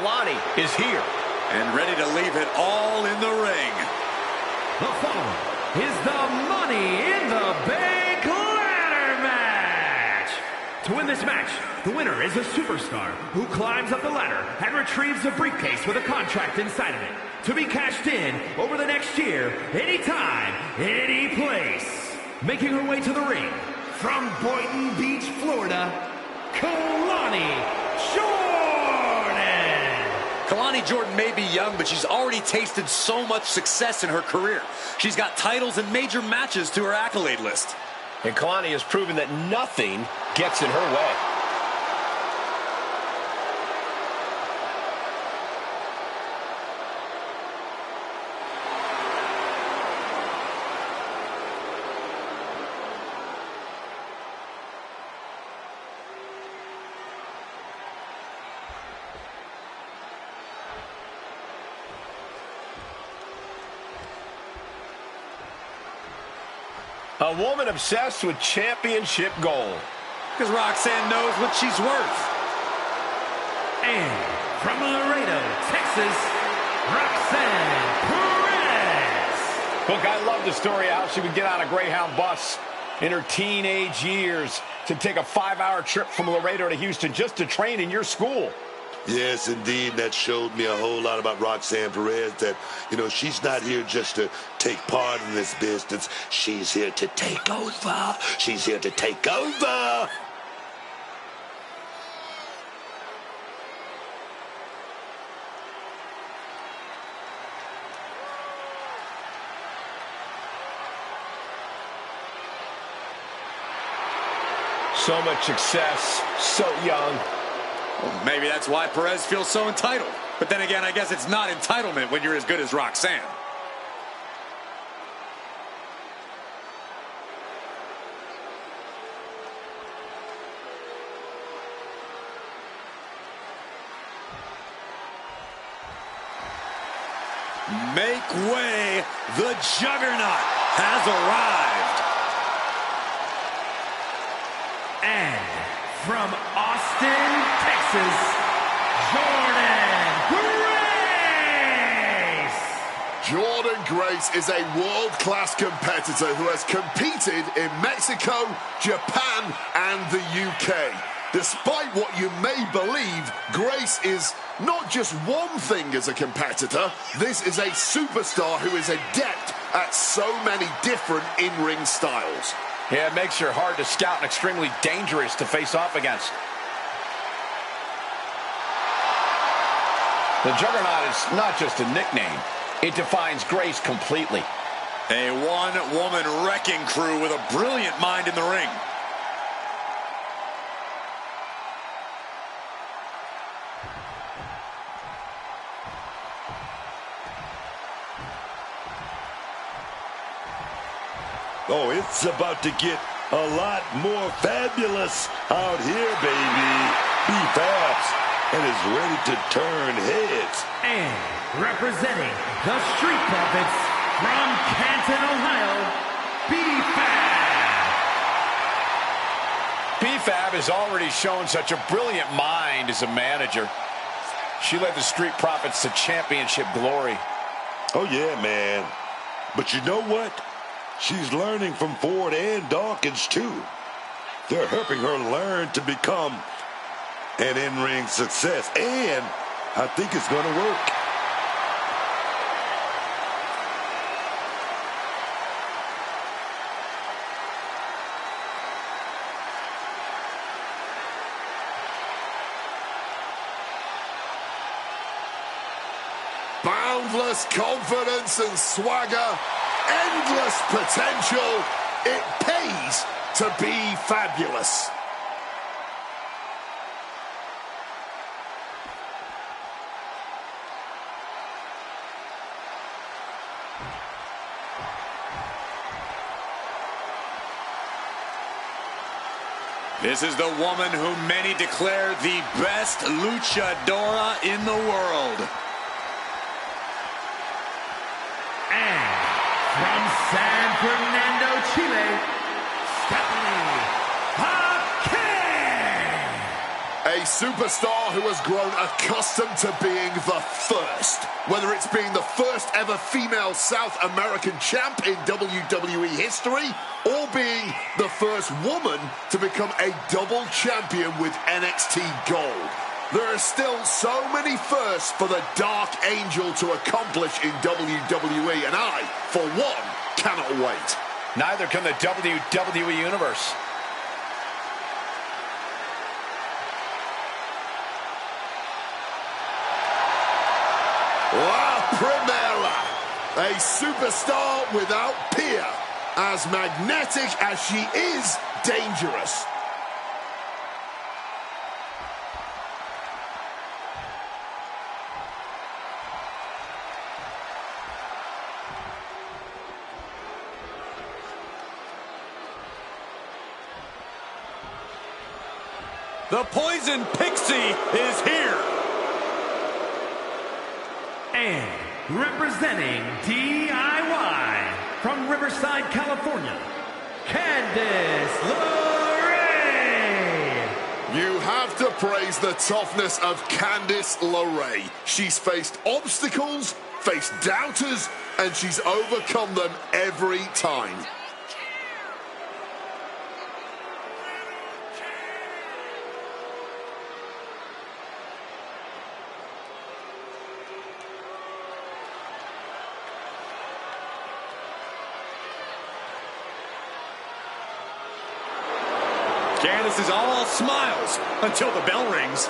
Kalani is here. And ready to leave it all in the ring. The following is the Money in the Bank ladder match. To win this match, the winner is a superstar who climbs up the ladder and retrieves a briefcase with a contract inside of it to be cashed in over the next year, anytime, any place. Making her way to the ring from Boynton Beach, Florida, Kalani Jordan. Kalani Jordan may be young, but she's already tasted so much success in her career. She's got titles and major matches to her accolade list. And Kalani has proven that nothing gets in her way. A woman obsessed with championship gold. Because Roxanne knows what she's worth. And from Laredo, Texas, Roxanne Perez. Look, I love the story of how she would get on a Greyhound bus in her teenage years to take a 5-hour trip from Laredo to Houston just to train in your school. Yes, indeed. That showed me a whole lot about Roxanne Perez, that, she's not here just to take part in this business. She's here to take over. She's here to take over. So much success, so young. Well, maybe that's why Perez feels so entitled. But then again, I guess it's not entitlement when you're as good as Roxanne. Make way, the Juggernaut has arrived. And from Austin, Texas, Jordan Grace. Jordan Grace is a world-class competitor who has competed in Mexico, Japan, and the UK. Despite what you may believe, Grace is not just one thing as a competitor. This is a superstar who is adept at so many different in-ring styles. Yeah, it makes her hard to scout and extremely dangerous to face off against. The Juggernaut is not just a nickname. It defines Grace completely. A one-woman wrecking crew with a brilliant mind in the ring. Oh, it's about to get a lot more fabulous out here, baby. B-Fabs, and is ready to turn heads. And representing the Street Profits from Canton, Ohio, B-Fab. B-Fab has already shown such a brilliant mind as a manager. She led the Street Profits to championship glory. Oh, yeah, man. But you know what? She's learning from Ford and Dawkins, too. They're helping her learn to become an in-ring success. And I think it's going to work. Boundless confidence and swagger. Endless potential. It pays to be fabulous. This is the woman whom many declare the best luchadora in the world. And from San Fernando, Chile, Stephanie Hawkins. A A superstar who has grown accustomed to being the first. Whether it's being the first ever female South American champ in WWE history, or being the first woman to become a double champion with NXT Gold. There are still so many firsts for the Dark Angel to accomplish in WWE, and I, for one, cannot wait. Neither can the WWE Universe. La Primera, a superstar without peer, as magnetic as she is dangerous. The Poison Pixie is here. And representing DIY from Riverside, California, Candice LeRae. You have to praise the toughness of Candice LeRae. She's faced obstacles, faced doubters, and she's overcome them every time. Candice is all smiles until the bell rings.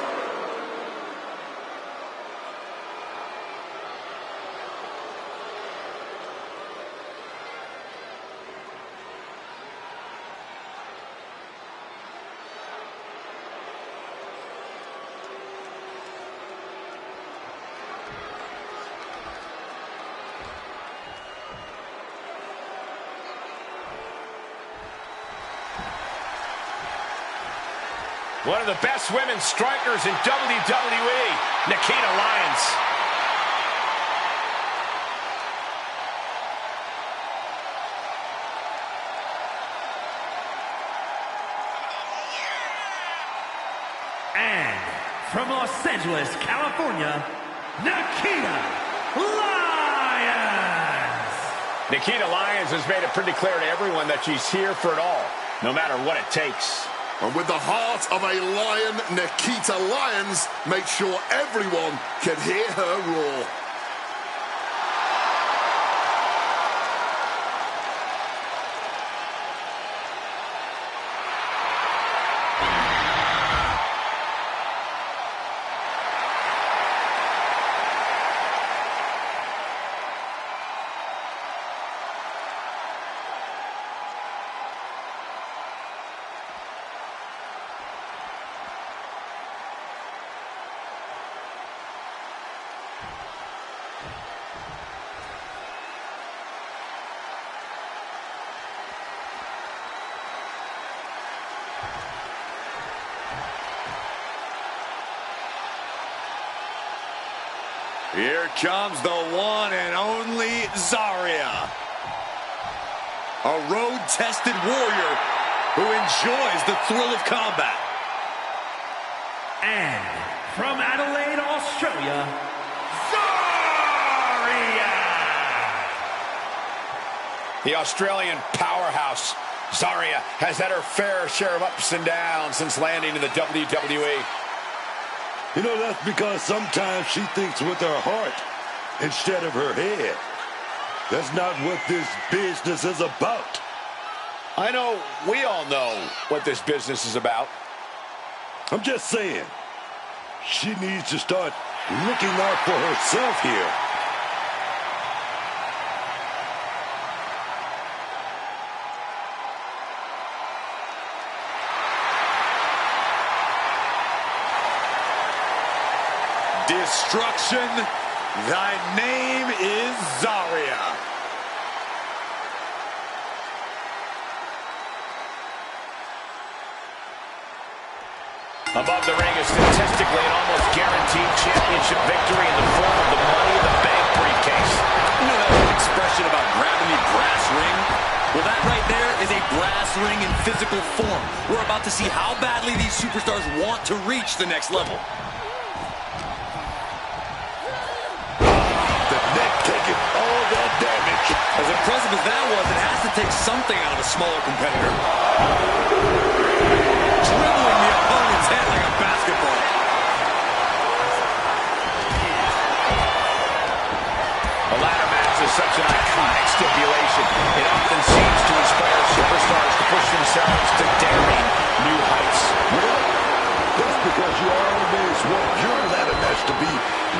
One of the best women's strikers in WWE, Nikita Lyons. And from Los Angeles, California, Nikita Lyons. Nikita Lyons has made it pretty clear to everyone that she's here for it all, no matter what it takes. And with the heart of a lion, Nikita Lyons makes sure everyone can hear her roar. Here comes the one and only Zarya. A road-tested warrior who enjoys the thrill of combat. And from Adelaide, Australia, Zarya. The Australian powerhouse, Zarya, has had her fair share of ups and downs since landing in the WWE. You know, that's because sometimes she thinks with her heart instead of her head. That's not what this business is about. I know, we all know what this business is about. I'm just saying, she needs to start looking out for herself here. Destruction, thy name is Zarya. Above the ring is statistically an almost guaranteed championship victory in the form of the Money in the Bank briefcase. You know that old expression about grabbing the brass ring? Well, that right there is a brass ring in physical form. We're about to see how badly these superstars want to reach the next level. The neck taking all that damage. As impressive as that was, it has to take something out of a smaller competitor. Dribbling the opponent's head like a basketball. A ladder match is such an iconic stipulation. It often seems to inspire superstars to push themselves to daring new heights. Well, that's because you always want your ladder match to be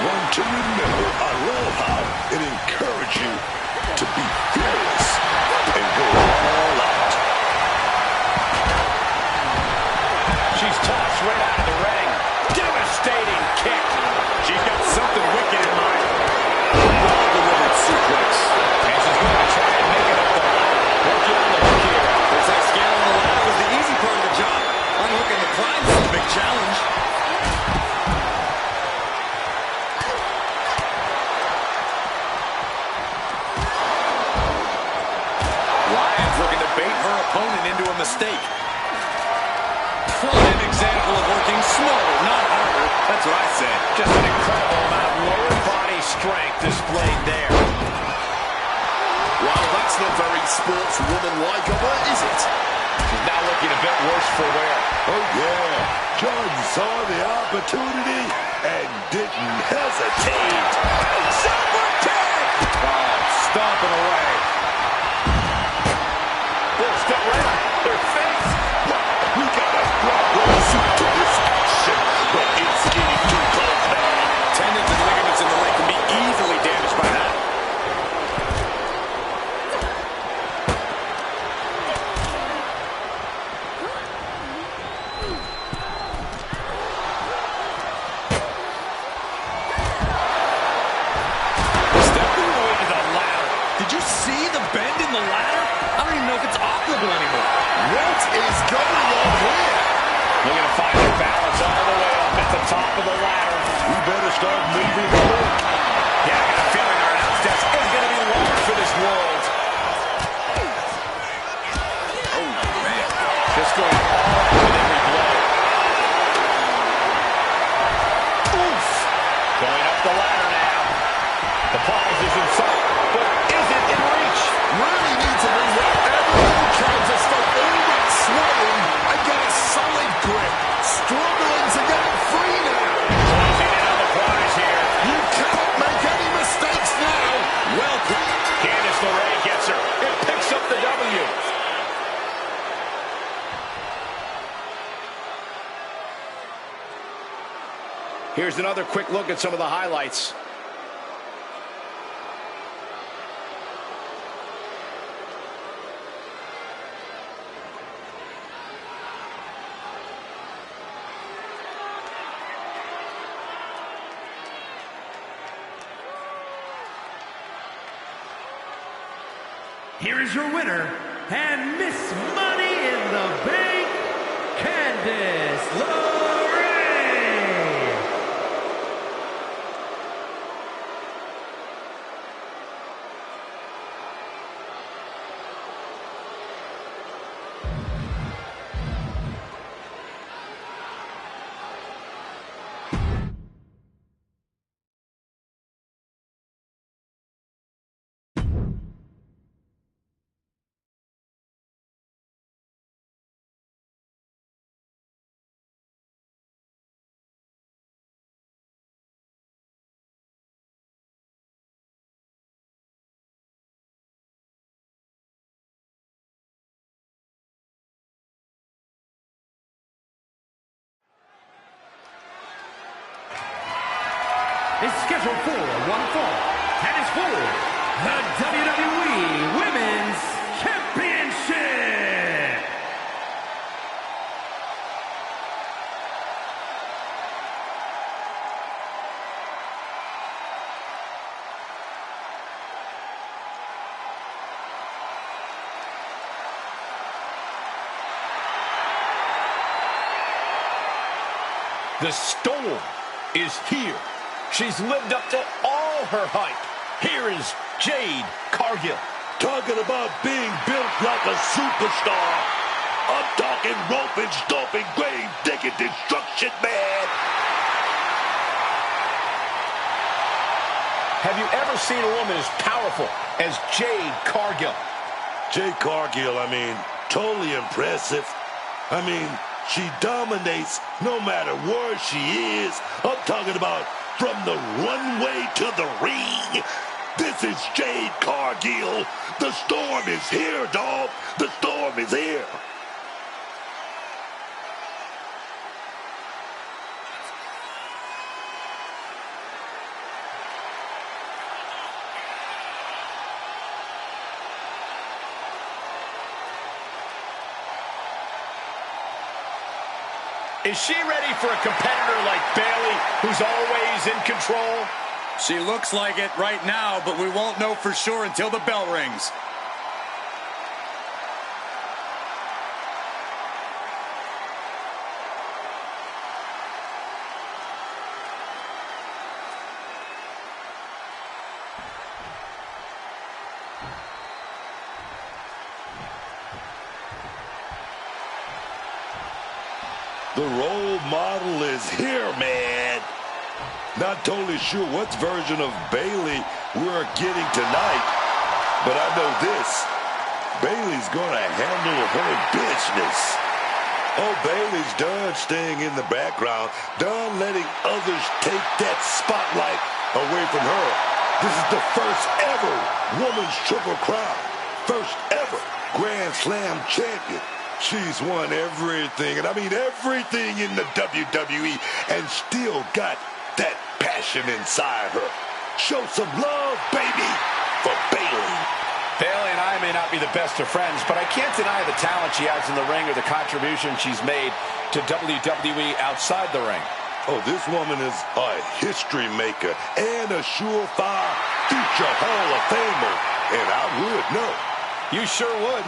one to remember. I love how it encourages you to be fearless and go all out. She's tossed right out of the ring. Devastating kick. She's got something wicked in mind. Well-delivered suplex. And she's going to try and make it up the ladder. Working on the hook here. Looks like scaling the ladder was the easy part of the job. Unhooking the climb is a big challenge. Lyons looking to bait her opponent into a mistake. Prime example of working smarter, not harder. That's what I said. Just an incredible amount of lower body strength displayed there. Well, that's not very sportswoman-like of her, is it? She's now looking a bit worse for wear. Oh, yeah. Jordan saw the opportunity and didn't hesitate. Super kick! Oh, stomping away. Little step right on their face. We got a front-row seat to this action, but it's getting too close, man. Tendons and ligaments in the leg can be easily damaged by that. Stepping away to the ladder. Did you see the bend in the ladder? I don't even know if it's operable anymore. What is going on here? Looking to find their balance all the way up at the top of the ladder. We better start moving forward. Yeah, I got a feeling our announce desk is going to be long for this world. Oh, man. Just going all out with every blow. Oof. Going up the ladder now. The prize is in sight, but is it in reach? Really need to move everything you can to stop all that swelling and get a solid grip. Struggling to get it free now. Closing in on the prize here. You cannot make any mistakes now. Well played. Candice LeRae gets her. It picks up the W. Here's another quick look at some of the highlights. Here is your winner, and Miss Money in the Bank, Candice LeRae. Is scheduled for one fall, and is for the WWE Women's Championship. The storm is here. She's lived up to all her hype. Here is Jade Cargill. talking about being built like a superstar. I'm talking roping, stomping, grave digging, destruction, man. Have you ever seen a woman as powerful as Jade Cargill? Jade Cargill, I mean, totally impressive. I mean, she dominates no matter where she is. I'm talking about from the runway to the ring. This is Jade Cargill. The storm is here, dog. The storm is here. Is she ready for a competitor like Bayley, who's always in control? She looks like it right now, but we won't know for sure until the bell rings. The role model is here, man. Not totally sure what version of Bayley we're getting tonight, but I know this. Bayley's gonna handle her business. Oh, Bayley's done staying in the background, done letting others take that spotlight away from her. This is the first ever women's Triple Crown. First ever Grand Slam champion. She's won everything, and I mean everything in the WWE, and still got that passion inside her. Show some love, baby, for Bayley. Bayley and I may not be the best of friends, but I can't deny the talent she has in the ring or the contribution she's made to WWE outside the ring. Oh, this woman is a history maker and a surefire future Hall of Famer, and I would know. You sure would.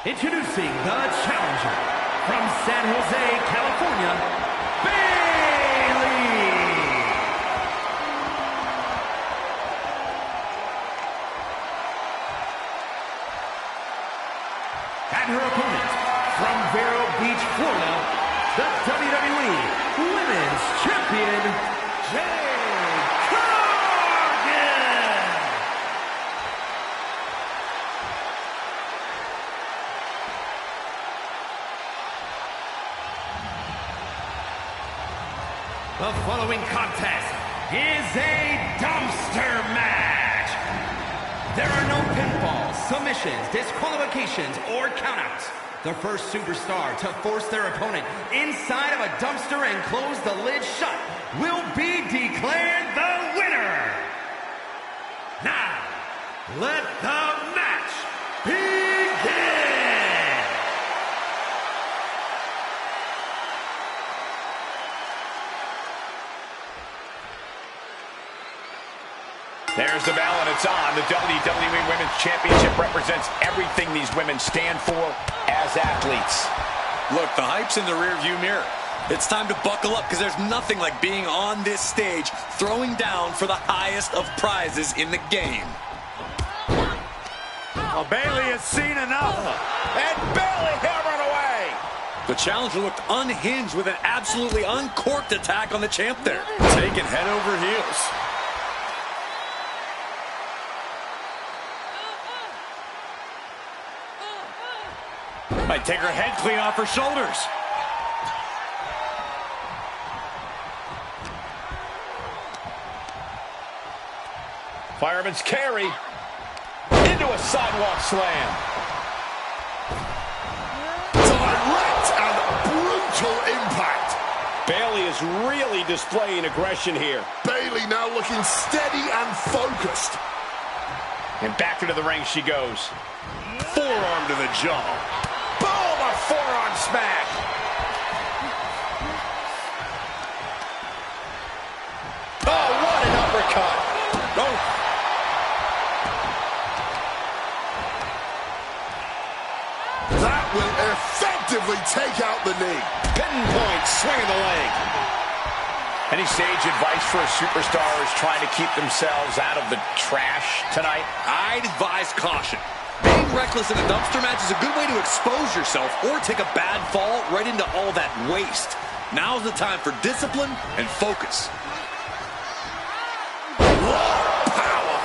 Introducing the challenger from San Jose, California, Bayley. And her opponent from Vero Beach, Florida, the WWE Women's Champion, Jade Cargill. The following contest is a dumpster match. There are no pinfalls, submissions, disqualifications, or countouts. The first superstar to force their opponent inside of a dumpster and close the lid shut will be declared the winner. Now, let the match begin. There's the bell, and it's on. The WWE Women's Championship represents everything these women stand for as athletes. Look, the hype's in the rearview mirror. It's time to buckle up, because there's nothing like being on this stage, throwing down for the highest of prizes in the game. Well, Bayley has seen enough, and Bayley hammering away. The challenger looked unhinged with an absolutely uncorked attack on the champ there. Taken head over heels. Might take her head clean off her shoulders. Fireman's carry into a sidewalk slam. Direct and brutal impact. Bayley is really displaying aggression here. Bayley now looking steady and focused. And back into the ring she goes. Forearm to the jaw. Boom, a forearm smack. cut. Oh. That will effectively take out the knee. Pinpoint swing of the leg. Any sage advice for a superstar who's trying to keep themselves out of the trash tonight? I'd advise caution. Being reckless in a dumpster match is a good way to expose yourself or take a bad fall right into all that waste. Now's the time for discipline and focus. Power.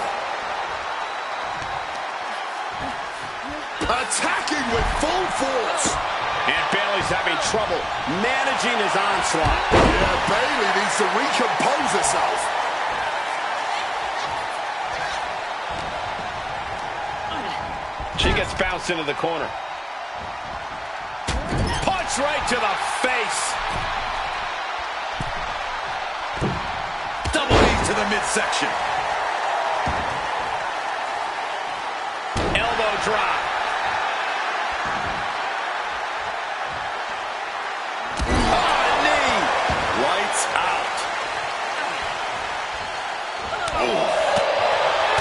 Attacking with full force. And Bayley's having trouble managing his onslaught. Yeah, Bayley needs to recompose herself. She gets bounced into the corner. Punch right to the face. Double knee to the midsection. Elbow drop. Lights out. Oh.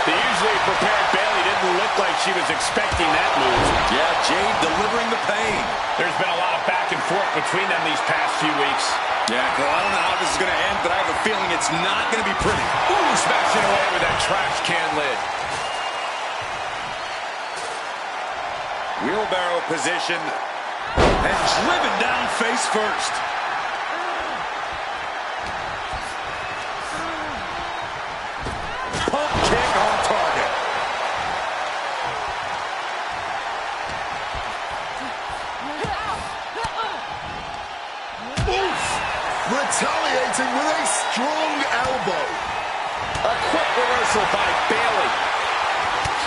The usually prepared Bayley didn't look like she was expecting that move. Yeah, Jade delivering the pain. There's been a lot of back and forth between them these past few weeks. Yeah, Cole, I don't know how this is going to end, but I have a feeling it's not going to be pretty. Ooh, smashing away with that trash can lid. Wheelbarrow position and driven down face first. Pump kick on target. Oof! Retaliating with a strong elbow. A quick reversal by Bayley.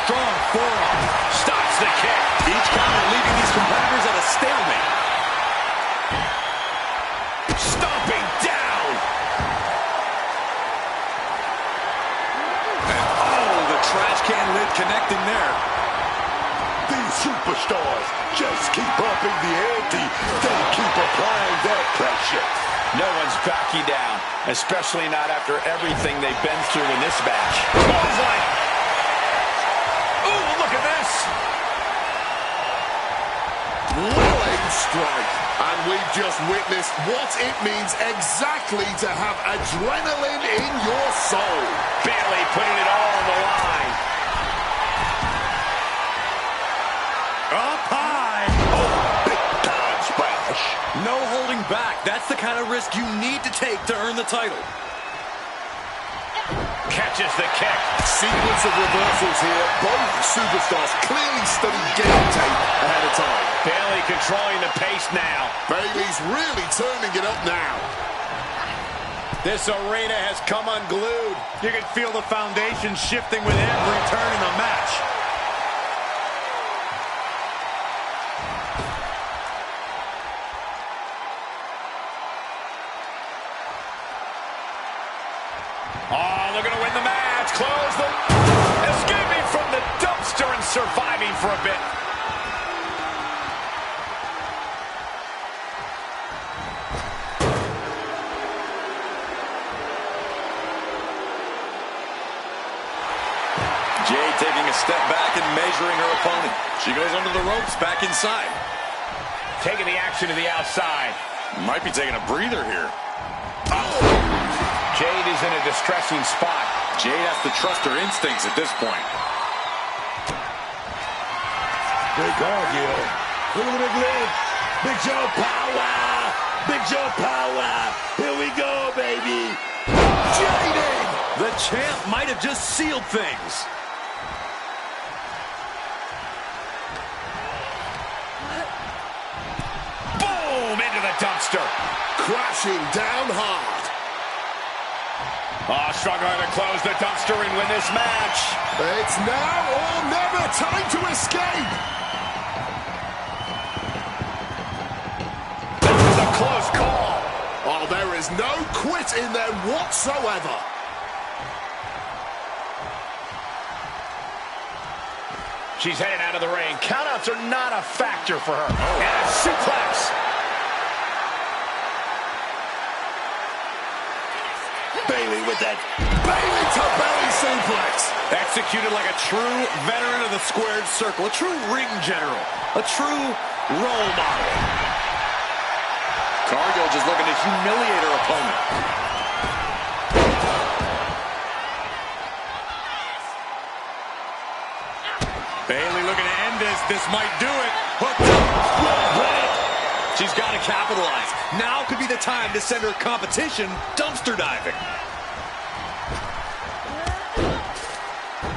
Strong forearm. Stops the kick. Each counter leaving these competitors at a stalemate. Stomping down. And oh, the trash can lid connecting there. These superstars just keep upping the ante. They keep applying that pressure. No one's backing down, especially not after everything they've been through in this match. Clothesline. Ooh, look at this. Willing strike. And we've just witnessed what it means exactly to have adrenaline in your soul. Bayley putting it all on the line. Up high. Oh, big time splash. No holding back. That's the kind of risk you need to take to earn the title. Catches the kick. Sequence of reversals here. Both superstars clearly studied game tape ahead of time. Bayley controlling the pace now. Bayley's really turning it up now. This arena has come unglued. You can feel the foundation shifting with every turn in the match. Oh, looking to win the match. Close the... Escaping from the dumpster and surviving for a bit. Jade taking a step back and measuring her opponent. She goes under the ropes, back inside. Taking the action to the outside. Might be taking a breather here. Jade is in a distressing spot. Jade has to trust her instincts at this point. Big Gargill. Look at the big leg. Big Show power. Big Show power. Here we go, baby. Jade! The champ might have just sealed things. Boom! Into the dumpster. Crashing down hard. Oh, struggling to close the dumpster and win this match. It's now or never. Time to escape. This is a close call. Oh, there is no quit in there whatsoever. She's headed out of the ring. Countouts are not a factor for her. Oh. And a suplex. Bayley with that Bayley to belly suplex. Executed like a true veteran of the squared circle, a true ring general, a true role model. Cargill just looking to humiliate her opponent. Bayley looking to end this. This might do it. Hooked up. She's got to capitalize. Now could be the time to send her competition dumpster diving.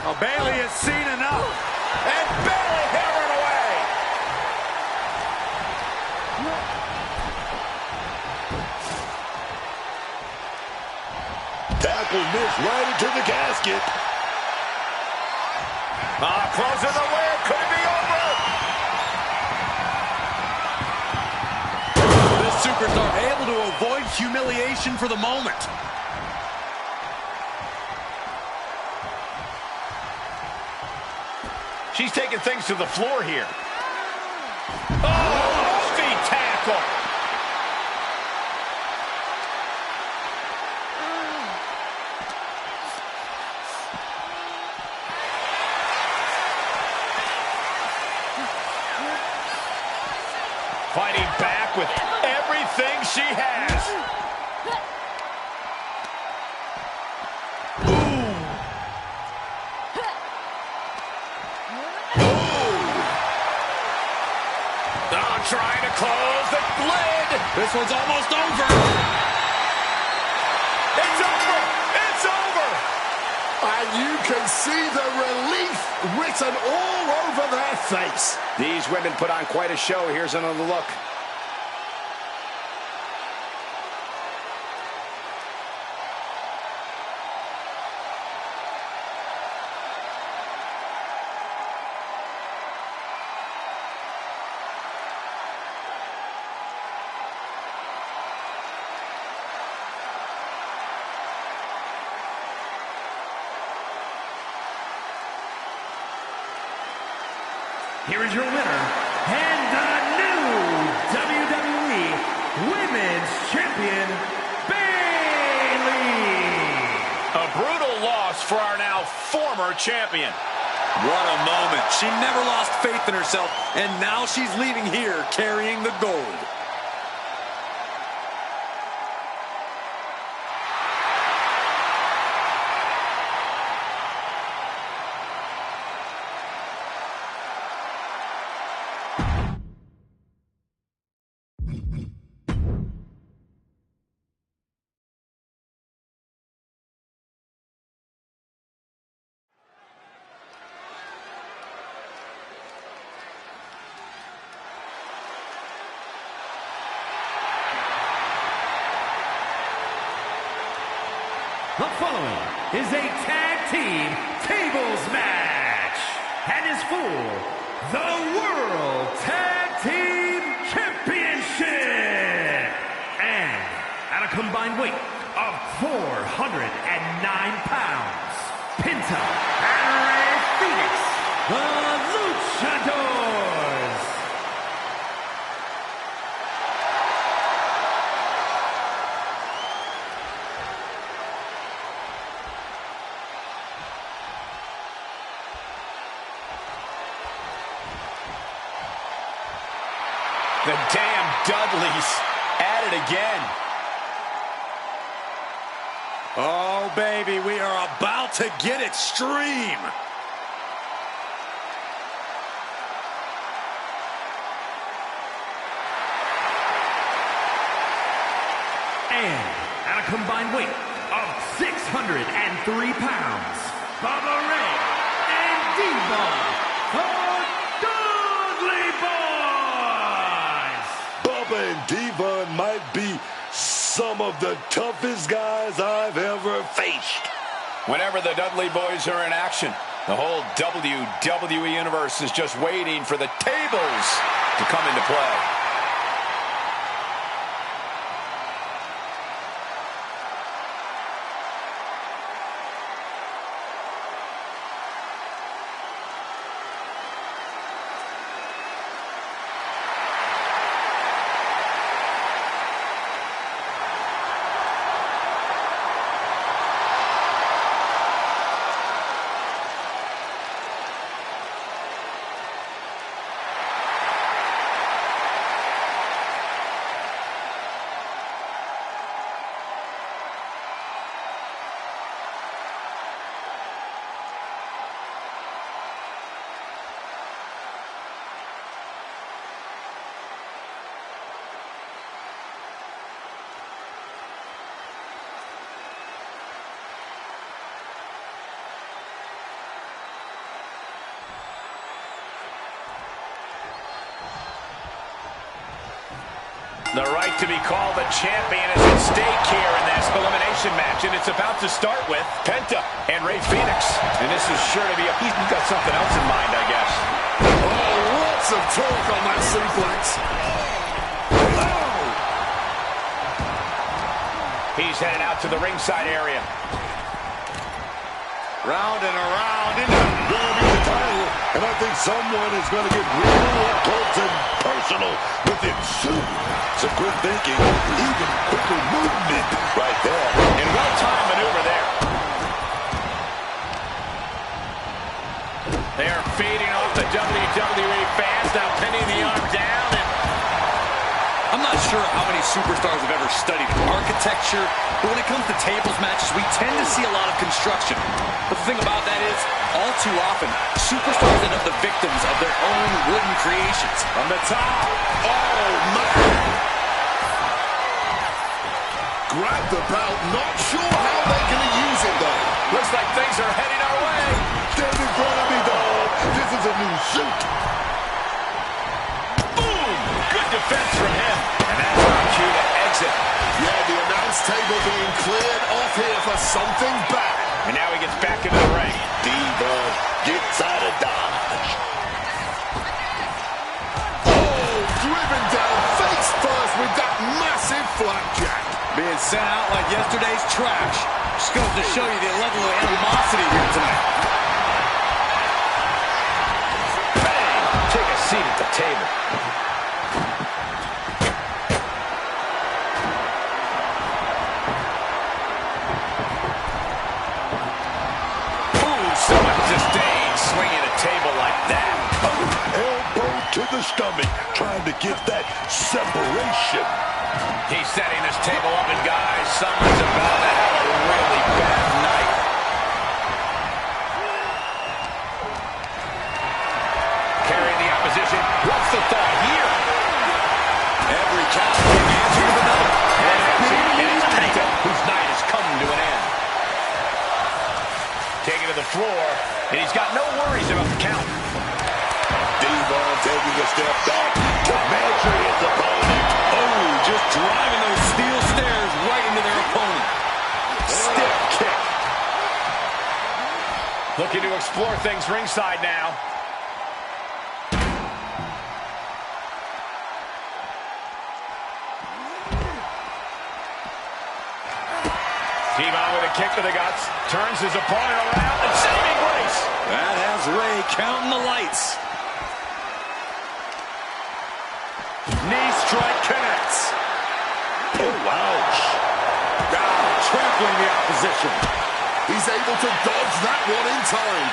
Oh, Bayley has seen enough. And Bayley hammering away. Tackle missed right into the casket. Closing the win. Could it be over? This superstar able to avoid humiliation for the moment. She's taking things to the floor here. Oh, feet tackle. Fighting back with everything she has. Trying to close the lid. This one's almost over. It's over. It's over. And you can see the relief written all over their face. These women put on quite a show. Here's another look. Here is your winner, and the new WWE Women's Champion, Bayley. A brutal loss for our now former champion. What a moment. She never lost faith in herself, and now she's leaving here carrying the gold. The following is a tag team tables match and is for the World Tag Team Championship. And at a combined weight of 409 pounds, Pinta and Ray Phoenix, the Luchadors. The damn Dudleys at it again. Oh, baby, we are about to get extreme. And at a combined weight of 603 pounds, Bubba Ray and D-Ball, the Dudley Boys. Bubba and Diva might be some of the toughest guys I've ever faced. Whenever the Dudley Boys are in action, the whole WWE Universe is just waiting for the tables to come into play. The right to be called the champion is at stake here in this elimination match, and it's about to start with Penta and Rey Fenix. And this is sure to be he's got something else in mind, I guess. Oh, lots of torque on that suplex. Oh. He's headed out to the ringside area. Round and around. Gonna be the title, and I think someone is going to get real up close and personal with it soon. Some quick thinking, even quicker movement right there. And well-timed maneuver there. They are feeding off the WWE fans, now pinning the arm down. And I'm not sure how many superstars have ever studied architecture, but when it comes to tables matches, we tend to see a lot of construction. But the thing about that is, all too often, superstars end up the victims of their own wooden creations. from the top. Oh, man. Grab the belt. Not sure how they're going to use it, though. Looks like things are heading our way. Stand in front of me, dog. This is a new suit. Boom! Good defense from him. And that's our cue to exit. Yeah, the announce table being cleared off here for something bad. And now he gets back into the ring. Diva gets out of dodge. Oh, driven down face first with that massive flapjack. Being sent out like yesterday's trash. Just goes to show you the level of animosity here tonight. Bang! Take a seat at the table. Ooh, so much disdain swinging a table like that. Elbow to the stomach, trying to get that separation. He's setting this table up, and guys, someone's about to have a really bad night. Carrying the opposition. What's the thought here? Every count can answer with another. And it's Penta, whose night has come to an end. Taking to the floor, and he's got no worries about the count. Diva taking a step back to measure his opponent. Oh, just driving those steel stairs right into their opponent. Stiff kick. Looking to explore things ringside now. T-Von with a kick to the guts. Turns his opponent around and saving grace. That has Rey counting the lights. Knee strike connects. Oh, ouch. Trampling the opposition. He's able to dodge that one in time.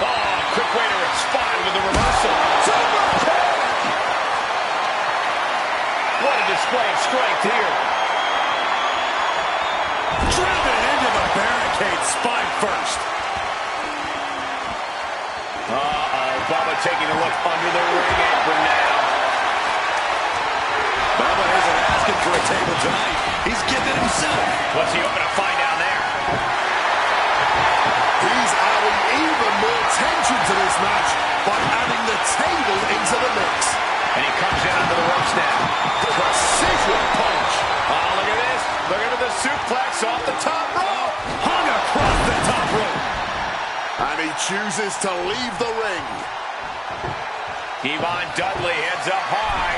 Oh, quick way to respond with the reversal. Super kick! What a display of strength here. Driven into the barricade, spine first. Bubba taking a look under the ring apron now. Bubba isn't asking for a table tonight. He's giving it himself. What's he hoping to find down there? He's adding even more tension to this match by adding the table into the mix. And he comes in under the ropes now. Precision punch. Oh, look at this. Look at the suplex off the top rope. Hung across the top rope. And he chooses to leave the ring. T-Von Dudley heads up high.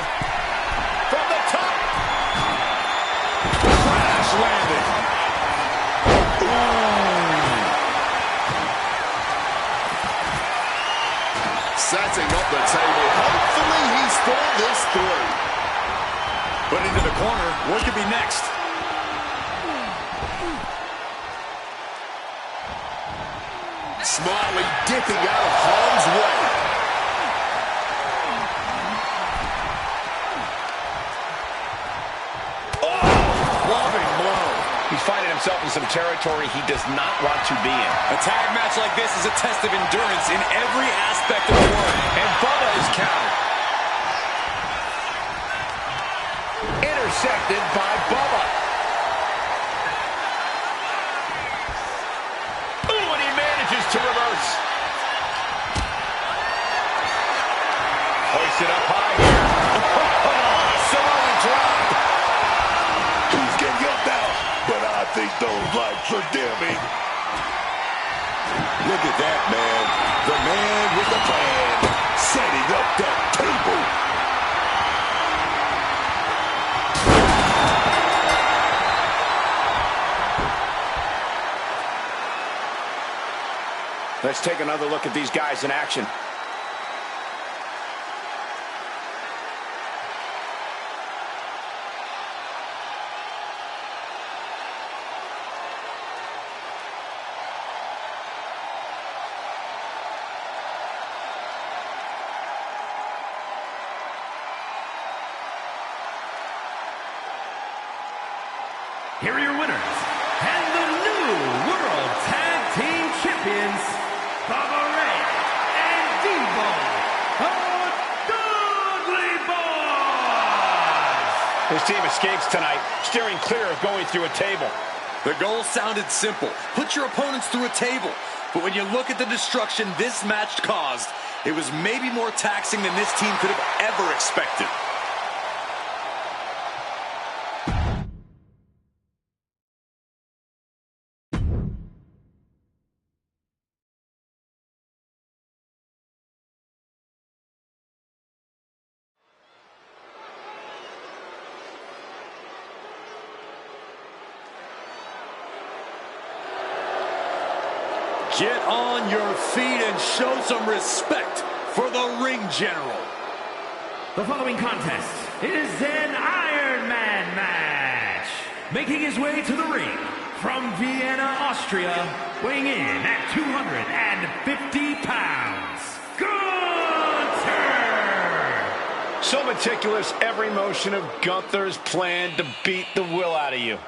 From the top. Crash landing. Setting up the table. Hopefully he's thought this through. Put into the corner. What could be next? Smartly dipping out of harm's way. Loving blow. He's finding himself in some territory he does not want to be in. A tag match like this is a test of endurance in every aspect of the work. And Bubba is countered. Intercepted by Bubba. Ooh, and he manages to reverse. lace it up high here. Solid drop. He's getting up now, but I think those lights are dimming. Look at that, man. The man with the plan, setting up that table. Let's take another look at these guys in action. Here are your winners, and the new World Tag Team Champions, Baba Ray and Devo, Dudley Boys! This team escapes tonight, steering clear of going through a table. The goal sounded simple. Put your opponents through a table. But when you look at the destruction this match caused, it was maybe more taxing than this team could have ever expected. Get on your feet and show some respect for the ring general. The following contest is an Iron Man match. Making his way to the ring from Vienna, Austria, weighing in at 250 pounds, Gunther! So meticulous, every motion of Gunther's planned to beat the will out of you.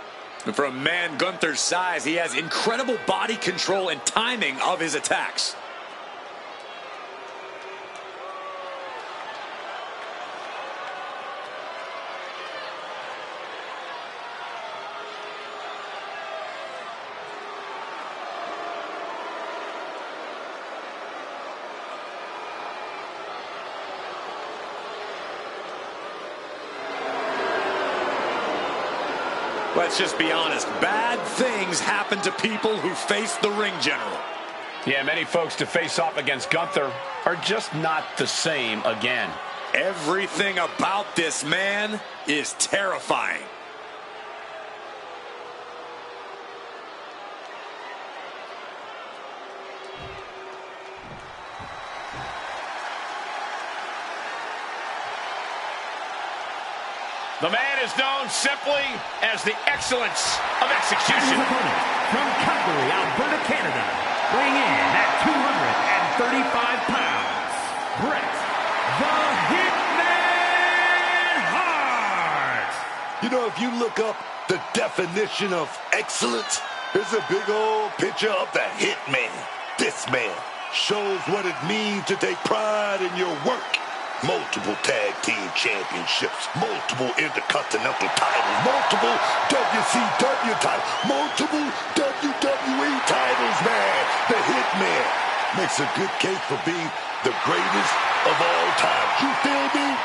And for a man Gunther's size, he has incredible body control and timing of his attacks. Let's just be honest, bad things happen to people who face the ring general. Yeah, many folks to face off against Gunther are just not the same again. Everything about this man is terrifying. The man is known simply as the excellence of execution. His opponent from Calgary, Alberta, Canada, weighing in at 235 pounds, Bret the Hitman Hart. You know, if you look up the definition of excellence, there's a big old picture of the Hitman. This man shows what it means to take pride in your work. Multiple tag team championships, multiple intercontinental titles, multiple WCW titles, multiple WWE titles, man. The Hitman makes a good case for being the greatest of all time. You feel me?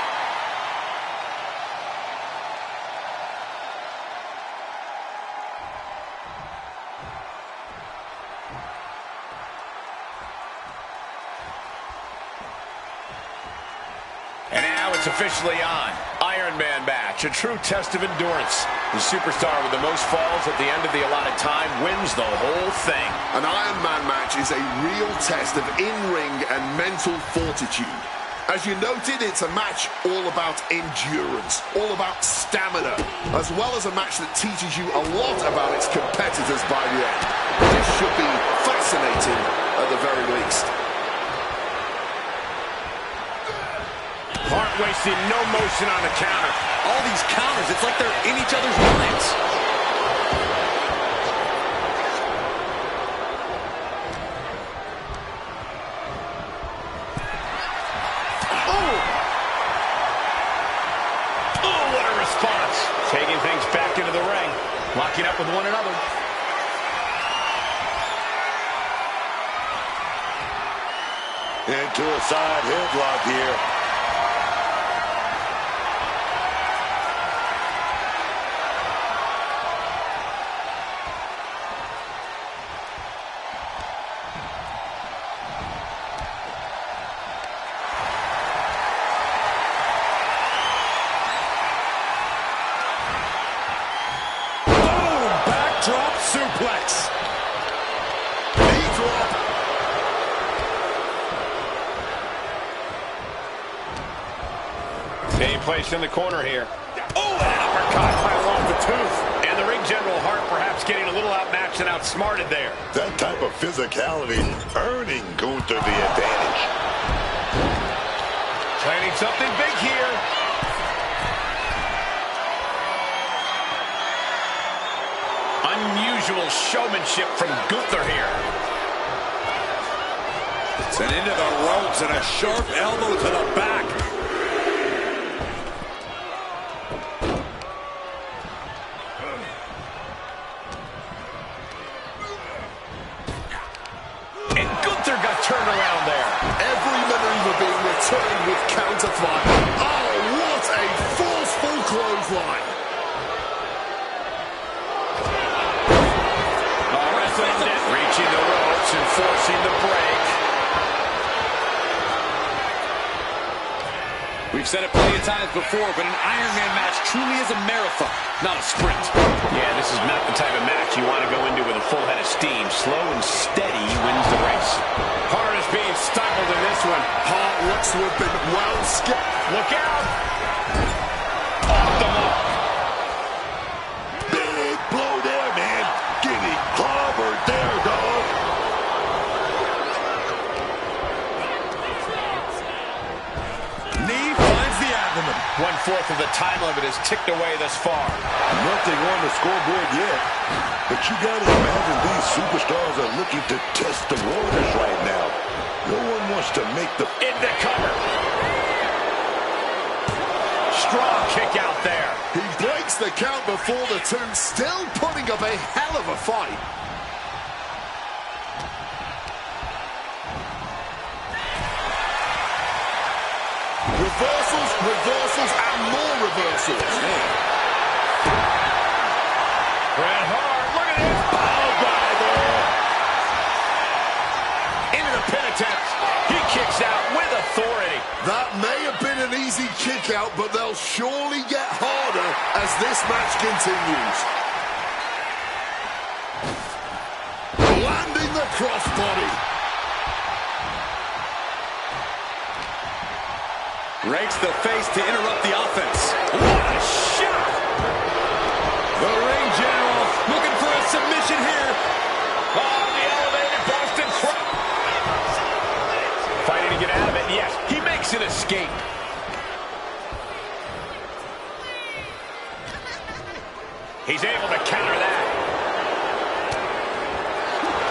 And now it's officially on. Iron Man match, a true test of endurance. The superstar with the most falls at the end of the allotted time wins the whole thing. An Iron Man match is a real test of in-ring and mental fortitude. As you noted, it's a match all about endurance, all about stamina, as well as a match that teaches you a lot about its competitors by the end. This should be fascinating at the very least. Hart wasting no motion on the counter. All these counters, it's like they're in each other's minds. Oh, what a response. Taking things back into the ring. Locking up with one another. Into a side headlock here. Hendricks in the corner here. Oh, an uppercut right along the tooth. And the ring general Hart perhaps getting a little outmatched and outsmarted there. That type of physicality earning Gunther the advantage. Planning something big here. Unusual showmanship from Gunther here. Sent into the ropes and a sharp elbow to the back. And Gunther got turned around there. Every maneuver being returned with counterfire. Oh, what a forceful clothesline. Reaching the ropes and forcing the break. We've said it plenty of times before, but an Iron Man match truly is a marathon, not a sprint. Yeah, this is not the type of match you want to go into with a full head of steam. Slow and steady wins the race. Hart is being stifled in this one. Hart looks to have been well skipped. Look out! Off the mark. Big blow there, man. Getting clobbered there, dog. Knee finds the abdomen. 1/4 of the time limit is ticked away thus far. Nothing on the scoreboard yet. But you gotta imagine these superstars are looking to test the waters right now. No one wants to make the... Into cover. Strong kick out there. He breaks the count before the two, still putting up a hell of a fight. Reversals, reversals, and more reversals. Bret Hart, look at this. Power driver. Into the pin attempt. He kicks out with authority. That may have been an easy kick out, but they'll surely get harder as this match continues. Landing the crossbody. Rakes the face to interrupt the offense. What a shot. The ring general looking for a submission here. Oh, the elevated Boston Crab. Fighting to get out of it. Yes, he makes an escape. He's able to counter that.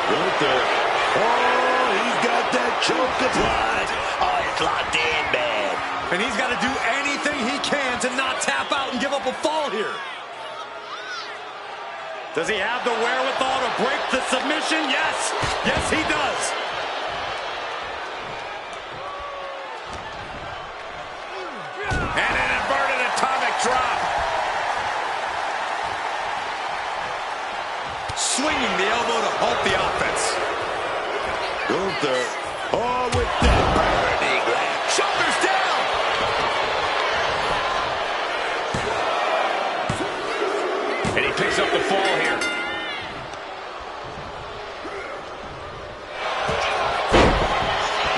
Gunther. Oh, he's got that choke applied. Oh, it's locked in, man. And he's got to do anything he can to not tap out and give up a fall here. Does he have the wherewithal to break the submission? Yes. Yes, he does. And an inverted atomic drop. Swinging the elbow to halt the offense. Gunther. Oh, with that burning leg. Shoulders down. And he picks up the fall here.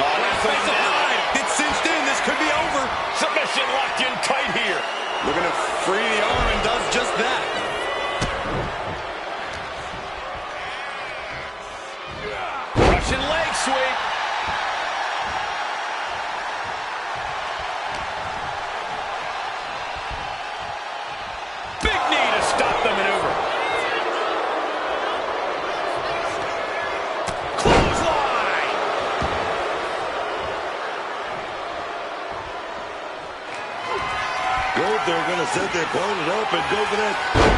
Oh, that's Face of hide. It's cinched in. This could be over. submission locked in tight here. Looking to free the arm and does just that. Russian leg sweep. Big knee to stop the maneuver. Clothesline. Gunther gonna set their opponent up and go for that. A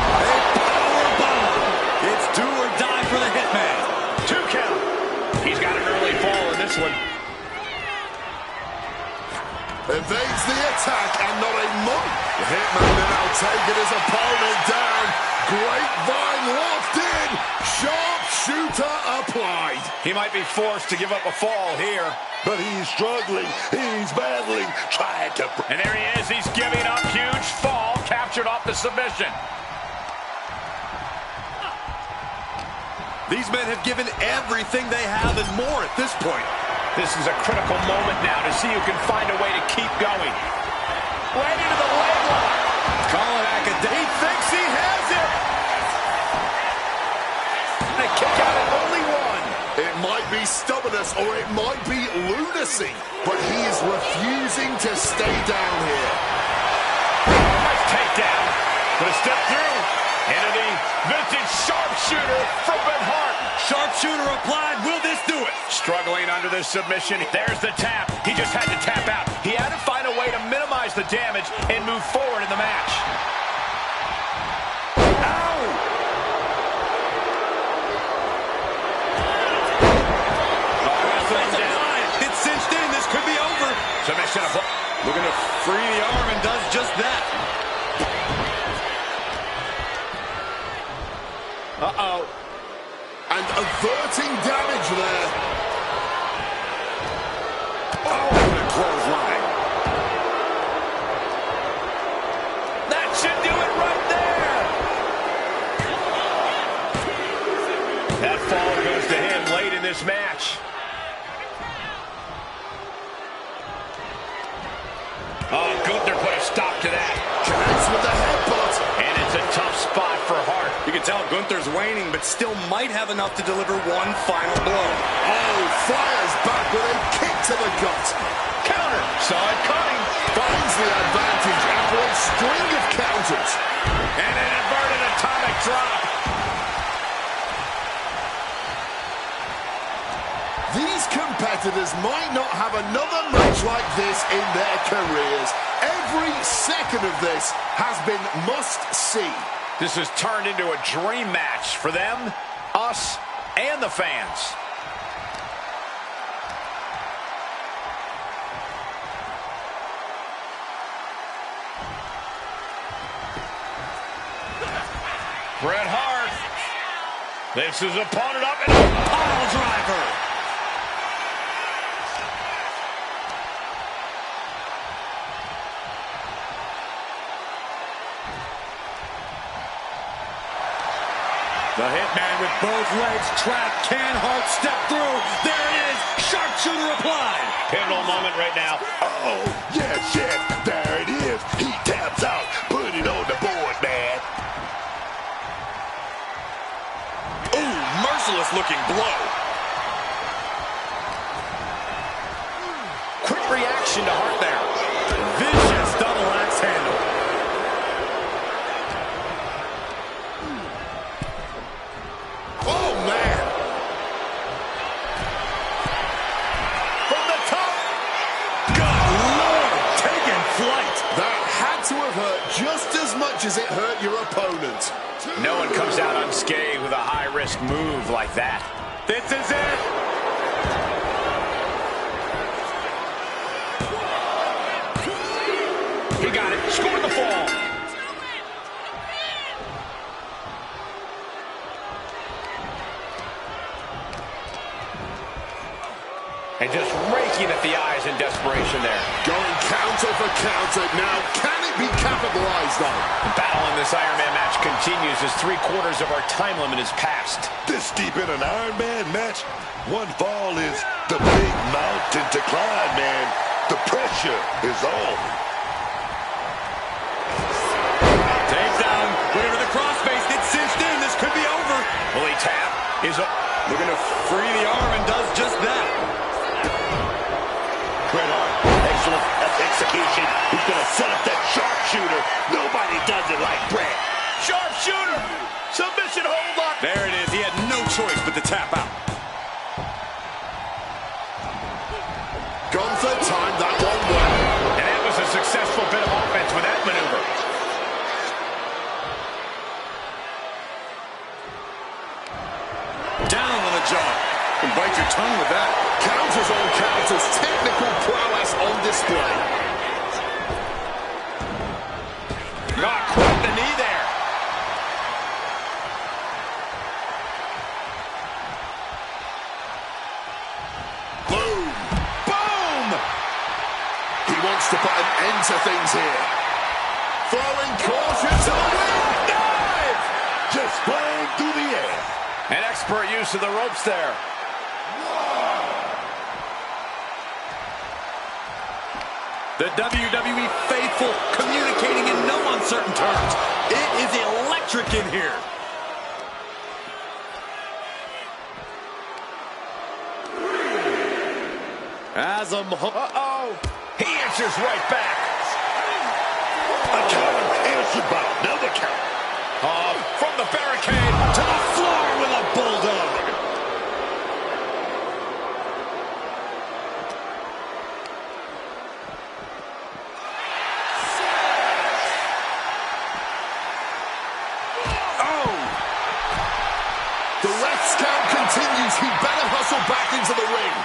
power bomb. It's do or die for the Hitman. 2 count. He's got an early fall in this one. Evades the attack and not a moment. The Hitman now taking his opponent down. Grapevine locked in. Sharpshooter applied. He might be forced to give up a fall here. But he's struggling. He's battling. Trying to... And there he is. He's giving up. Huge fall. Captured off the submission. These men have given everything they have and more at this point. This is a critical moment now to see who can find a way to keep going. Right into the leg lock. Calling academic. He thinks he has it. And a kick out at only one. It might be stubbornness or it might be lunacy, but he is refusing to stay down here. Nice takedown. But a step through. Into the vintage sharpshooter from Bret Hart. Sharpshooter applied. Will this do it? Struggling under this submission. There's the tap. He just had to tap out. He had to find a way to minimize the damage and move forward in the match. Ow! It's cinched in. This could be over. Submission. Looking to free the arm and does just that. Uh-oh. And averting damage there. Oh, the clothesline. That should do it right there. That fall goes to him late in this match. Oh, Gunther put a stop to that. Connects with the headbutt. And it's a tough spot for Hart. You can tell Gunther's waning, but still might have enough to deliver one final blow. Oh, fires back with a kick to the gut. Counter. Saw it coming. Finds the advantage after a string of counters. And an inverted atomic drop. These competitors might not have another match like this in their careers. Every second of this has been must-see. This has turned into a dream match for them, us, and the fans. Bret Hart. This is opponent up and a pile driver. The Hitman with both legs trapped. Can Hart step through? There it is. Sharpshooter applied. Pivotal moment right now. Oh, yes, yes, there it is. He taps out. Put it on the board, man. Ooh, merciless looking blow. Quick reaction to Hart there. Vicious double axe handle. Oh, man. From the top. Good Lord, taking flight. That had to have hurt just as much as it hurt your opponent. No one comes out unscathed with a high-risk move like that. This is it. He got it. Scored the fall. And just raking at the eyes in desperation there. Going counter for counter. Now, can it be capitalized on? The battle in this Iron Man match continues as 3/4 of our time limit is passed. This deep in an Iron Man match, one fall is the big mountain to climb, man. The pressure is on. Takedown. Whatever the crossface gets cinched in, this could be over. Will he tap? Looking to free the arm and does just that. Bret Hart, excellent execution. He's going to set up that sharpshooter. Nobody does it like Bret. Sharpshooter! Submission hold lock. There it is. He had no choice but to tap out. Gunther timed that one well. And that was a successful bit of offense with that maneuver. Down on the jaw. And bite your tongue with that. Counters on counters. Technical prowess on display. Not quite the knee there. Boom. Boom! He wants to put an end to things here. Throwing caution to the wind. Dive! Just flying through the air. An expert use of the ropes there. The WWE faithful respectful, communicating in no uncertain terms. It is electric in here. He answers right back. A counter answered by another count. From the barricade to the floor with a bulldog. The ref's count continues. He better hustle back into the ring.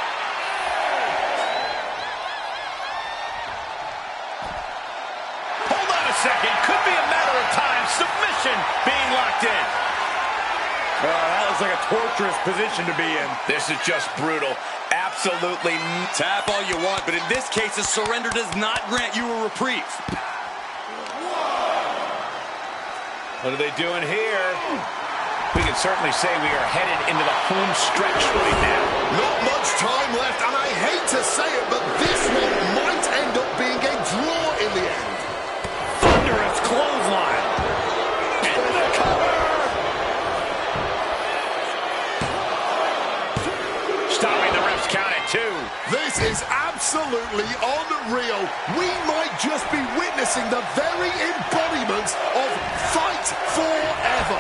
Hold on a second. Could be a matter of time. Submission being locked in. That looks like a torturous position to be in. This is just brutal. Absolutely. Tap all you want, but in this case, a surrender does not grant you a reprieve. What are they doing here? We can certainly say we are headed into the home stretch right now. Not much time left, and I hate to say it, but this one might end up being a draw in the end. Thunderous clothesline. And the cover! Stopping the ref's count at 2. This is absolutely unreal. We might just be witnessing the very embodiment of Fight Forever.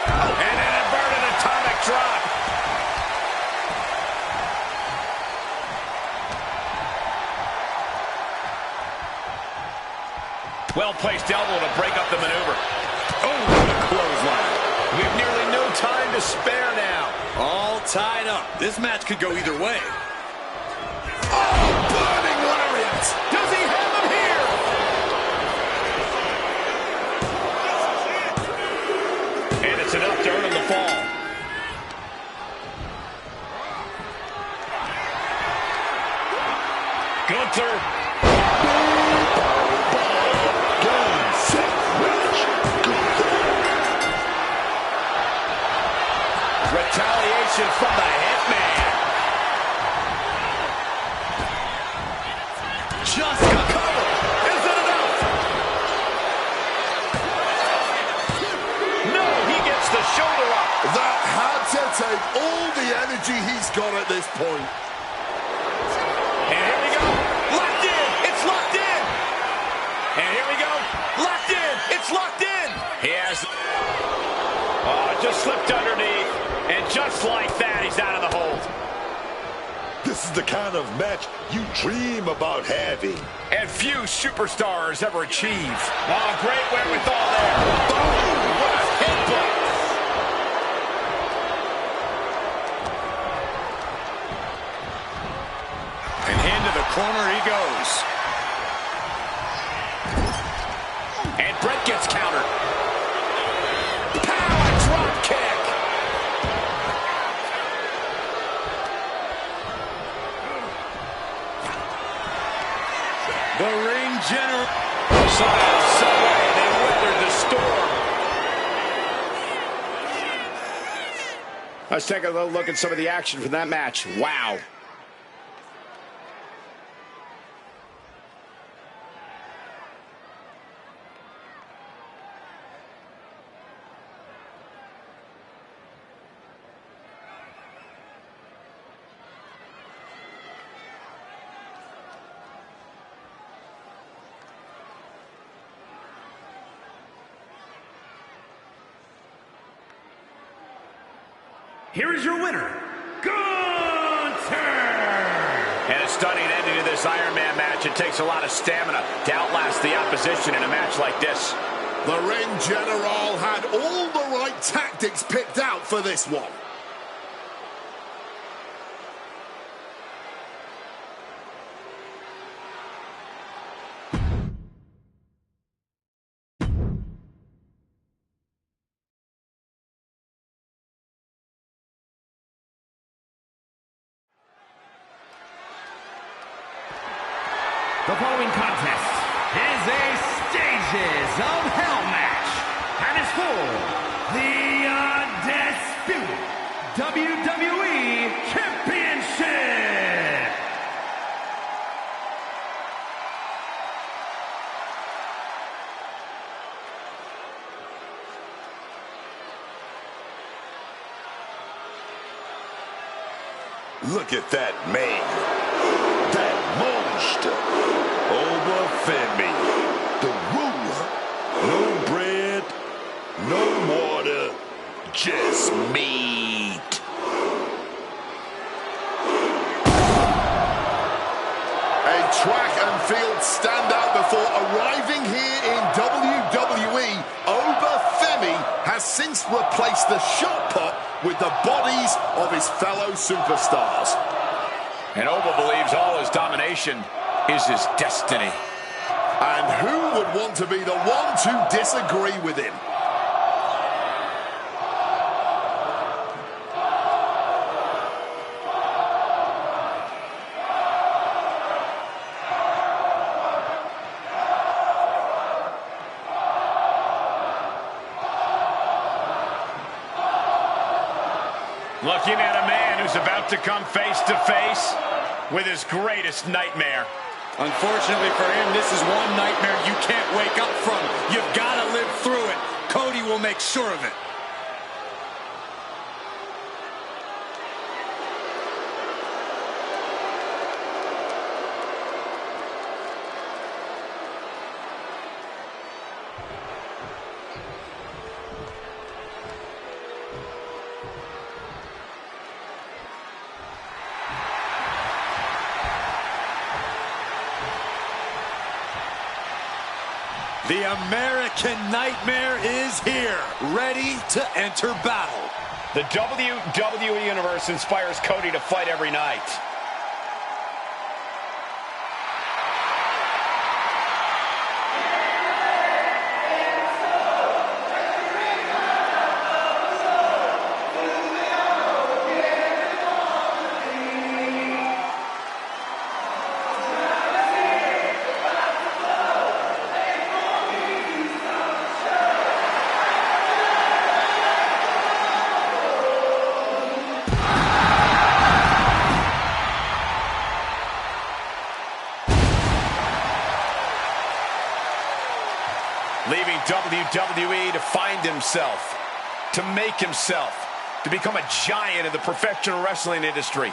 And an inverted atomic drop. Well-placed elbow to break up the maneuver. Oh, what a clothesline. We have nearly no time to spare now. All tied up. This match could go either way. Oh, burning lariat! Does he have him here? And it's enough to earn him the fall. Gunther. Retaliation from the Hitman. Just got Cover. Is it enough? No, he gets the shoulder up. That had to take all the energy he's got at this point. And here we go. Locked in. It's locked in. And here we go. Locked in. It's locked in. He has... Oh, just slipped underneath. And just like that, he's out of the hold. This is the kind of match you dream about having. And few superstars ever achieve. Oh, great wherewithal there. Boom! What a headbutt. And into the corner he goes. And Brett gets countered. Power drop kick. The ring general. Somehow, someway, they weathered the storm. Let's take a little look at some of the action from that match. Wow. Here is your winner, Gunther! And a stunning ending to this Iron Man match. It takes a lot of stamina to outlast the opposition in a match like this. The ring general had all the right tactics picked out for this one. The following contest is a Stages of Hell match and is for the undisputed WWE Championship. Look at that man. That monster. Over Femi. The ruler. No bread, no water, just meat. A track and field standout before arriving here in WWE. Oba Femi has since replaced the shot put with the bodies of his fellow superstars. And Oba believes all his domination is his destiny. And who would want to be the one to disagree with him? Looking at a man who's about to come face to face with his greatest nightmare. Unfortunately for him, this is one nightmare you can't wake up from. You've got to live through it. Cody will make sure of it. The American Nightmare is here, ready to enter battle. The WWE Universe inspires Cody to fight every night. Leaving WWE to find himself, to make himself, to become a giant in the professional wrestling industry,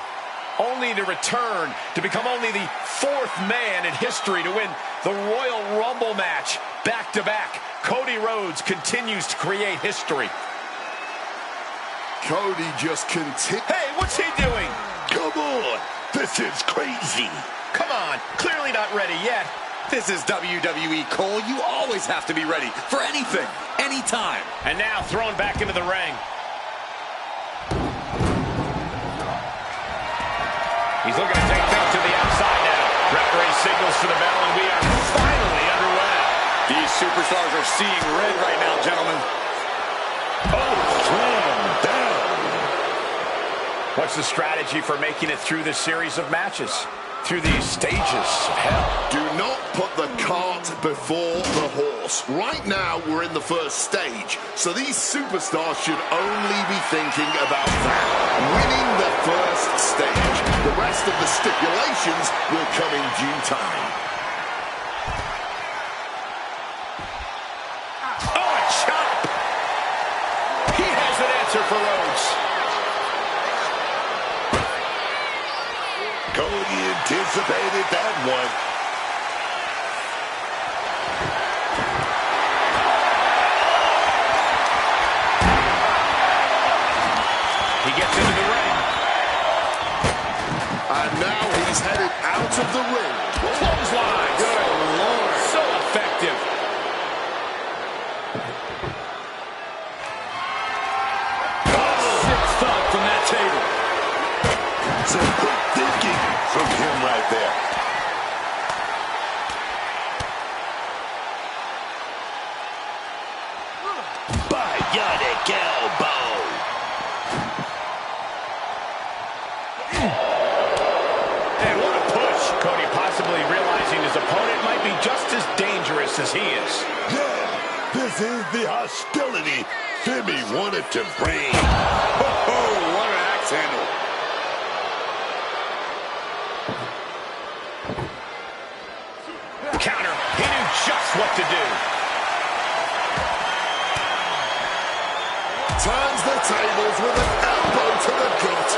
only to return to become only the fourth man in history to win the Royal Rumble match back-to-back. Cody Rhodes continues to create history. Cody just continues. Hey, what's he doing? Come on, this is crazy. Come on, clearly not ready yet. This is WWE, Cole. You always have to be ready for anything, anytime. And now thrown back into the ring. He's looking to take things to the outside now. Referee signals for the bell, and we are finally underway. These superstars are seeing red right now, gentlemen. Oh, slam down. What's the strategy for making it through this series of matches? Through these stages of hell? Do not put the cart before the horse. Right now, we're in the first stage, so these superstars should only be thinking about that. Winning the first stage. The rest of the stipulations will come in due time. Oh, a chop! He has an answer for Rhodes. Cody anticipated that one. He gets into the ring. And now he's headed out of the ring. Clothesline. Good Lord. So effective. Six thud from that table. Some quick thinking from him right there. Bionic elbow. And what a push. Cody possibly realizing his opponent might be just as dangerous as he is. Yeah, this is the hostility Femi wanted to bring. Oh, what an axe handle. Counter. He knew just what to do. Turns the tables with an elbow to the gut.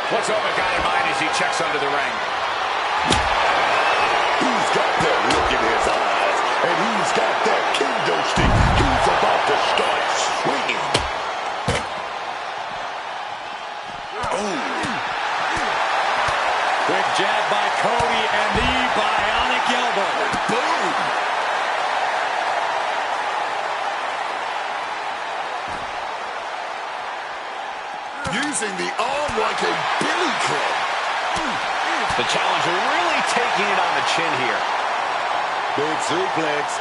What's Omega got in mind as he checks under the ring? He's got that look in his eyes, and he's got that kendo stick. He's about to start swinging. Oh. Quick jab by Cody and the bionic elbow. Boom! Using the arm like a billy club. The challenger really taking it on the chin here. Big suplex.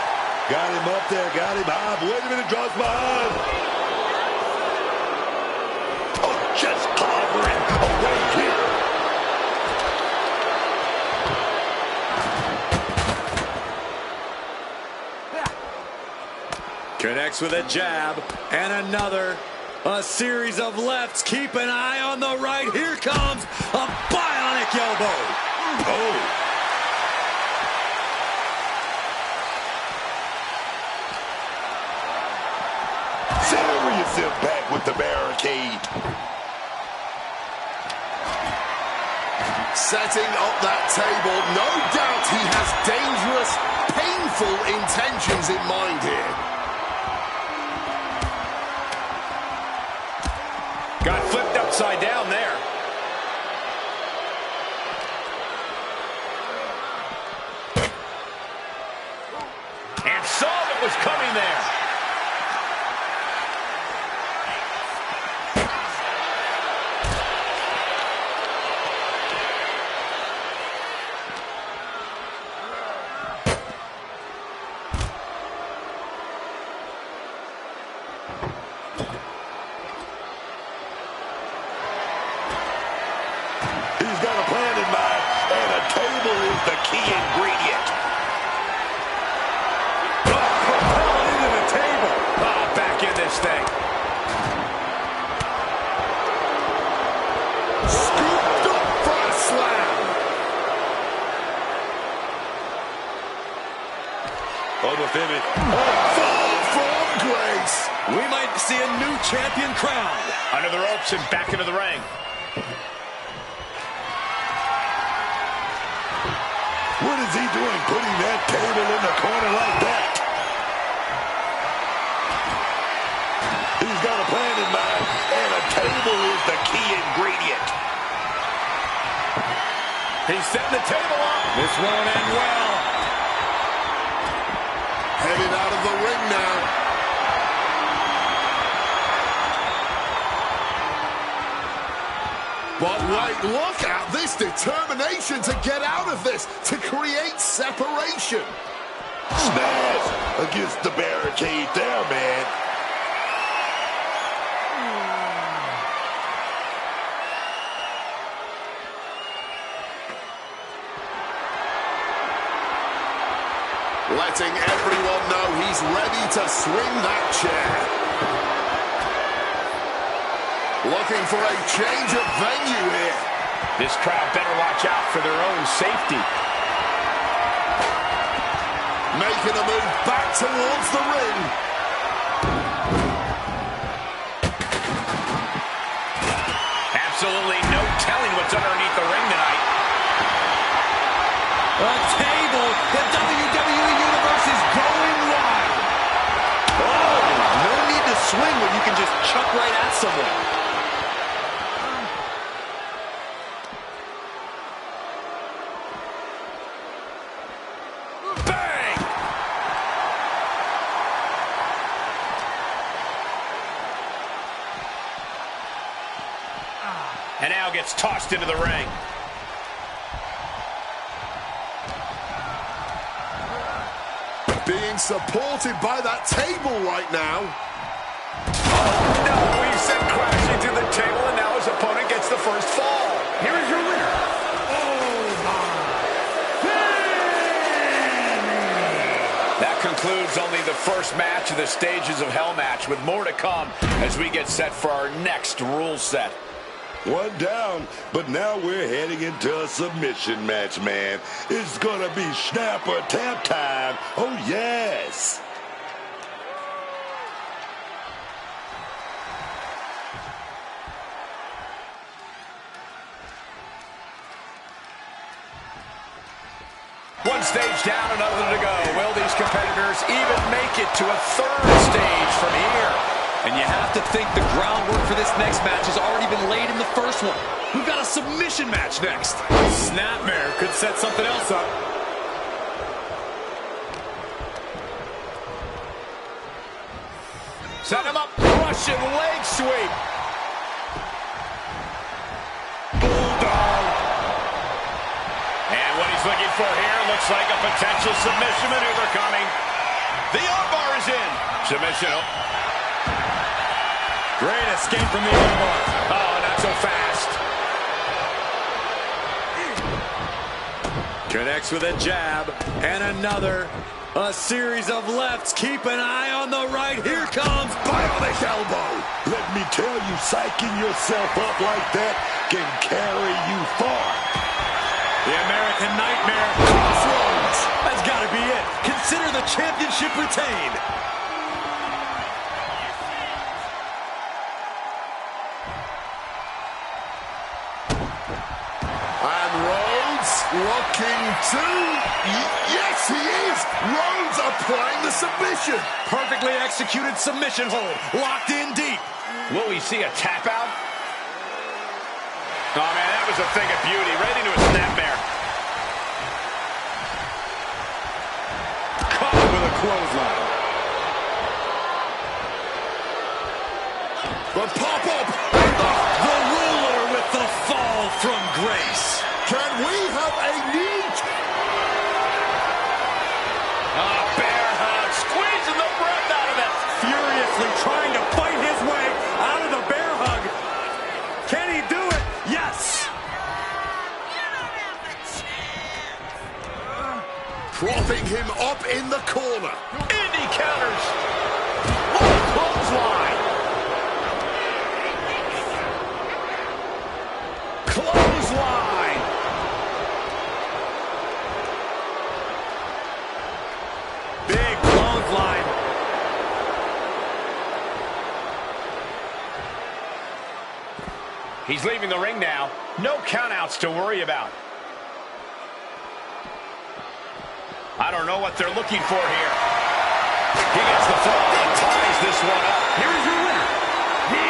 Got him up there, got him high. Wait a minute, draws behind. Oh, just clobbering away here. Connects with a jab and another. A series of lefts. Keep an eye on the right. Here comes a bionic elbow. Oh. Serious impact with the barricade. Setting up that table. No doubt he has dangerous, painful intentions in mind here. Got flipped upside down there. And saw what was coming there. He's got a plan in mind, and a table is the key ingredient. Propelling into the table. Back in this thing. Scooped up for a slam. Oh, the finish. Fall from grace. We might see a new champion crowned. Under the ropes and back into the ring. What is he doing, putting that table in the corner like that? He's got a plan in mind, and a table is the key ingredient. He's setting the table up. This won't end well. Headed out of the ring now. But wait, look at this determination to get out of this, to create separation. Smash against the barricade there, man. Letting everyone know he's ready to swing that chair. Looking for a change of venue here. This crowd better watch out for their own safety. Making a move back towards the ring. Absolutely no telling what's underneath the ring tonight. A table. The WWE Universe is going wild. Oh, no need to swing when you can just chuck right at someone. Bang! And now gets tossed into the ring. Being supported by that table right now. Oh, no, he sent crashing to the table, and now his opponent gets the first fall. Here is your winner. That concludes only the first match of the Stages of Hell match, with more to come as we get set for our next rule set. One down, but now we're heading into a submission match, man. It's gonna be snap or tap time. Oh, yes. one stage down, another to go. Will these competitors even make it to a third stage from here? And you have to think the groundwork for this next match has already been laid in the first one. We've got a submission match next. Snapmare could set something else up. Set him up, Russian leg sweep. Bulldog. And what he's looking for here looks like a potential submission maneuver coming. The armbar is in. Submission. Great escape from the armbar. Oh, not so fast. Connects with a jab and another. A series of lefts. Keep an eye on the right. Here comes bionic elbow. Let me tell you, psyching yourself up like that can carry you far. The American Nightmare. Crossroads. That's got to be it. Consider the championship retained. And Rhodes looking to... Yes, he is! Rhodes applying the submission. Perfectly executed submission hold. Locked in deep. Will we see a tap out? Oh, man, that was a thing of beauty. Right into a snapmare. Caught with a clothesline. The pop-up. The ruler with the fall from grace. Can we have a new... Bear hug, squeezing the breath out of it. Furiously trying to fight his way out of the bear hug. Can he do it? Yes. Propping him up in the corner. Indy counters. Oh, clothesline. Clothesline. Big clothesline. He's leaving the ring now. No countouts to worry about. I don't know what they're looking for here. He gets the fall and ties this one up. Here is your winner, the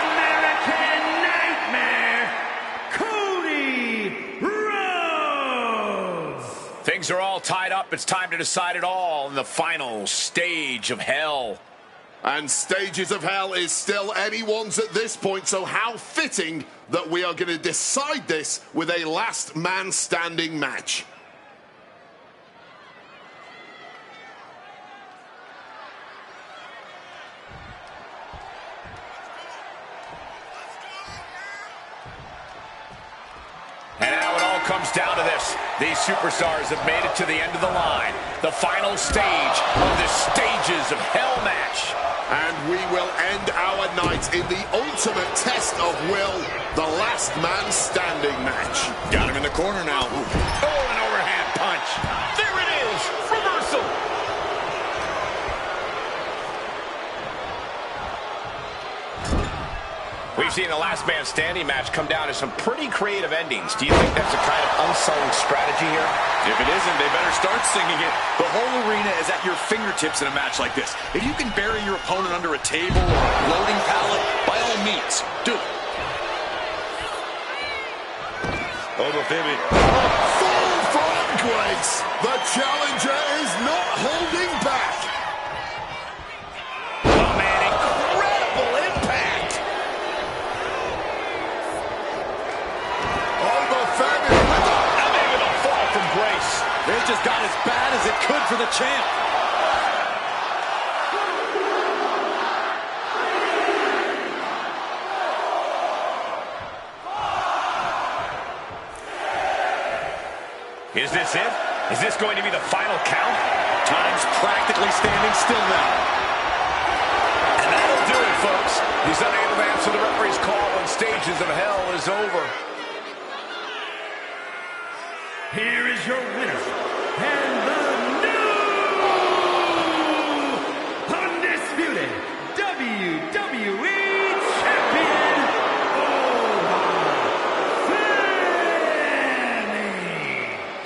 American Nightmare, Cody Rhodes. Things are all tied up. It's time to decide it all in the final stage of hell. And stages of hell is still anyone's at this point, so how fitting that we are going to decide this with a last man standing match. And now it all comes down to this. These superstars have made it to the end of the line. The final stage of the Stages of Hell match. And we will end our night in the ultimate test of will, the last man standing match. Got him in the corner now. Oh, an overhand punch. There it is. Reversal. We've seen the last man standing match come down to some pretty creative endings. Do you think that's a kind of unsung strategy here? If it isn't, they better start singing it. The whole arena is at your fingertips in a match like this. If you can bury your opponent under a table or a loading pallet, by all means, do it. Over, Phoebe. Full front Grace. The challenger is not holding back. Oh, man, incredible impact. Over Femi with A fall from Grace. It just got as bad as it could for the champ. Is this it? Is this going to be the final count? Time's practically standing still now. And that'll do it, folks. He's unable to answer the referee's call when Stages of Hell is over. Here is your winner, and the new undisputed WWE Champion,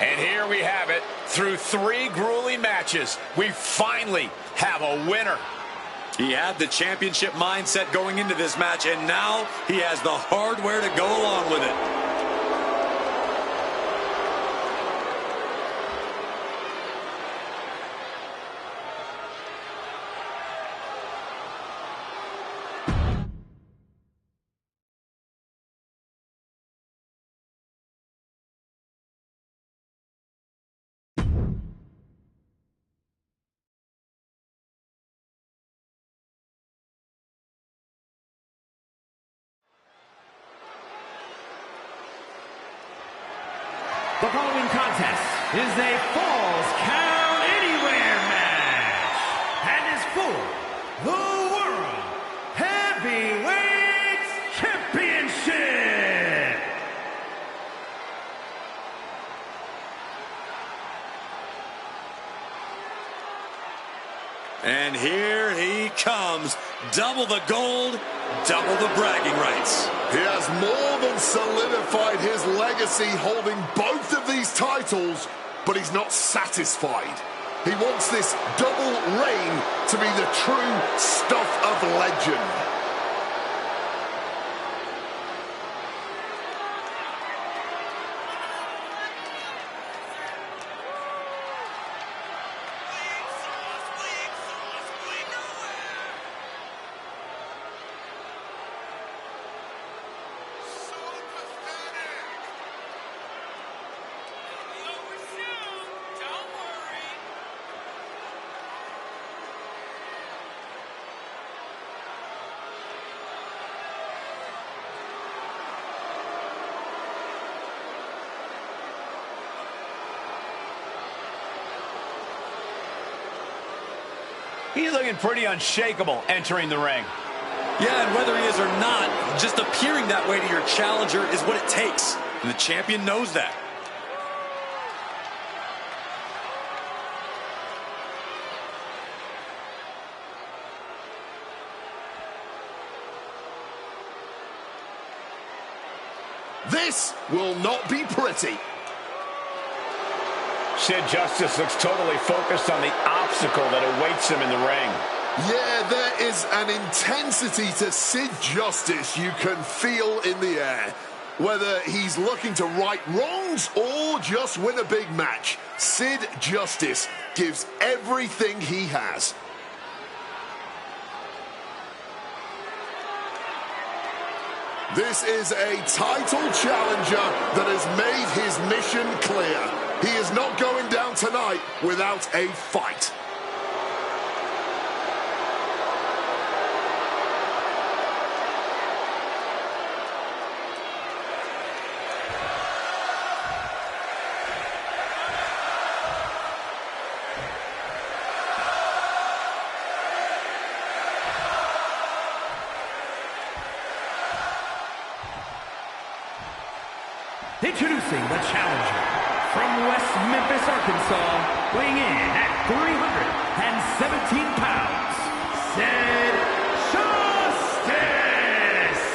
And here we have it. Through 3 grueling matches, we finally have a winner. He had the championship mindset going into this match, and now he has the hardware to go along with it. The following contest is a Falls Count Anywhere match and is for the World Heavyweight Championship. And here he comes. Double the gold, double the bragging rights. He has more than solidified his legacy holding both of these titles, but he's not satisfied. He wants this double reign to be the true stuff of legend. He's looking pretty unshakable entering the ring. Yeah, and whether he is or not, just appearing that way to your challenger is what it takes. And the champion knows that. This will not be pretty. Sid Justice looks totally focused on the obstacle that awaits him in the ring. Yeah, there is an intensity to Sid Justice you can feel in the air. Whether he's looking to right wrongs or just win a big match, Sid Justice gives everything he has. This is a title challenger that has made his mission clear. He is not going down tonight without a fight. Introducing the challenger from West Memphis, Arkansas, weighing in at 317 pounds, Sid Justice.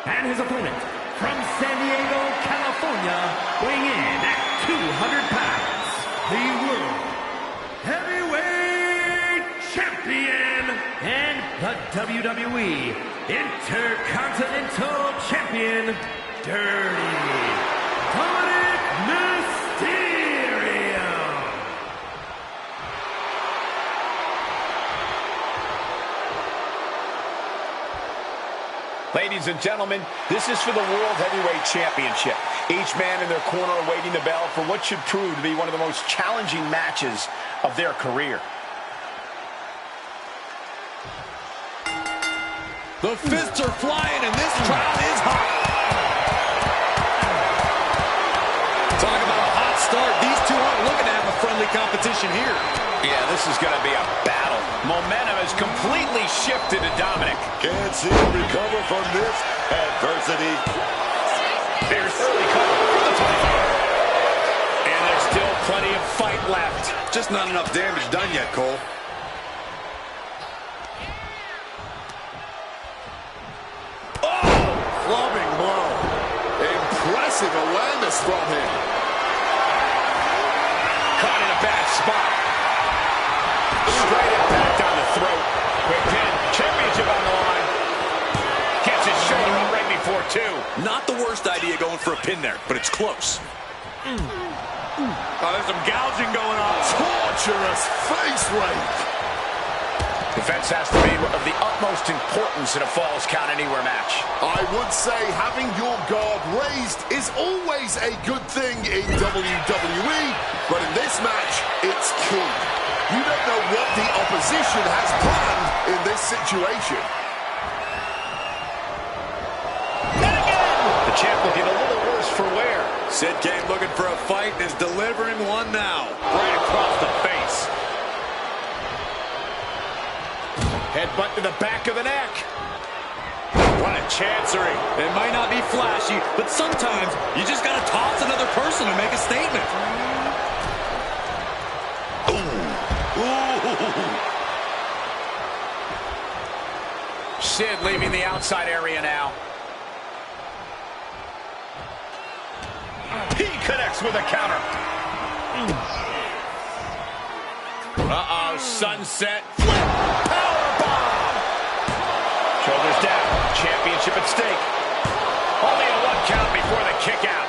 And his opponent from San Diego, California, weighing in at 200 pounds, the World Heavyweight Champion and the WWE Intercontinental Champion, Dirty Dominic Mysterio. Ladies and gentlemen, this is for the World Heavyweight Championship. Each man in their corner awaiting the bell for what should prove to be one of the most challenging matches of their career. The fists are flying, and this crowd is hot. Talk about a hot start. These two aren't looking to have a friendly competition here. Yeah, this is going to be a battle. Momentum has completely shifted to Dominic. Can't see him recover from this adversity. There's early cover for the top. And there's still plenty of fight left. Just not enough damage done yet, Cole. Clubbing from him. Caught in a bad spot. Straight impact on the throat. Quick pin. Championship on the line. Gets his shoulder up right before two. Not the worst idea going for a pin there, but it's close. Oh, there's some gouging going on. Torturous face rake. Defense has to be of the utmost importance in a Falls Count Anywhere match. I would say having your guard raised is always a good thing in WWE, but in this match, it's key. You don't know what the opposition has planned in this situation. And again! The champ looking a little worse for wear. Sid came looking for a fight and is delivering one now. Right across the face. Headbutt to the back of the neck. What a chancery. It might not be flashy, but sometimes you just got to toss another person to make a statement. Sid leaving the outside area now. He connects with a counter. Uh-oh, sunset flip. Powerbomb. Shoulders down. Championship at stake. Only a one count before the kick out.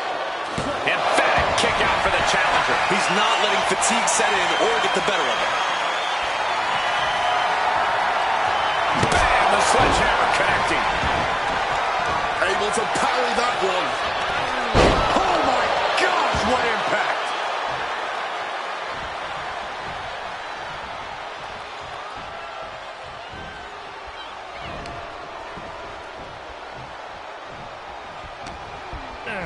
Emphatic kick out for the challenger. He's not letting fatigue set in or get the better of him. Bam! The sledgehammer connecting. Able to parry that one. Oh my gosh, what impact!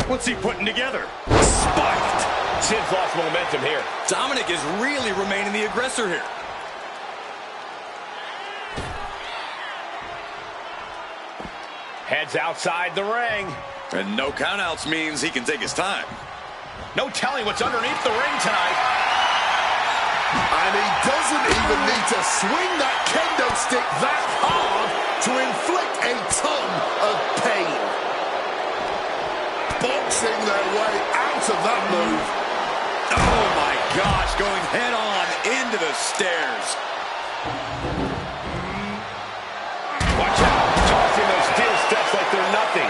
What's he putting together? Spiked! Sid's lost momentum here. Dominic is really remaining the aggressor here. Heads outside the ring. And no countouts means he can take his time. No telling what's underneath the ring tonight. And he doesn't even need to swing that kendo stick that hard to inflict a ton of pain. Boxing their way out of that move. Oh my gosh, going head on into the stairs. Watch out, tossing those steel steps like they're nothing.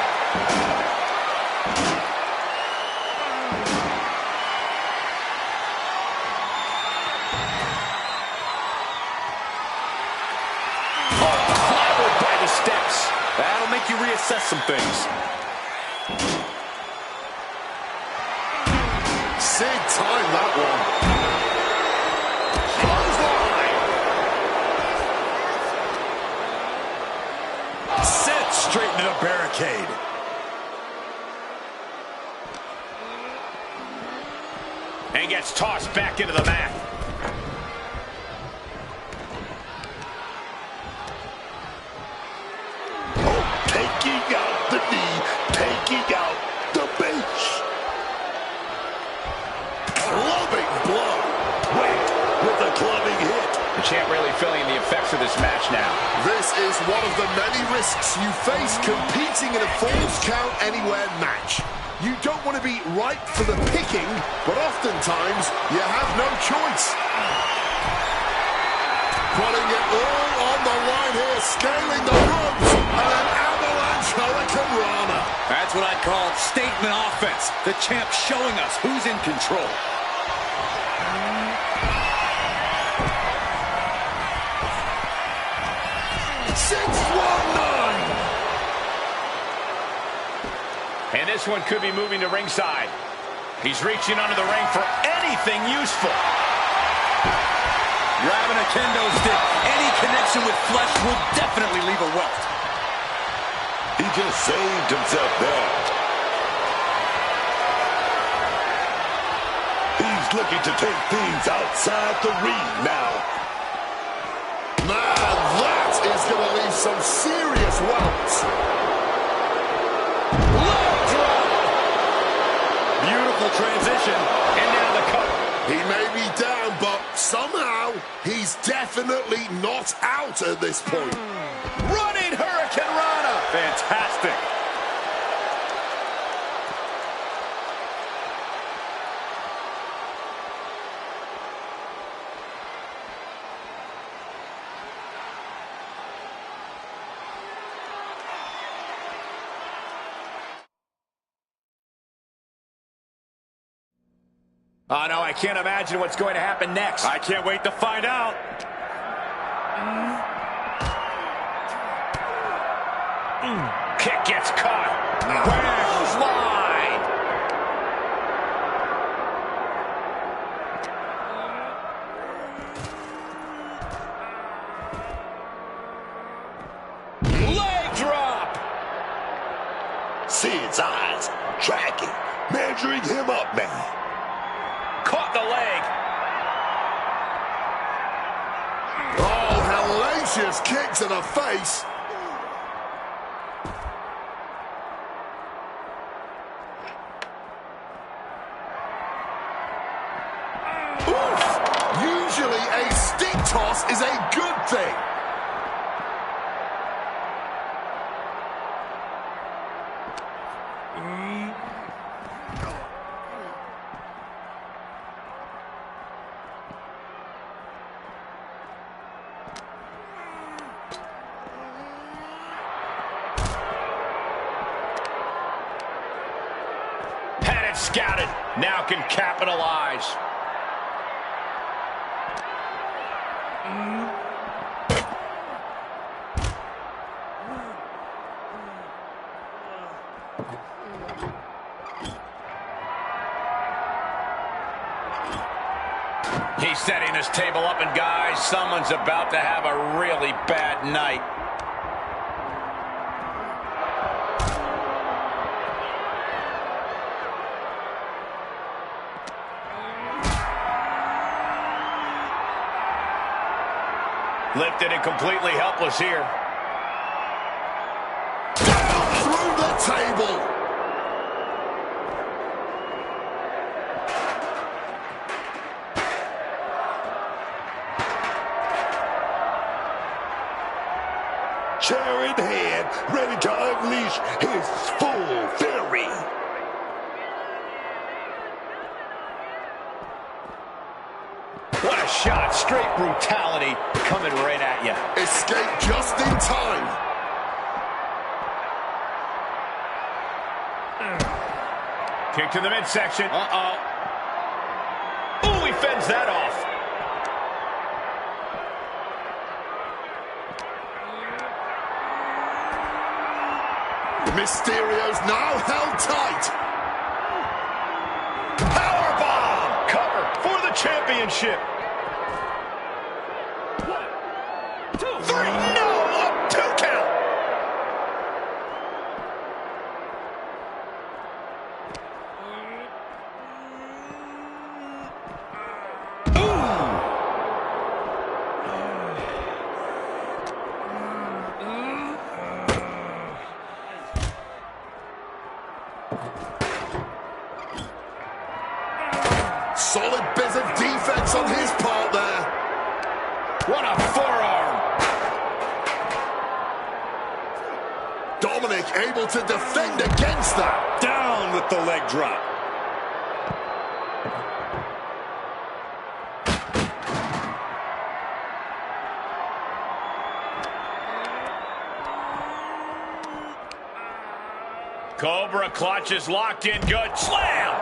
Oh, clobbered by the steps. That'll make you reassess some things. Sid timed that one. Clothesline. Sid straight into the barricade. And gets tossed back into the mat. Oh, taking out the knee, taking out the base. Clubbing blow. Wait, with a clubbing hit. The champ really feeling the effects of this match now. This is one of the many risks you face competing in a Falls Count Anywhere match. You don't want to be ripe for the picking, but oftentimes you have no choice. Putting it all on the line here, scaling the ropes, and an avalanche hurricane rana. That's what I call statement offense. The champ showing us who's in control. And this one could be moving to ringside. He's reaching under the ring for anything useful. Grabbing a kendo stick, any connection with flesh will definitely leave a welt. He just saved himself there. He's looking to take things outside the ring now. Man, that is going to leave some serious welts. Beautiful transition, and now the cover. He may be down, but somehow he's definitely not out at this point. Running Hurricane Rana. Fantastic. Oh, no, I can't imagine what's going to happen next. I can't wait to find out. Kick gets caught. Clothesline. Leg drop. Sid's eyes tracking, measuring him up, man. Caught the leg. Oh, hellacious kick to the face. Oof. Usually a stick toss is a good thing. Had it scouted. Now can capitalize. He's setting his table up, and guys, someone's about to have a really bad night. Lifted and completely helpless here. Down through the table. Chair in hand, ready to unleash his full fury. What a shot. Straight brutality coming right at you. Escape just in time. Kick to the midsection. Uh-oh. Ooh, he fends that off. Mysterio's now held tight. Powerbomb. Cover for the championship. 1, 2, 3. No, a 2 count. Solid bit of defense on his part there. What a forearm. Dominic able to defend against that. Down with the leg drop. Cobra clutch is locked in good. Slam.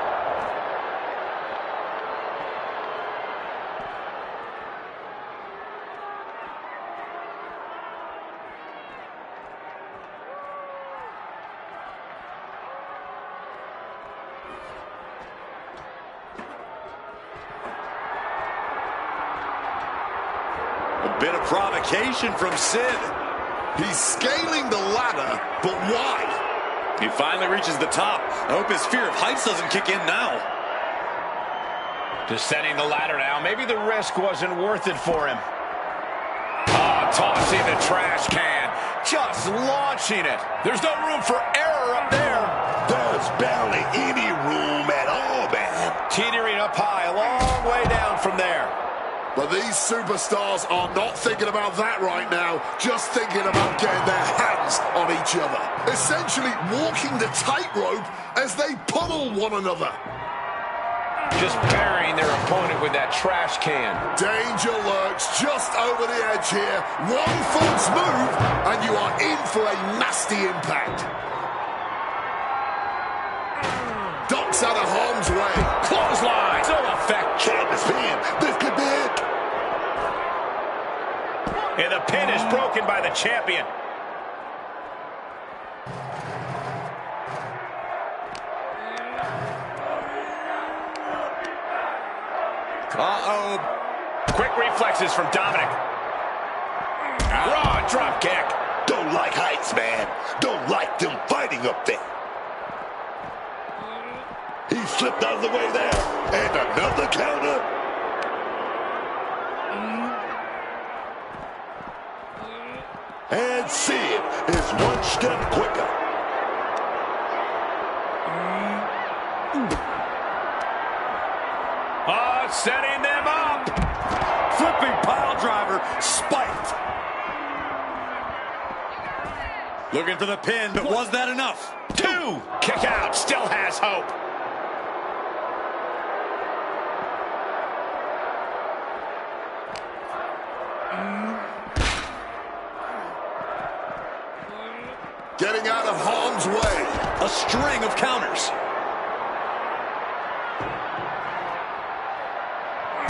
A bit of provocation from Sid. He's scaling the ladder, but why? He finally reaches the top. I hope his fear of heights doesn't kick in now. Descending the ladder now. Maybe the risk wasn't worth it for him. Oh, tossing the trash can. Just launching it. There's no room for error up there. There's barely any room at all, man. Teetering up high, a long way down from there. But these superstars are not thinking about that right now, just thinking about getting their hands on each other. Essentially walking the tightrope as they pummel one another. Just burying their opponent with that trash can. Danger lurks just over the edge here. One false move, and you are in for a nasty impact. Ducks out of harm's way. Clothesline. So a pin is broken by the champion. Uh-oh. Quick reflexes from Dominic. Raw drop kick. Don't like heights, man. Don't like them fighting up there. He slipped out of the way there. And another counter. And Sid is one step quicker. Oh, setting them up. Flipping pile driver, spiked. Looking for the pin, but was that enough? 2. Kick out. Still has hope. Getting out of harm's way. A string of counters.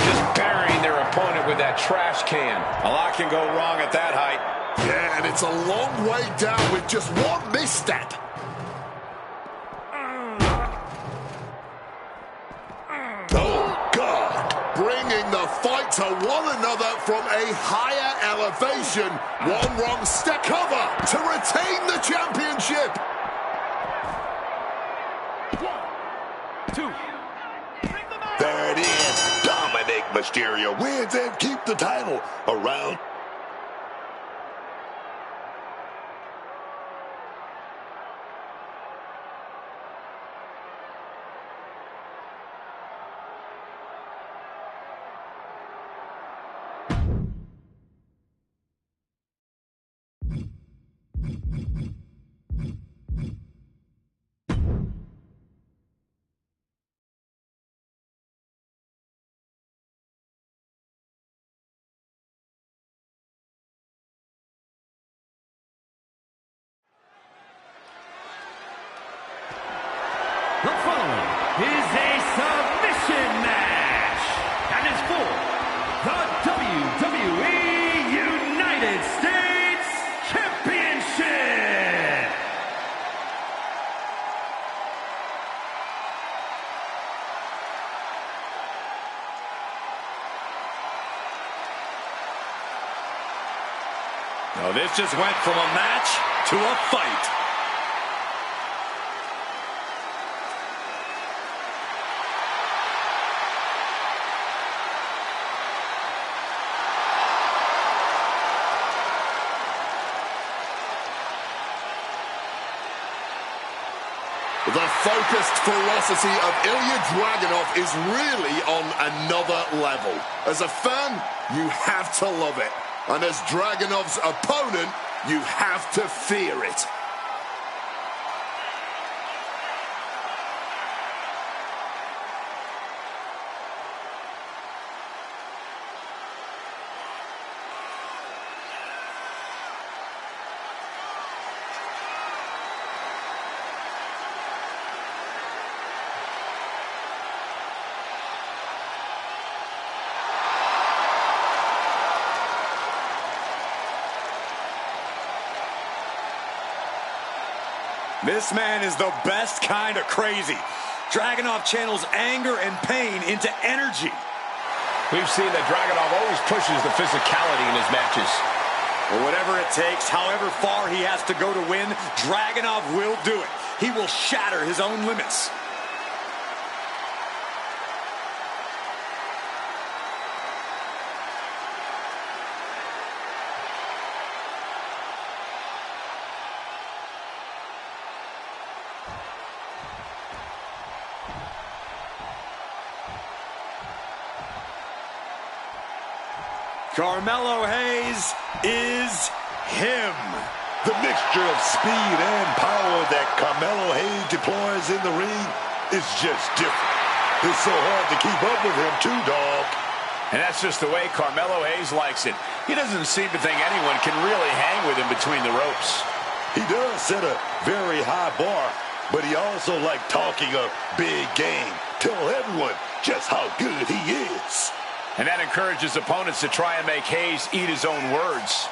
Just burying their opponent with that trash can. A lot can go wrong at that height. Yeah, and it's a long way down with just one misstep. Oh, God. Bringing the fight to one another from a higher elevation. One wrong step cover to retain the championship. 1, 2. There it is. Dominic Mysterio wins and keep the title around. The following is a submission match and is for the WWE United States Championship. Now this just went from a match to a fight. The focused ferocity of Ilya Dragunov is really on another level. As a fan, you have to love it. And as Dragunov's opponent, you have to fear it. This man is the best kind of crazy. Dragunov channels anger and pain into energy. We've seen that Dragunov always pushes the physicality in his matches. Well, whatever it takes, however far he has to go to win, Dragunov will do it. He will shatter his own limits. Carmelo Hayes is him. The mixture of speed and power that Carmelo Hayes deploys in the ring is just different. It's so hard to keep up with him too, dog. And that's just the way Carmelo Hayes likes it. He doesn't seem to think anyone can really hang with him between the ropes. He does set a very high bar, but he also likes talking a big game. Tell everyone just how good he is. And that encourages opponents to try and make Hayes eat his own words.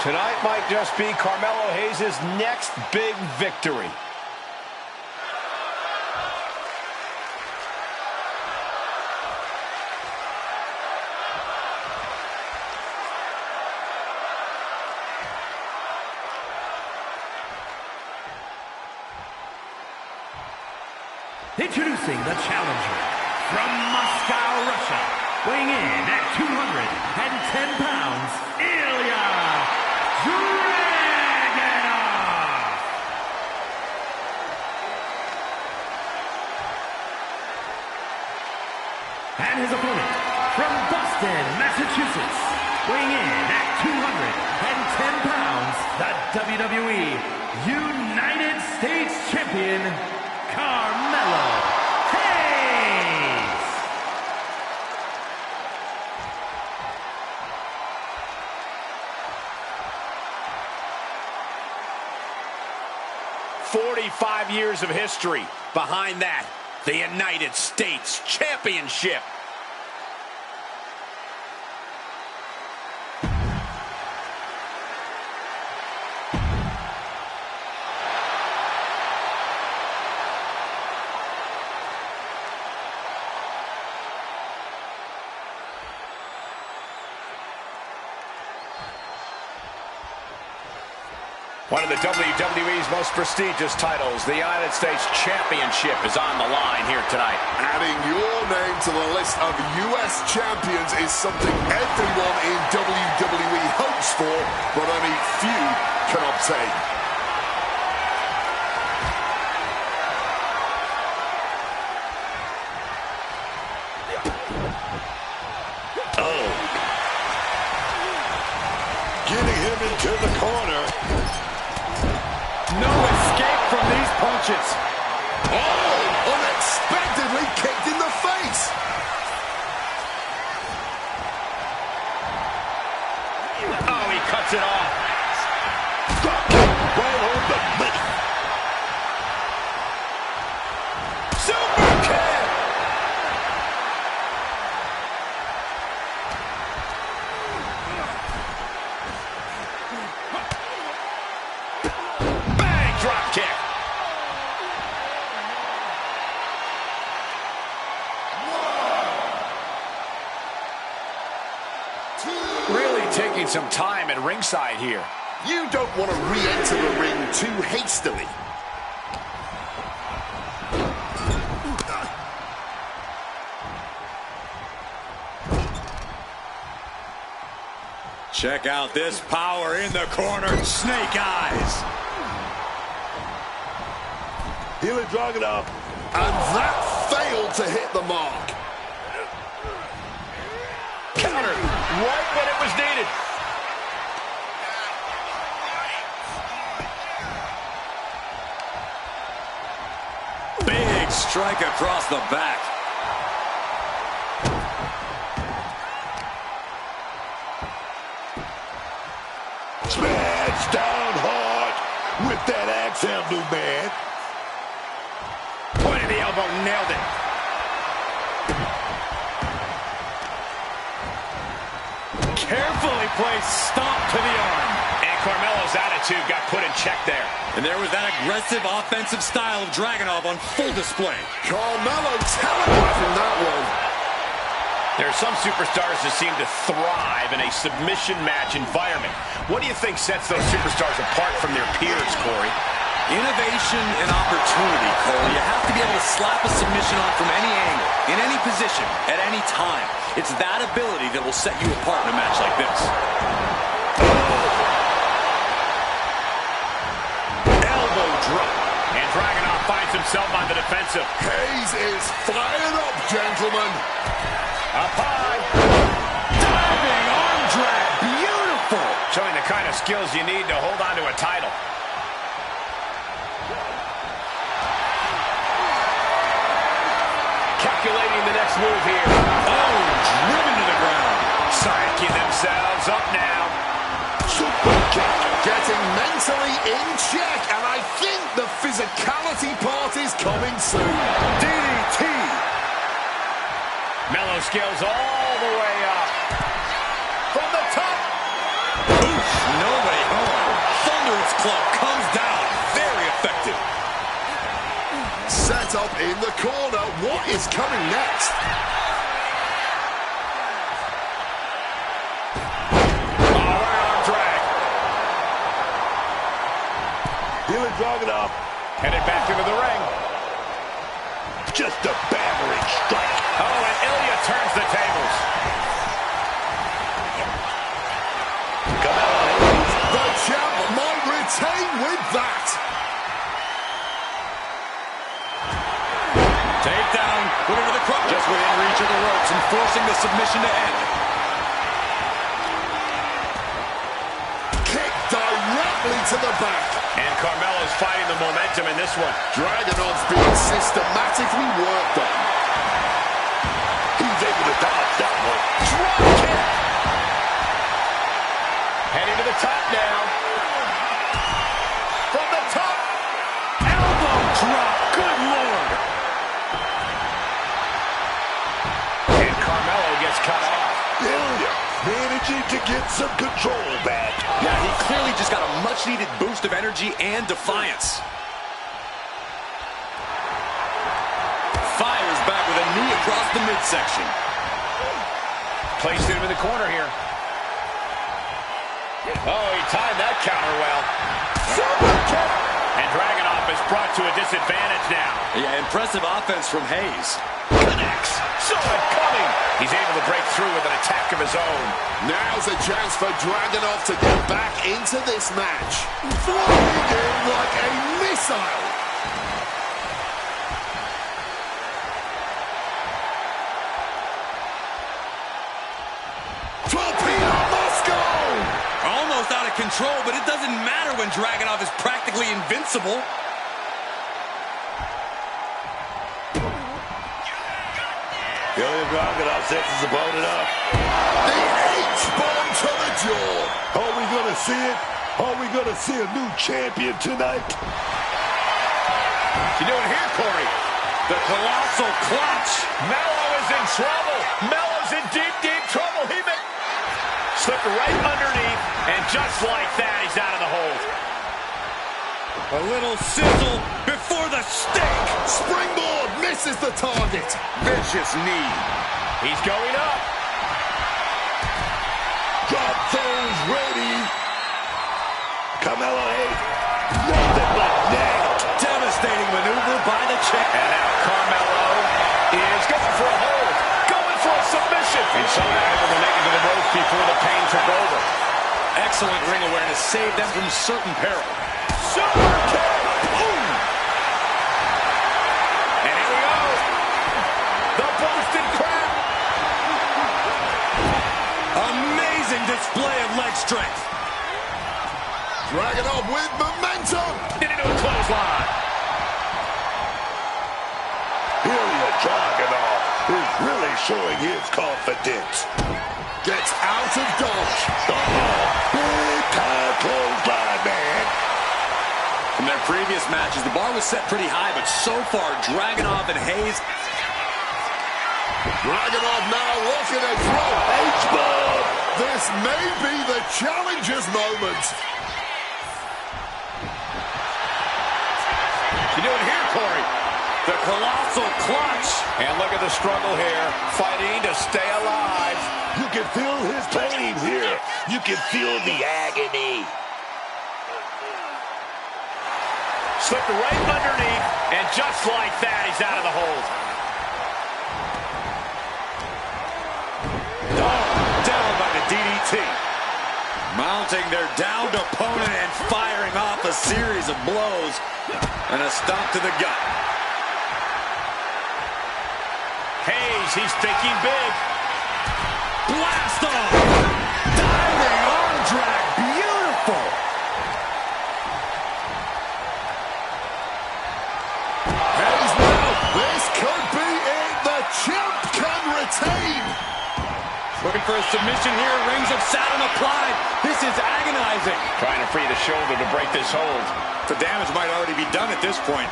Tonight might just be Carmelo Hayes' next big victory. Introducing the challenger from Moscow, Russia, weighing in at 210 pounds, Ilya Dragunov. And his opponent from Boston, Massachusetts, weighing in at 210 pounds, the WWE United States Champion, Carmelo Hayes. "45 years of history behind that, the United States Championship." One of the WWE's most prestigious titles, the United States Championship, is on the line here tonight. Adding your name to the list of U.S. champions is something everyone in WWE hopes for, but only few can obtain. Oh. Getting him into the corner. No escape from these punches. Oh, unexpectedly kicked in the face. Oh, he cuts it off. Drop kick right on the money. Super kick. Bang, drop kick. Really taking some time at ringside here. You don't want to re-enter the ring too hastily. Check out this power in the corner. Snake eyes. Ilya Dragunov. And that failed to hit the mark. Counter right when it was needed. Big strike across the back. Smash down hard with that axe handle, man. Point of the elbow, nailed it. Carefully placed stomp to the arm. And Carmelo's attitude got put in check there. And there was that aggressive offensive style of Dragunov on full display. Carmelo telegraphing that one. There are some superstars that seem to thrive in a submission match environment. What do you think sets those superstars apart from their peers, Corey? Innovation and opportunity, Cole. You have to be able to slap a submission on from any angle, in any position, at any time. It's that ability that will set you apart in a match like this. Elbow drop. And Dragunov finds himself on the defensive. Hayes is fired up, gentlemen. Up high. Diving arm drag. Beautiful. Showing the kind of skills you need to hold on to a title. Calculating the next move here. Oh, driven to the ground. Psyching themselves up now. Super kick. Getting mentally in check, and I think the physicality part is coming soon. DDT. Melo scales all the way up. From the top. Oof, no way in the corner. What is coming next? Dragunov headed back into the ring. Just a battering strike. Oh, and Ilya turns the tables. The champ might retain with that. Takedown. Put into the crowd. Just within reach of the ropes and forcing the submission to end. Kick directly to the back. And Carmelo's fighting the momentum in this one. Dragunov's being systematically worked on. He's able to dodge that one. Drop kick. Heading to the top now. From the top. Elbow drop. Good Lord. And Carmelo gets cut off. Ilya managing to get some control back. Yeah, he clearly just got a much-needed boost of energy and defiance. Fires back with a knee across the midsection. Placed him in the corner here. Oh, he timed that counter well. Super kick. And Dragunov is brought to a disadvantage now. Yeah, impressive offense from Hayes. Connects. Saw it coming. He's able to break through with an attack of his own. Now's a chance for Dragunov to get back into this match. Flying in like a missile. Torpedo must go. Almost out of control, but it doesn't matter when Dragunov is practically invincible. Ilya Dragunov sets his opponent up. The H-bomb to the jaw. Are we going to see it? Are we going to see a new champion tonight? You doing here, Corey? The colossal clutch. Melo is in trouble. Melo's in deep, deep trouble. He slipped right underneath, and just like that, he's out of the hold. A little sizzle before the stake. Springboard misses the target. Vicious knee. He's going up. Drop throws ready. Carmelo Hayes. Nothing but neck. Devastating maneuver by the champ. And now Carmelo is going for a hold. Going for a submission. And somehow able to make it to the ropes before the pain took over. Excellent ring awareness. Saved them from certain peril. Super kick. Boom. And here we go. The boasted crowd. Amazing display of leg strength. Dragunov with momentum. Into a clothesline. Ilya Dragunov is really showing his confidence. Gets out of dodge. Big time clothesline, man. From their previous matches, the bar was set pretty high, but so far, Dragunov and Hayes. Dragunov now looking to throw. H-bomb. This may be the challenger's moment. You doing here, Corey? The colossal clutch. And look at the struggle here, fighting to stay alive. You can feel his pain here. You can feel the agony. Slipped right underneath, and just like that, he's out of the hold. Down by the DDT. Mounting their downed opponent and firing off a series of blows. And a stomp to the gut. Hayes, he's thinking big. Blast off. Diving arm drag. Beautiful. Hayes now. This could be it. The champ can retain. Looking for a submission here. Rings of Saturn applied. This is agonizing. Trying to free the shoulder to break this hold. The damage might already be done at this point.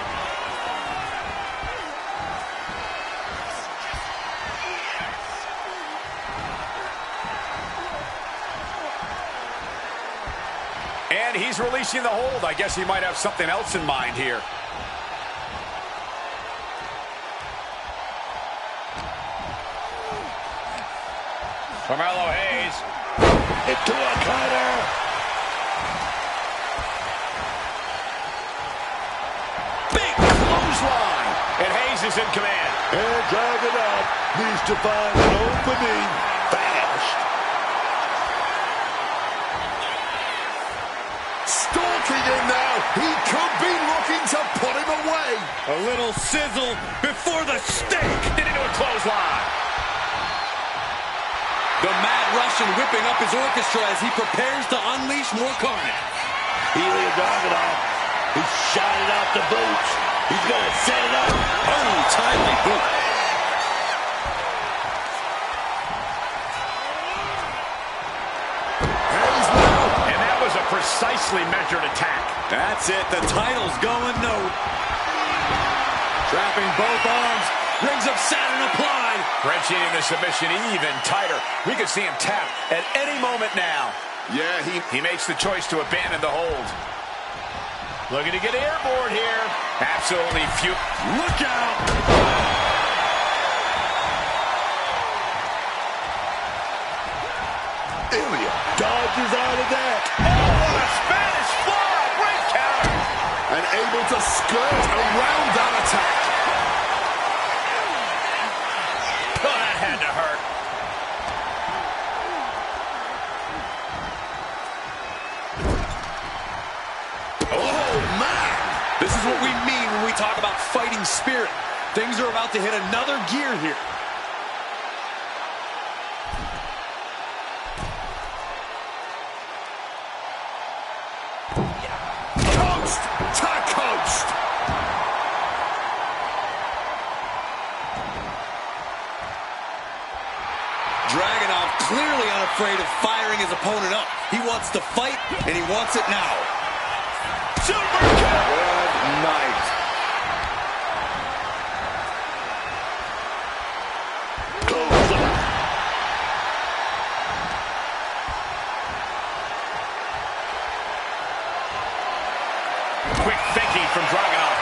And he's releasing the hold. I guess he might have something else in mind here. Carmelo Hayes. Into a cutter. Big clothesline. And Hayes is in command. And drag it up. Needs to find an opening fast. Stalking him now. He could be looking to put him away. A little sizzle before the steak. Into a clothesline. The Mad Russian whipping up his orchestra as he prepares to unleash more carnage. Ilya Dragunov. He shot it out the boots. He's going to set it up. Oh, timely boot. Hayes now. And that was a precisely measured attack. That's it. The title's going no. Trapping both arms. Rings of Saturn applied. Wrenching the submission even tighter. We could see him tap at any moment now. Yeah, He makes the choice to abandon the hold. Looking to get airborne here. Absolutely few. Look out. Ilya dodges out of that. Oh, a Spanish fly. Great counter. and able to skirt around that attack. Oh, that had to hurt. Oh, man! This is what we mean when we talk about fighting spirit. Things are about to hit another gear here. Coast to coast. Dragunov clearly unafraid of firing his opponent up. He wants to fight, and he wants it now. Super kick. Good night. Goes up. Quick thinking from Dragunov.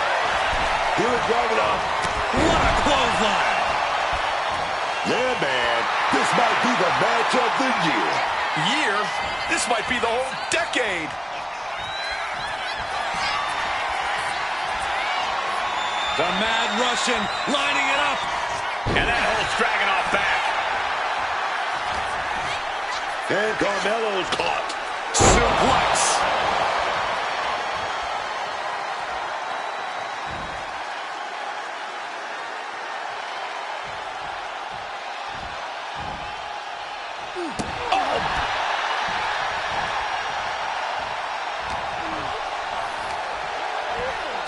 Here is Dragunov. What a clothesline. Yeah, man. This might be the match of the year. Year? This might be the whole decade. The Mad Russian lining it up. And that holds Dragunov back. And Carmelo's caught. Suplex.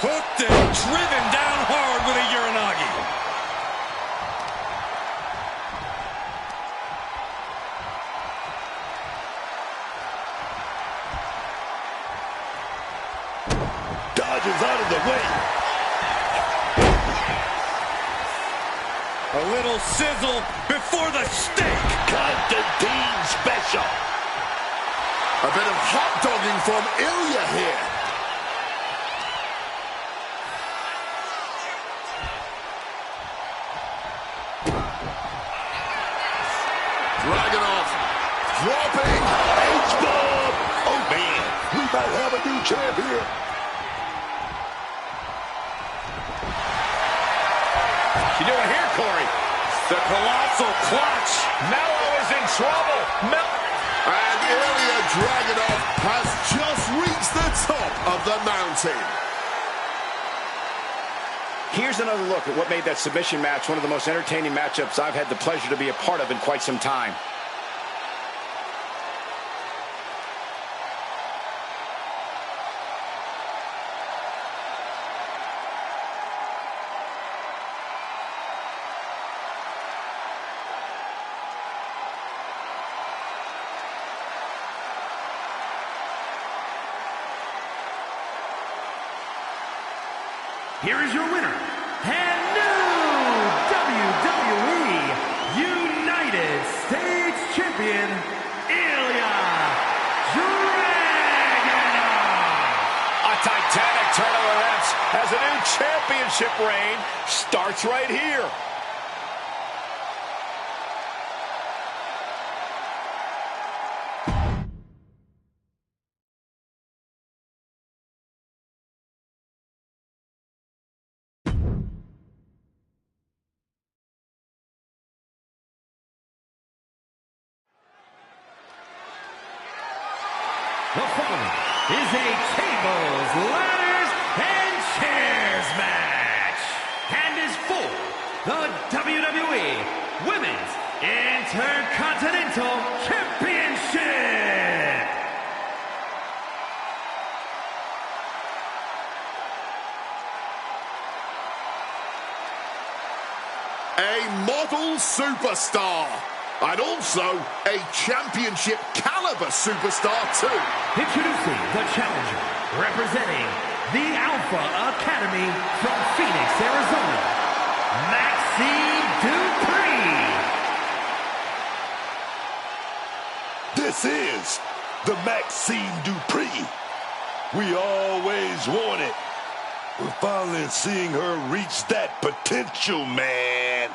Hooked and driven down hard with a Uranagi. Dodges out of the way. A little sizzle before the steak. Constantine special. A bit of hot dogging from Ilya here. Dragunov dropping. H-bomb. Oh, man. We might have a new champ here. You doing here, Corey? The colossal clutch. Melo is in trouble. And Ilya Dragunov has just reached the top of the mountain. Here's another look at what made that submission match one of the most entertaining matchups I've had the pleasure to be a part of in quite some time. Here is your winner, and new WWE United States Champion, Ilya Dragunov. A titanic turn of events as a new championship reign starts right here. The following is a tables, ladders, and chairs match, and is for the WWE Women's Intercontinental Championship. A model superstar, and also a championship caliber superstar too. Introducing the challenger, representing the Alpha Academy from Phoenix, Arizona, Maxine Dupree. This is the Maxine Dupree we always wanted. We're finally seeing her reach that potential, man.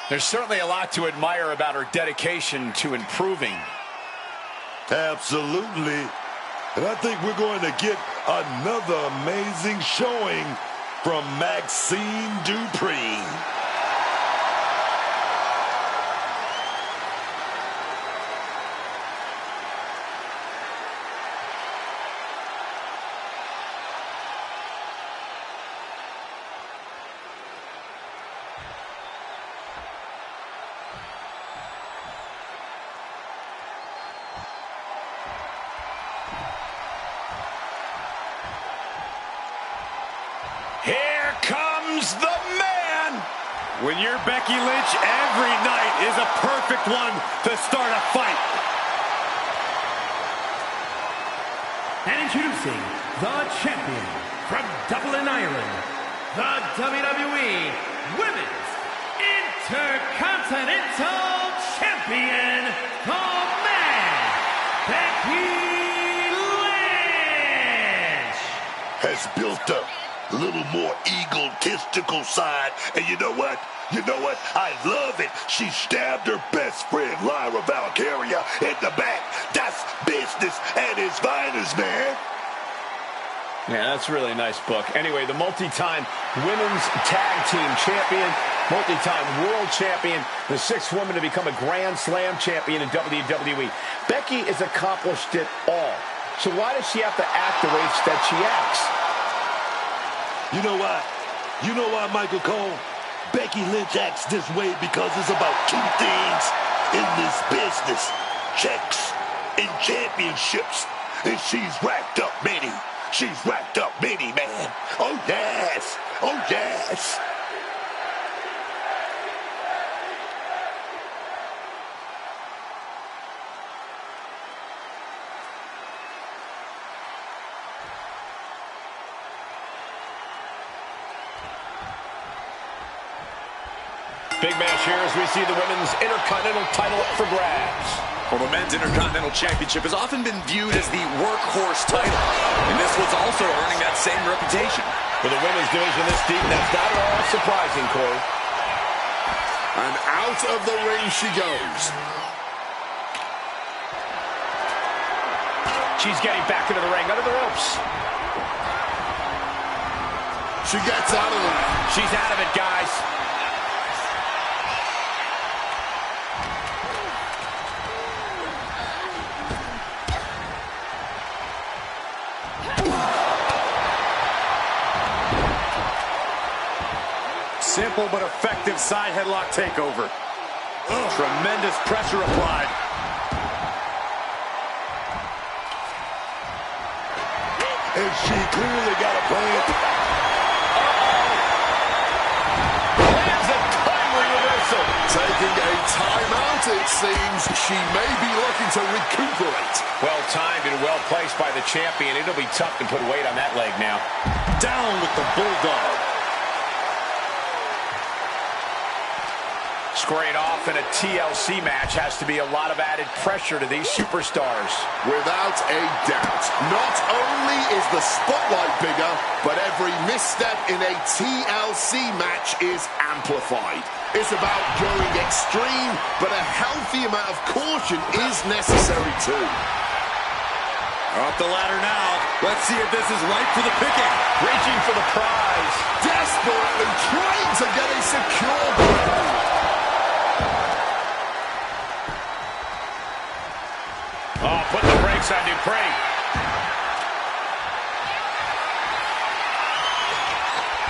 There's certainly a lot to admire about her dedication to improving. Absolutely. And I think we're going to get another amazing showing from Maxine Dupree. Here comes the man! When you're Becky Lynch, every night is a perfect one to start a fight. And introducing the champion from Dublin, Ireland, the WWE Women's Intercontinental Champion, the man, Becky Lynch. Has built up a little more egotistical side. And you know what? I love it. She stabbed her best friend, Lyra Valkyria, in the back. That's business at its finest, man. Yeah, that's a really nice book. Anyway, the multi-time women's tag team champion, multi-time world champion, the sixth woman to become a Grand Slam champion in WWE. Becky has accomplished it all. So why does she have to act the way that she acts? You know why? You know why, Michael Cole? Becky Lynch acts this way because it's about two things in this business: checks and championships. And she's racked up many. She's racked up many, man. Oh, yes. Oh, yes. Big match here as we see the women's Intercontinental title up for grabs. Well, the men's Intercontinental Championship has often been viewed as the workhorse title, and this was also earning that same reputation. For the women's division this deep, that's not at all surprising, Corey. And out of the ring she goes. She's getting back into the ring, under the ropes. She gets out of there. She's out of it, guys. Simple but effective side headlock takeover. Tremendous pressure applied. And she clearly got a plan. Lands a timely reversal. Taking a timeout, it seems. She may be looking to recuperate. Well timed and well placed by the champion. It'll be tough to put weight on that leg now. Down with the Bulldog. Squaring off in a TLC match has to be a lot of added pressure to these superstars. Without a doubt. Not only is the spotlight bigger, but every misstep in a TLC match is amplified. It's about going extreme, but a healthy amount of caution is necessary too. Up the ladder now. Let's see if this is right for the picking. Reaching for the prize. Desperately trying to get a secure break. Oh, put the brakes ringside Dupree.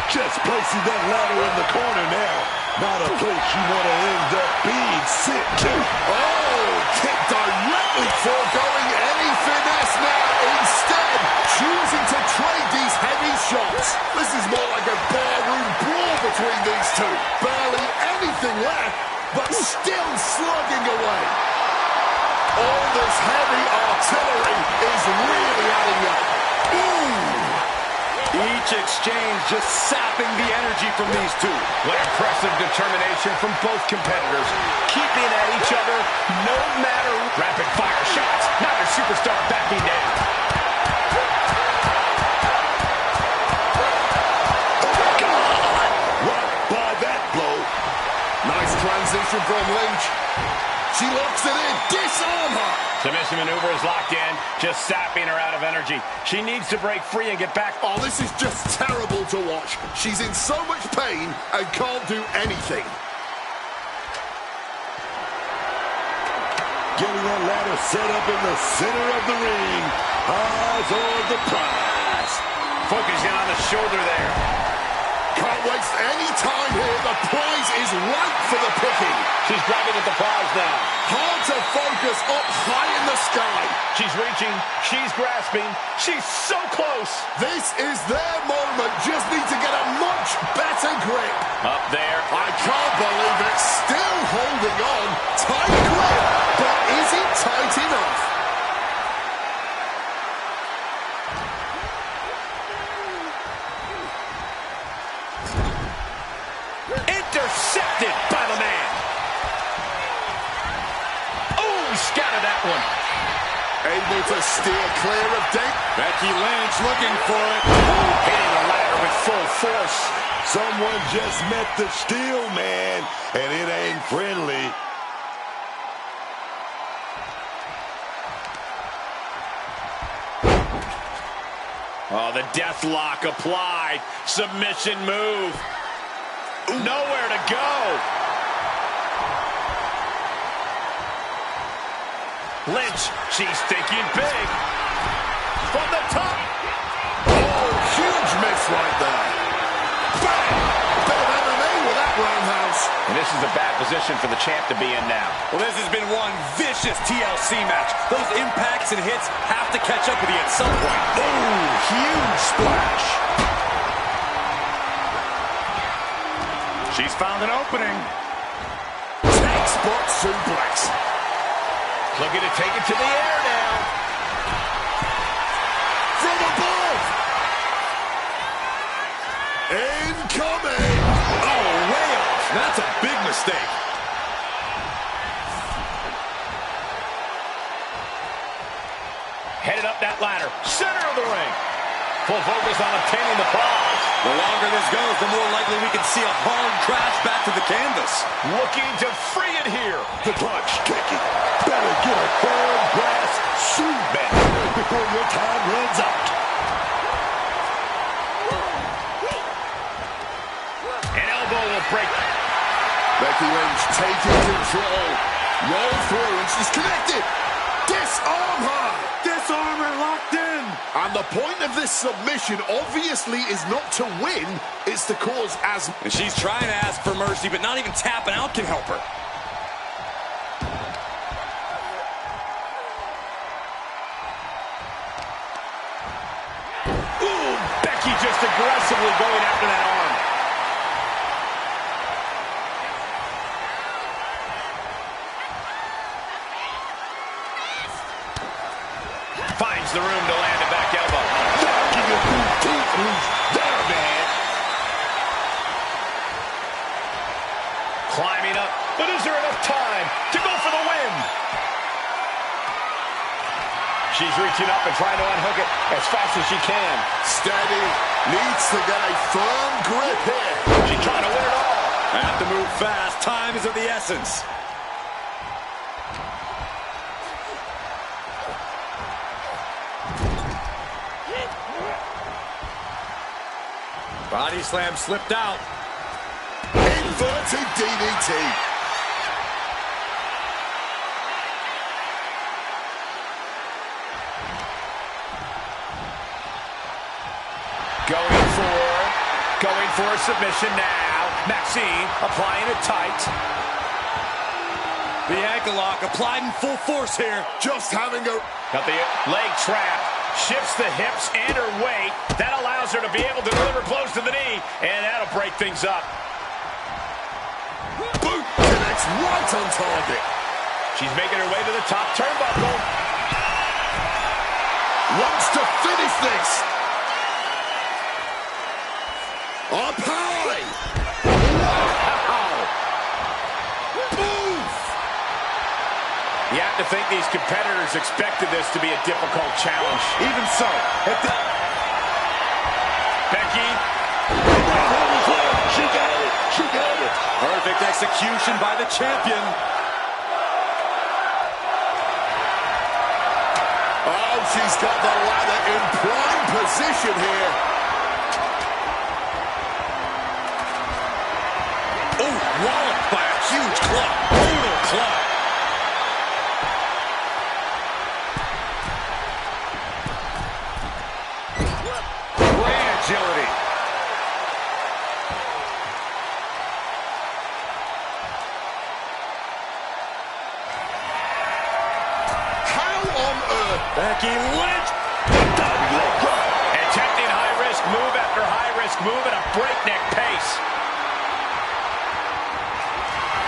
Just placing that ladder in the corner now. Not a place you want to end up being sit to. Oh, kick directly, foregoing any finesse now. Instead, choosing to trade these heavy shots. This is more like a barroom brawl between these two. Barely anything left, but still slugging away. All this heavy artillery is really adding up. Ooh! Each exchange just sapping the energy from these two. What impressive determination from both competitors. Keeping at each other no matter. Rapid fire shots. Neither superstar backing down. Oh, God! Right by that blow. Nice transition from Lynch. She locks it in. Disarm her. Submission maneuver is locked in, just sapping her out of energy. She needs to break free and get back. Oh, this is just terrible to watch. She's in so much pain and can't do anything. Getting that ladder set up in the center of the ring. Eyes on the prize. Focusing on the shoulder there. Can't waste any time here. The prize is ripe for the picking. She's grabbing at the prize now. Hard to focus up high in the sky. She's reaching. She's grasping. She's so close. This is their moment. Just need to get a much better grip. Up there. I can't believe it. Still holding on. Tight grip. But is it tight enough? Intercepted by the man. Oh, scattered that one. Able to steer clear of Dink. Becky Lynch looking for it. Hitting the ladder with full force. Someone just met the steel man, and it ain't friendly. Oh, the death lock applied. Submission move. Nowhere to go. Lynch, she's thinking big. From the top. Oh, huge miss right there. Bang! Bit of MMA with that roundhouse. And this is a bad position for the champ to be in now. Well, this has been one vicious TLC match. Those impacts and hits have to catch up with you at some point. Ooh, huge splash. She's found an opening. Textbook suplex. Looking to take it to the air now. From above. Incoming. Oh, way off. That's a big mistake. Headed up that ladder. Center of the ring. Full focus on obtaining the prize. The longer this goes, the more likely we can see a hard crash back to the canvas. Looking to free it here. The clock's ticking. Better get a firm grasp soon, man, before your time runs out. An elbow will break. Becky Lynch taking control. Roll through and she's connected. Disarm her. Disarm her, locked in. And the point of this submission obviously is not to win, it's to cause as... And she's trying to ask for mercy, but not even tapping out can help her. Ooh, Becky just aggressively going after that arm. Finds the room to land a back elbow. Knocking a few teeth loose there, man. Climbing up, but is there enough time to go for the win? She's reaching up and trying to unhook it as fast as she can. Steady, needs to get a firm grip here. She's trying to win it all. Have to move fast. Time is of the essence. Body slam slipped out. Inverted DDT. Going for a submission now. Maxine applying it tight. The ankle lock applied in full force here. Just having a... Got the leg trap. Shifts the hips and her weight. That allows her to be able to deliver blows to the knee, and that'll break things up. Boot connects right on target. She's making her way to the top turnbuckle. Wants to finish this. Up high. Wow. Move. You have to think these competitors expected this to be a difficult challenge. Even so, Becky. She got it. She got it. perfect execution by the champion. Oh, she's got the ladder in prime position here. Oh, walloped by a huge club. Brutal club. Great agility. How on earth? Becky Lynch. Attempting high-risk move after high-risk move at a breakneck pace.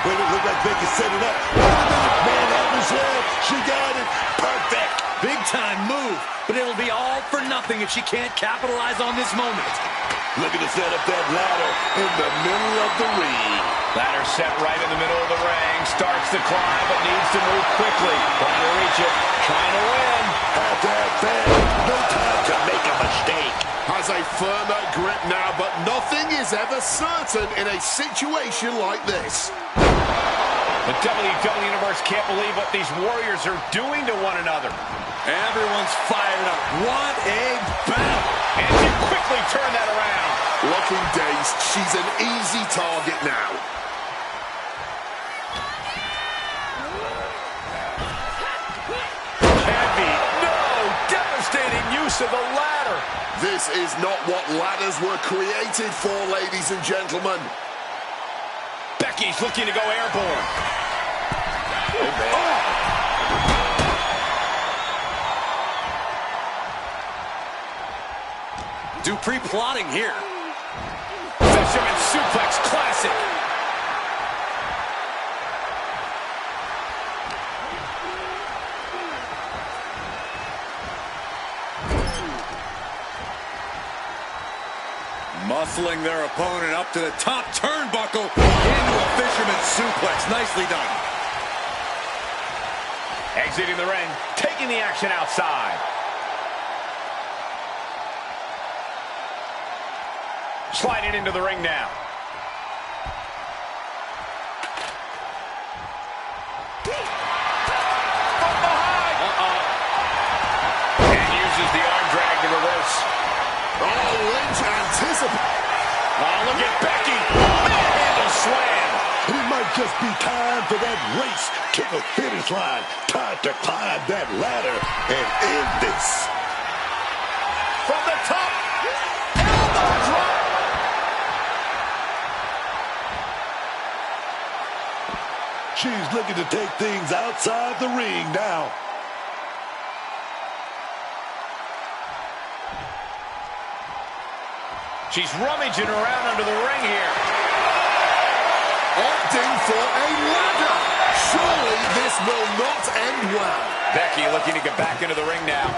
Well, it looked like Becky set it up. Man, that was it. She got it. Perfect. Big time move, but it'll be all for nothing if she can't capitalize on this moment. Looking to set up that ladder in the middle of the ring. Ladder set right in the middle of the ring. Starts to climb, but needs to move quickly. Trying to reach it. Trying to win. Have that fan. No time to make a mistake. Has a firmer grip now, but nothing is ever certain in a situation like this. The WWE Universe can't believe what these warriors are doing to one another. Everyone's fired up. What a battle. And she quickly turned that around. Looking dazed, she's an easy target now. Heavy. No! Devastating use of the ladder. This is not what ladders were created for, ladies and gentlemen. Becky's looking to go airborne. Dupree plotting here. Fisherman suplex classic. Muscling their opponent up to the top turnbuckle into a fisherman suplex. Nicely done. Exiting the ring, taking the action outside. Sliding into the ring now. From behind. And uses the arm drag to reverse. Oh, Lynch anticipates. Oh, look at Becky. Manhandle slam. And it might just be time for that race to the finish line. Time to climb that ladder and end this. From the top. Elbow drop. She's looking to take things outside the ring now. She's rummaging around under the ring here. Opting for a ladder. Surely this will not end well. Becky looking to get back into the ring now.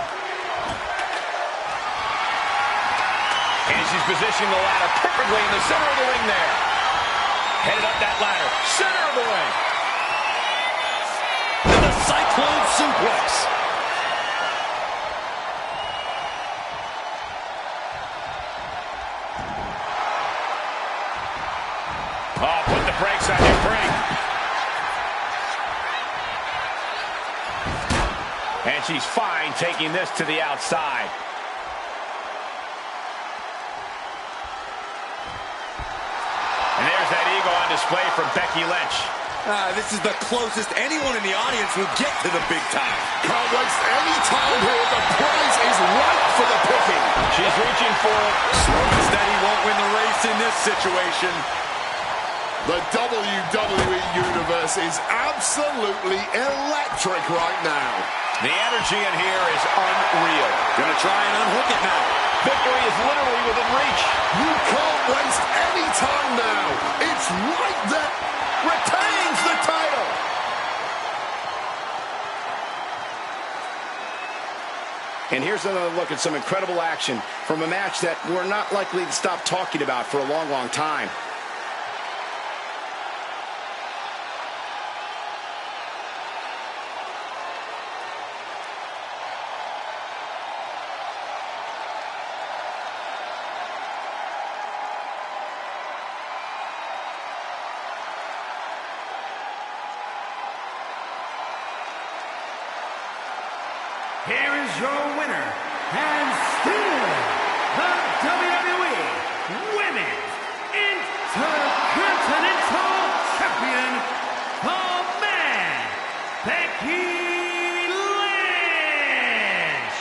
And she's positioning the ladder perfectly in the center of the ring there. Headed up that ladder. Center of the ring. And the Cyclone suplex. Oh, put the brakes on your brake. And she's fine taking this to the outside. And there's that ego on display from Becky Lynch. This is the closest anyone in the audience will get to the big time. Can't waste any time here. The prize is ripe for the picking. She's reaching for it. Slow and steady won't win the race in this situation. The WWE Universe is absolutely electric right now. The energy in here is unreal. Gonna try and unhook it now. Victory is literally within reach. You can't waste any time now. It's right there. Retains the title. And here's another look at some incredible action from a match that we're not likely to stop talking about for a long, long time. Here is your winner, and still the WWE Women's Intercontinental Champion, the man, Becky Lynch.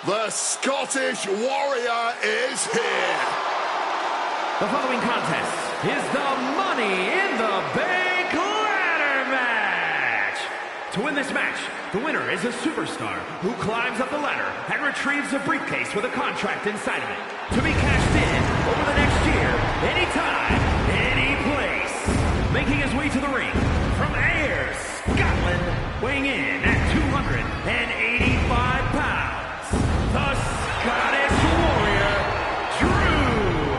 The Scottish Warrior is here. The following contest is the Money in the Bank ladder match. To win this match, the winner is a superstar who climbs up the ladder and retrieves a briefcase with a contract inside of it to be cashed in over the next year, anytime, any place. Making his way to the ring from Ayr, Scotland, weighing in at 285 pounds. The Scottish Warrior, Drew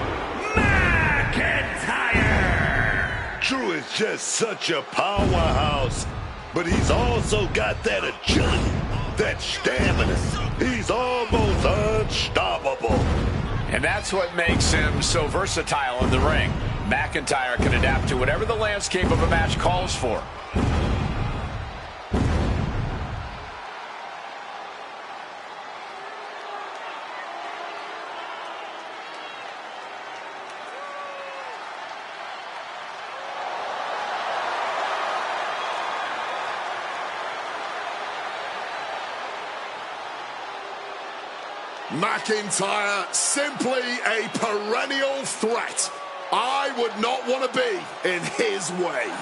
McIntyre. Drew is just such a powerhouse, but he's also got that agility, that stamina. He's almost unstoppable. And that's what makes him so versatile in the ring. McIntyre can adapt to whatever the landscape of a match calls for. McIntyre, simply a perennial threat. I would not want to be in his way.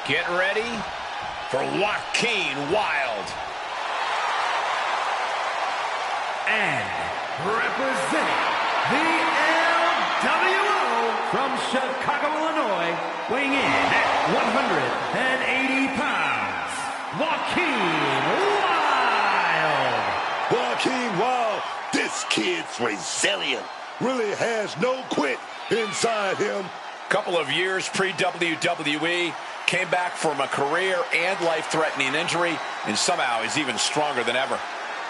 Get ready for Joaquin Wilde. And representing the LWO from Chicago, Illinois, weighing in at 180 pounds, Joaquin Wilde. Joaquin Wilde, this kid's resilient. Really has no quit inside him. Couple of years pre-WWE, came back from a career and life-threatening injury, and somehow is even stronger than ever.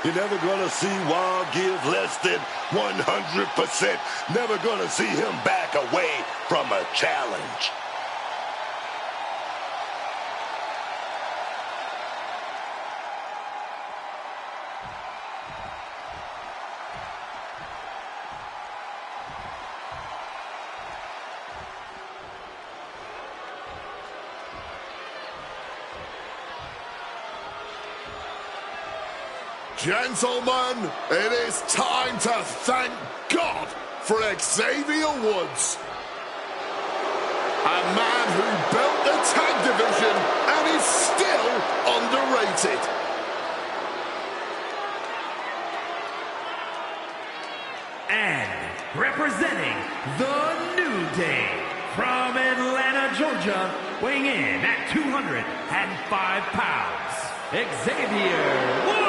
You're never going to see Wilde give less than 100%. Never going to see him back away from a challenge. Gentlemen, it is time to thank God for Xavier Woods. A man who built the tag division and is still underrated. And representing the New Day from Atlanta, Georgia, weighing in at 205 pounds, Xavier Woods.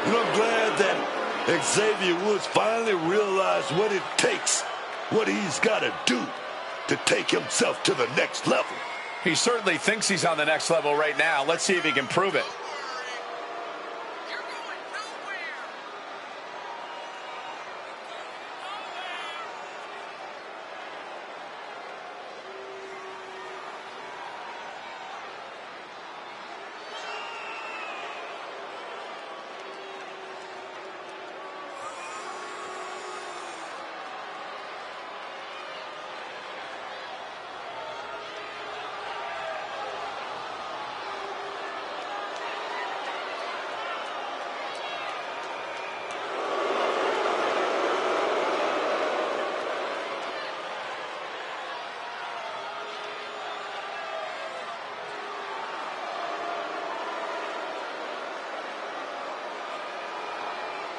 I'm glad that Xavier Woods finally realized what it takes, what he's got to do to take himself to the next level. He certainly thinks he's on the next level right now. Let's see if he can prove it.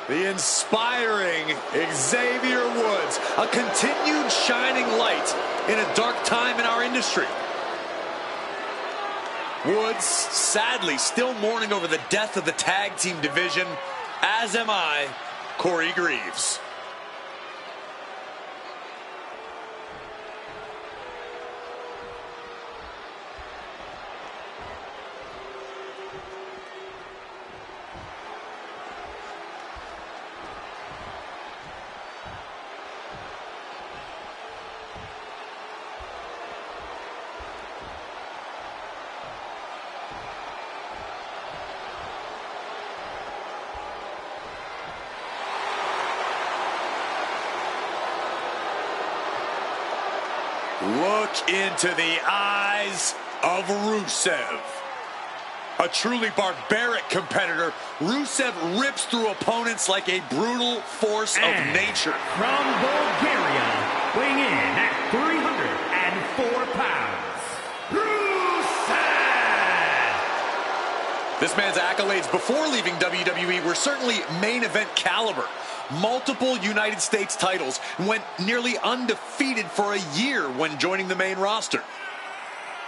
The inspiring Xavier Woods, a continued shining light in a dark time in our industry. Woods, sadly, still mourning over the death of the tag team division, as am I, Corey Greaves. Look into the eyes of Rusev. A truly barbaric competitor, Rusev rips through opponents like a brutal force of nature. From Bulgaria, weighing in at 304 pounds, Rusev! This man's accolades before leaving WWE were certainly main event caliber. Multiple United States titles, went nearly undefeated for a year when joining the main roster.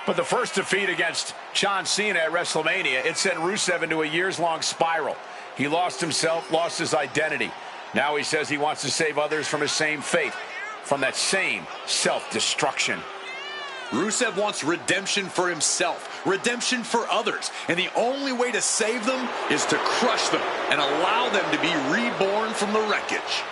But the first defeat against John Cena at WrestleMania, it sent Rusev into a years-long spiral. He lost himself, lost his identity. Now he says he wants to save others from his same fate, from that same self-destruction. Rusev wants redemption for himself, redemption for others, and the only way to save them is to crush them and allow them to be reborn from the wreckage.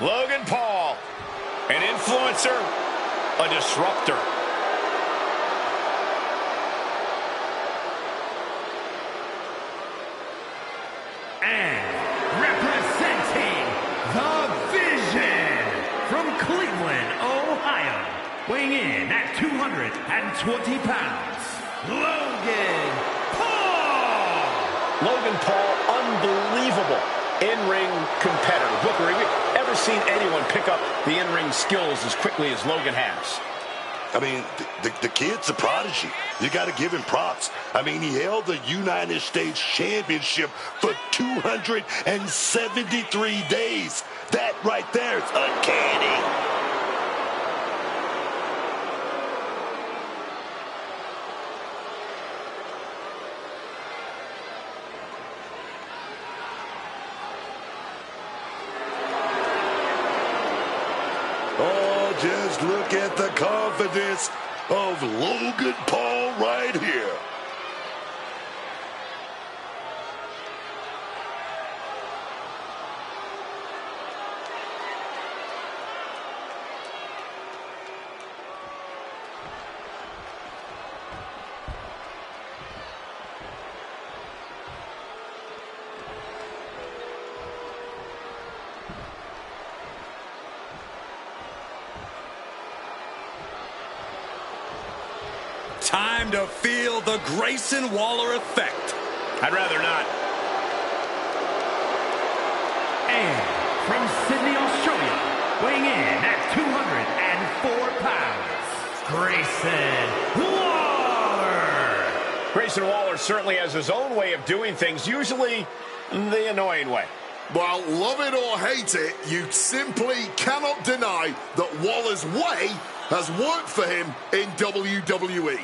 Logan Paul, an influencer, a disruptor. And representing the Vision from Cleveland, Ohio, weighing in at 220 pounds, Logan Paul! Logan Paul, unbelievable in-ring competitor. Booker, have you ever seen anyone pick up the in-ring skills as quickly as Logan has? I mean, the kid's a prodigy. You got to give him props. I mean, he held the United States Championship for 273 days. That right there is uncanny. Oh, just look at the confidence of Logan Paul right here. Time to feel the Grayson Waller effect. I'd rather not. And from Sydney, Australia, weighing in at 204 pounds, Grayson Waller. Grayson Waller certainly has his own way of doing things, usually the annoying way. Well, love it or hate it, you simply cannot deny that Waller's way has worked for him in WWE.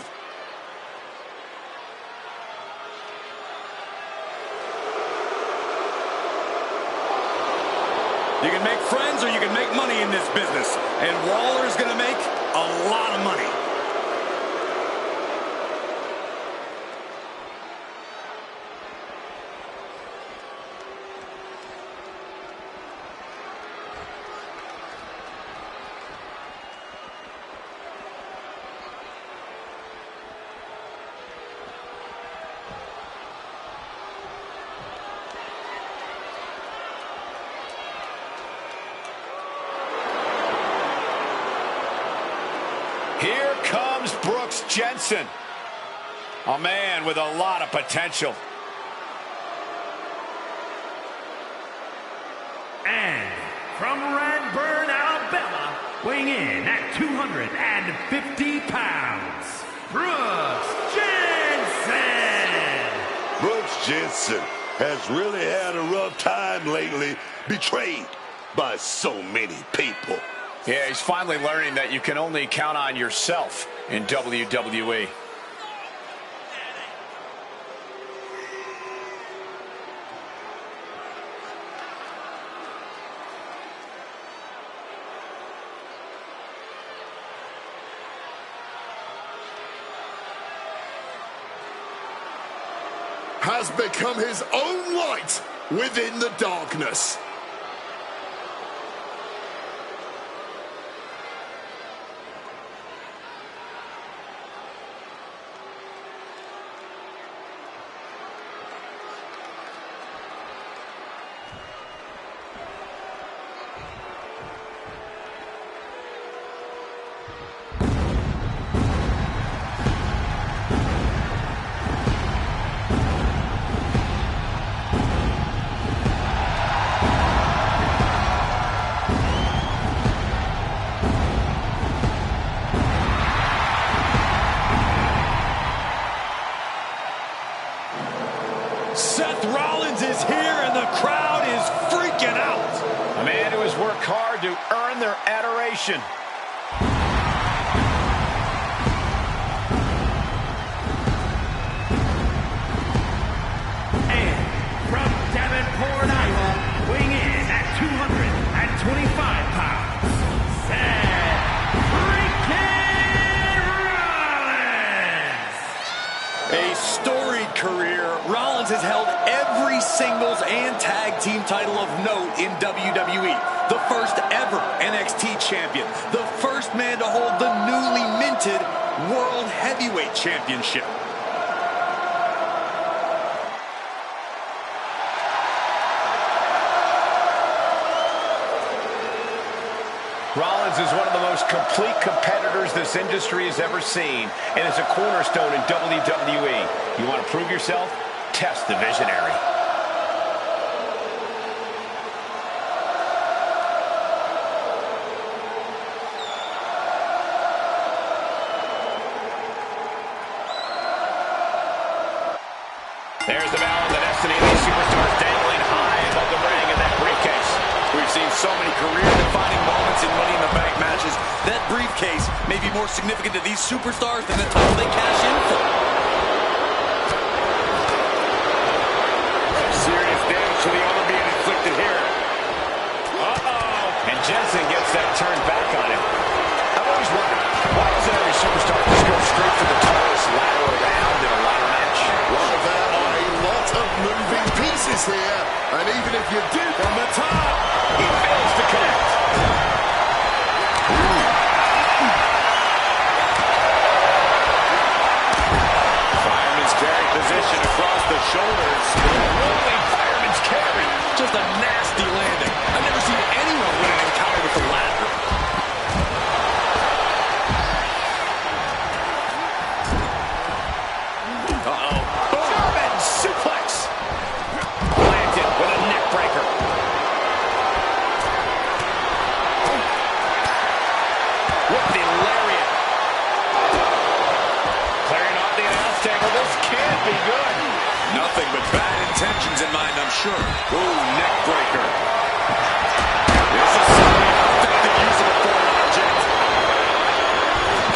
You can make friends or you can make money in this business. And Waller's going to make a lot of money. Here comes Brooks Jensen. A man with a lot of potential. And from Redburn, Alabama, weighing in at 250 pounds, Brooks Jensen. Brooks Jensen has really had a rough time lately, betrayed by so many people. Yeah, he's finally learning that you can only count on yourself in WWE. Has become his own light within the darkness. Seth Rollins is here and the crowd is freaking out. A man who has worked hard to earn their adoration. And from Davenport, Iowa, weighing in at 225 pounds, Seth freaking Rollins. A storied career. Rollins has held every singles and tag team title of note in WWE. The first ever NXT champion. The first man to hold the newly minted World Heavyweight Championship. Rollins is one of the most complete competitors this industry has ever seen and is a cornerstone in WWE. You want to prove yourself? Test the visionary. There's the battle of the destiny of these superstars dangling high above the ring in that briefcase. We've seen so many career-defining moments in Money in the Bank matches. That briefcase may be more significant to these superstars than the title they cash in for. Serious damage to the arm being inflicted here. And Jensen gets that turned back on him. I've always wondered, why doesn't every superstar just go straight for the tallest ladder around in a ladder match? Well, there are a lot of moving pieces here, and even if you do From the top, he fails to connect. Fireman's carry position across the shoulders. Rolling fireman's carry. Just a nasty landing. I've never seen anyone win an encounter with the ladder. sure. Ooh, neck breaker. This is certainly an effective use of a foreign object.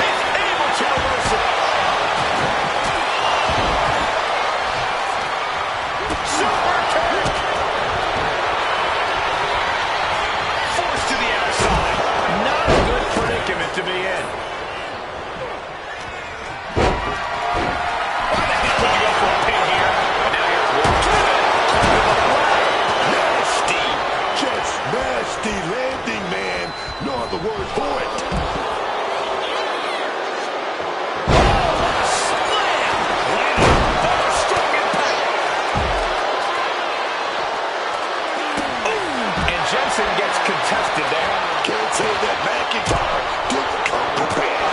He's able to reverse it. Super kick. Forced to the outside. Not a good predicament to be in. Why the heck would you go for a pin here? And now here's Nasty. Just nasty landing, man. No other word for it. slam. Landing on a strong impact. And Jensen gets contested there. Can't say that McIntyre didn't come prepared.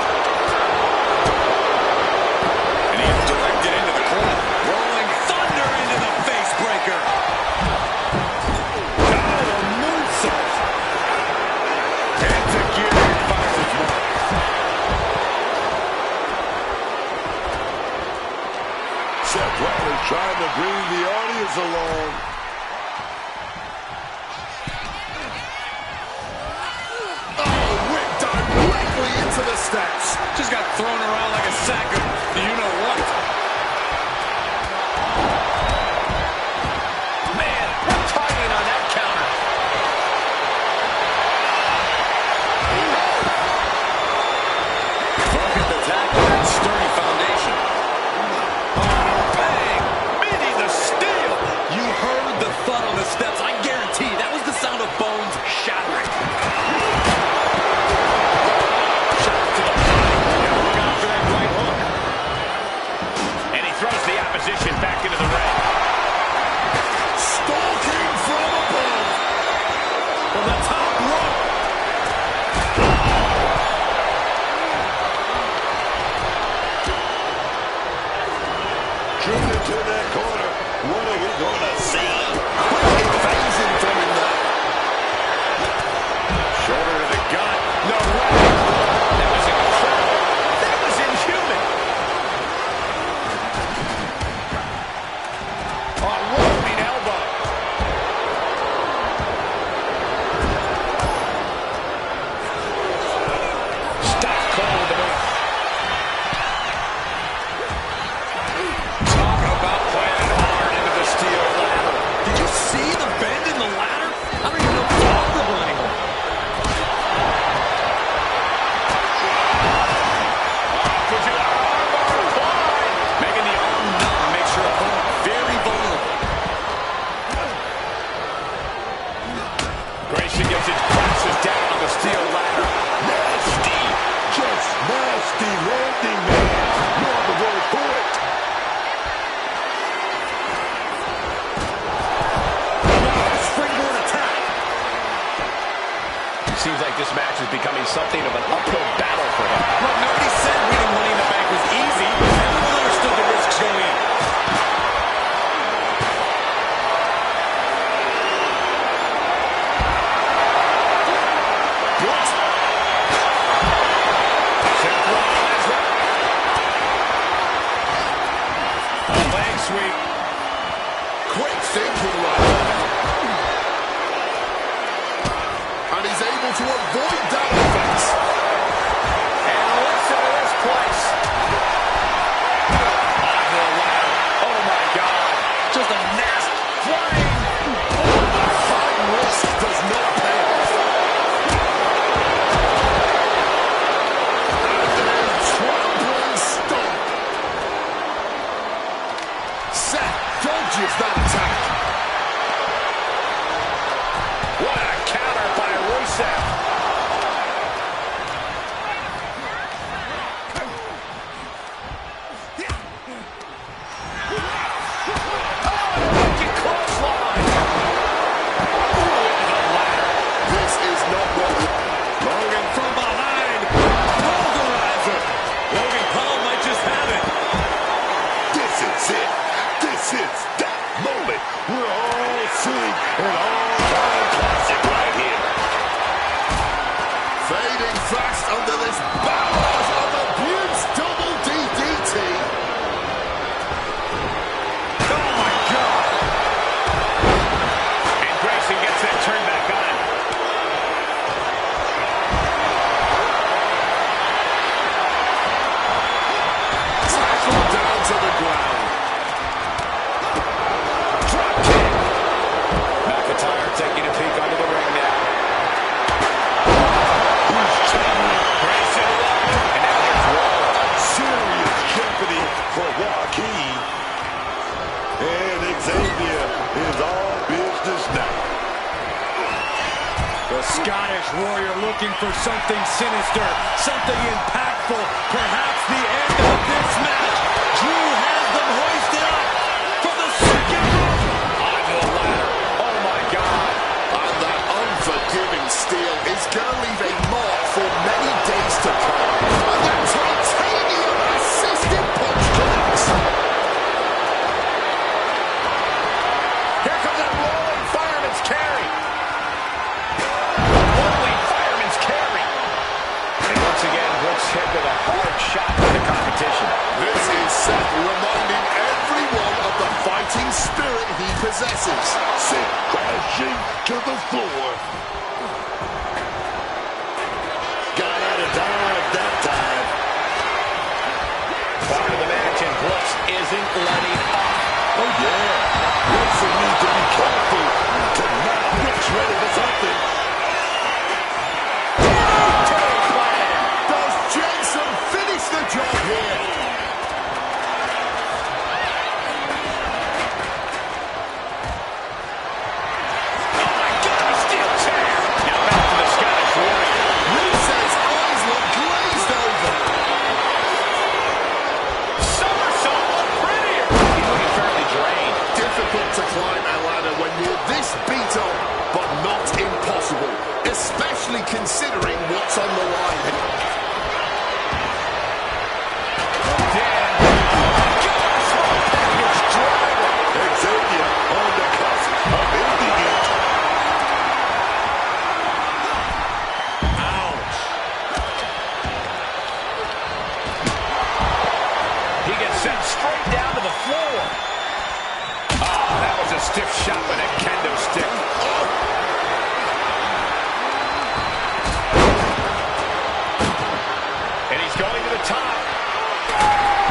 And he is directed into the corner. Rolling thunder into the face breaker. Oh, a moonsault. Into gear and finds its mark. Seth Rollins trying to bring the audience along. Oh, whip directly into the steps. Just got thrown around like a sack of you-know-what. Man, what timing on that counter. Focused attack on that sturdy foundation. Oh, bang! Meeting the steel. You heard the thud on the steps. I guarantee that was the sound of bones shattering. Shot to the body. Yeah, look out for that right hook. for something sinister, something impactful, perhaps the end of this match. Drew has them hoisted up for the second round. Onto the ladder. Oh my God. And that unforgiving steel is going to leave a mark for many days to come. And that titanium assisted punch connects. Here comes that rolling fireman's carry. Rolling fireman's carry. And once again, Brooks hit with a hard shot to the competition. This is Seth reminding everyone of the fighting spirit he possesses. Sent crashing to the floor. Got out of dodge that time. Part of the match, and Brooks isn't letting up. Oh, yeah. Brooks will need to be careful to knock Brooks ready for something. Does Jensen finish the job here? Oh my God, steel chair. Now back to the Scottish Warrior. Ruse's eyes look glazed over. Somersault, look prettier. He's looking fairly drained. Difficult to climb a ladder when you're this beat up, but not impossible, especially considering what's on the line. Xavier on the cusp of ending it. He gets sent straight down to the floor. Oh, that was a stiff shot with a kendo stick. And he's going to the top.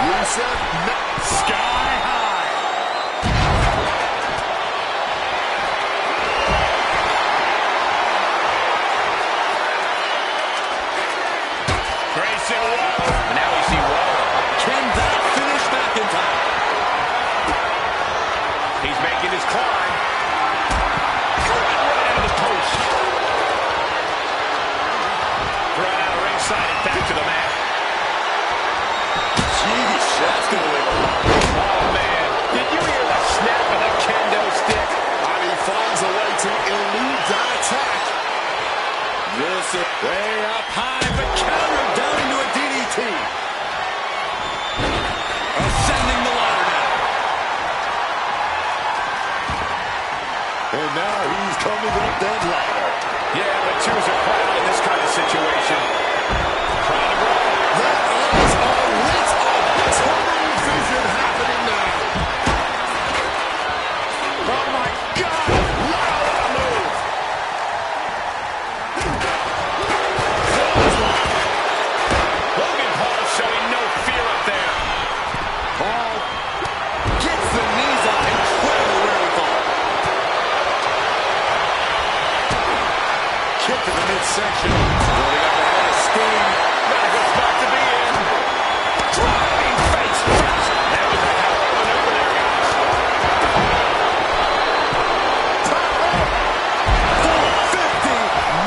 Rusev Sky high. Grayson Waller. And now we see Waller. Can that finish back in time? He's making his climb. Right into the post. Thrown out of ringside and back to the mat. Jeez, that's going to win a lot. Oh, man. Did you hear the snap of the kendo stick? and he finds a way to elude that attack. This is way up high, but countered down into a DDT. Ascending the ladder now. And now he's coming up that ladder. Yeah, but two's a crowd in this kind of situation. Crowd of roll. Their eyes are lit up. Tunnel vision happening now. Oh, my God. Wow, move. Logan Paul showing no fear up there. Paul gets the knees up. Incredible wherewithal. Kick to the midsection. Building up a head of steam. Not a good spot to be in. Driving face first. That was a hell of a maneuver there, guys. Top rope. 450.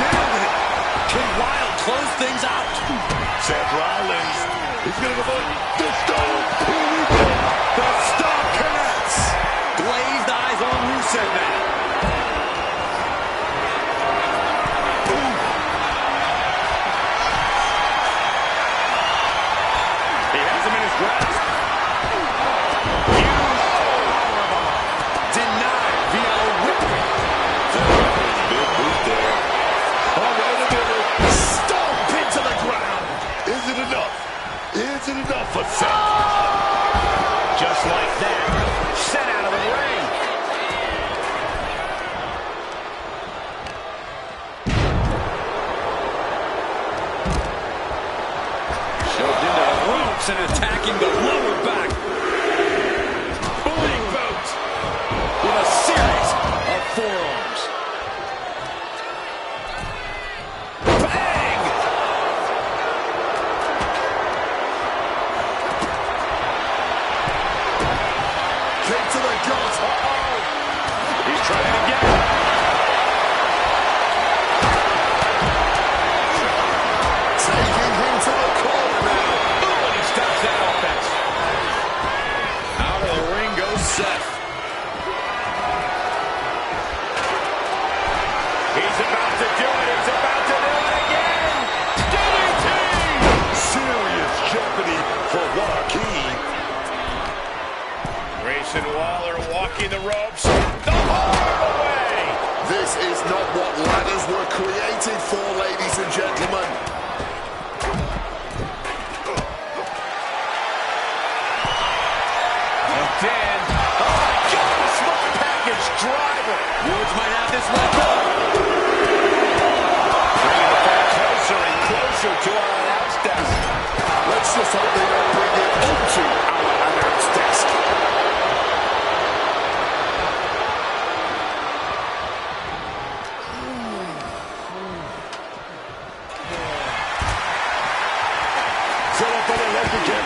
Nailed it. Can Wilde close things out? Seth Rollins. He's going to go for the Stone. Here we go. The Stomp connects. Glazed eyes on Rusev now. He has him in his grasp. Denied via a whip. Big boot there. Oh, wait a minute. Stomp into the ground. Is it enough? Is it enough for Seth? Just like that. Sent out of the ring. Shoved into the ropes and attacking the lower back. Booting boot. With a series of forearms. Bang! Kick to the gut. He's trying again. Let's just hope they don't bring it onto our announce desk.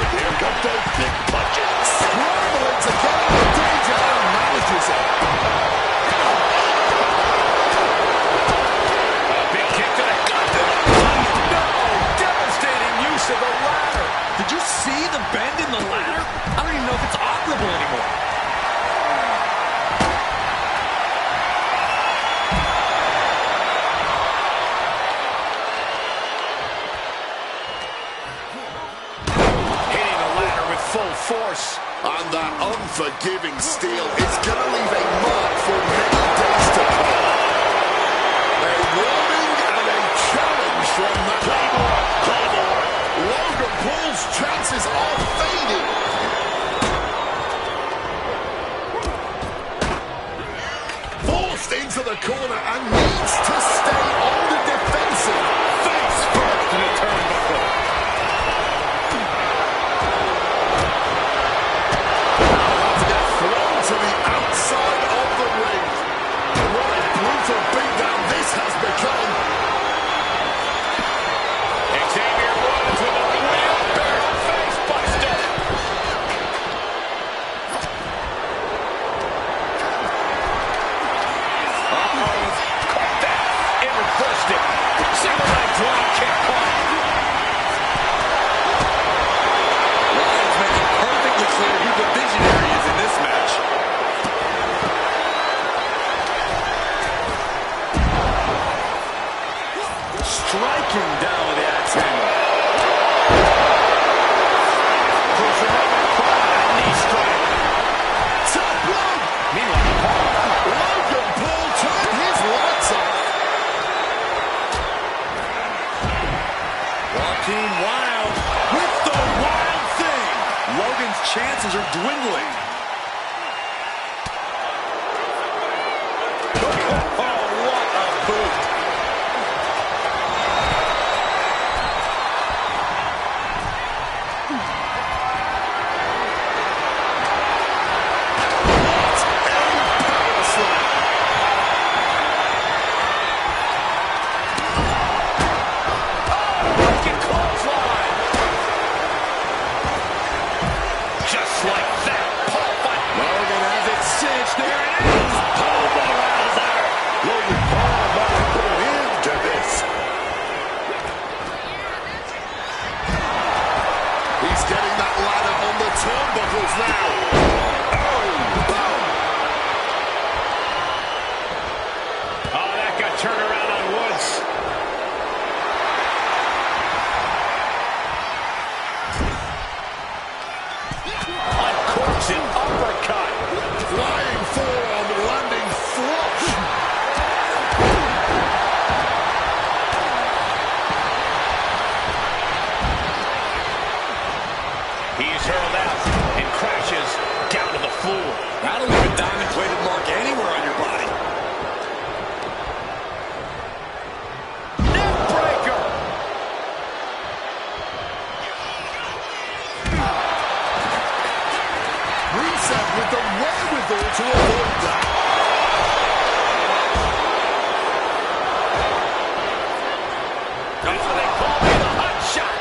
Here comes those big punches. Scrambling to get out of danger and manages it. A big kick to the gut. No! Devastating use of the ladder. Did you see the bend in the ladder? I don't even know if it's operable anymore. Full force. And that unforgiving steel is going to leave a mark for many days to come. A warning and a challenge from that Claymore. Logan Paul's chances are fading. Forced into the corner and needs to stay on the defensive. Face first in the turnbuckle. To the outside of the ring. What a brutal beatdown this has become. Xavier Woods with a real barrel face buster. Caught that and reversed it. Single leg drop kick caught. Ryan's making perfectly clear who the visionary is in this match. Striking down with the axe handle. Pushing up and caught a knee strike. Top rope. Meanwhile, Logan Paul turned his lights off. Joaquin Wild with the wild thing. Logan's chances are dwindling. oh, what a boot. Just like that, Paul fight. Logan has it cinched. There it is. Paul Rouser. Logan Paul about to put an end to this. He's getting that ladder on the turnbuckles now. Oh, that got turned around on Woods. Uncorks an uppercut. Flying forearm landing flush. He's hurled out and crashes down to the floor. That'll leave a diamond-plated mark anywhere on your body. Neck breaker. Rusev with the wherewithal to avoid that. That's what they call me, the hot shot.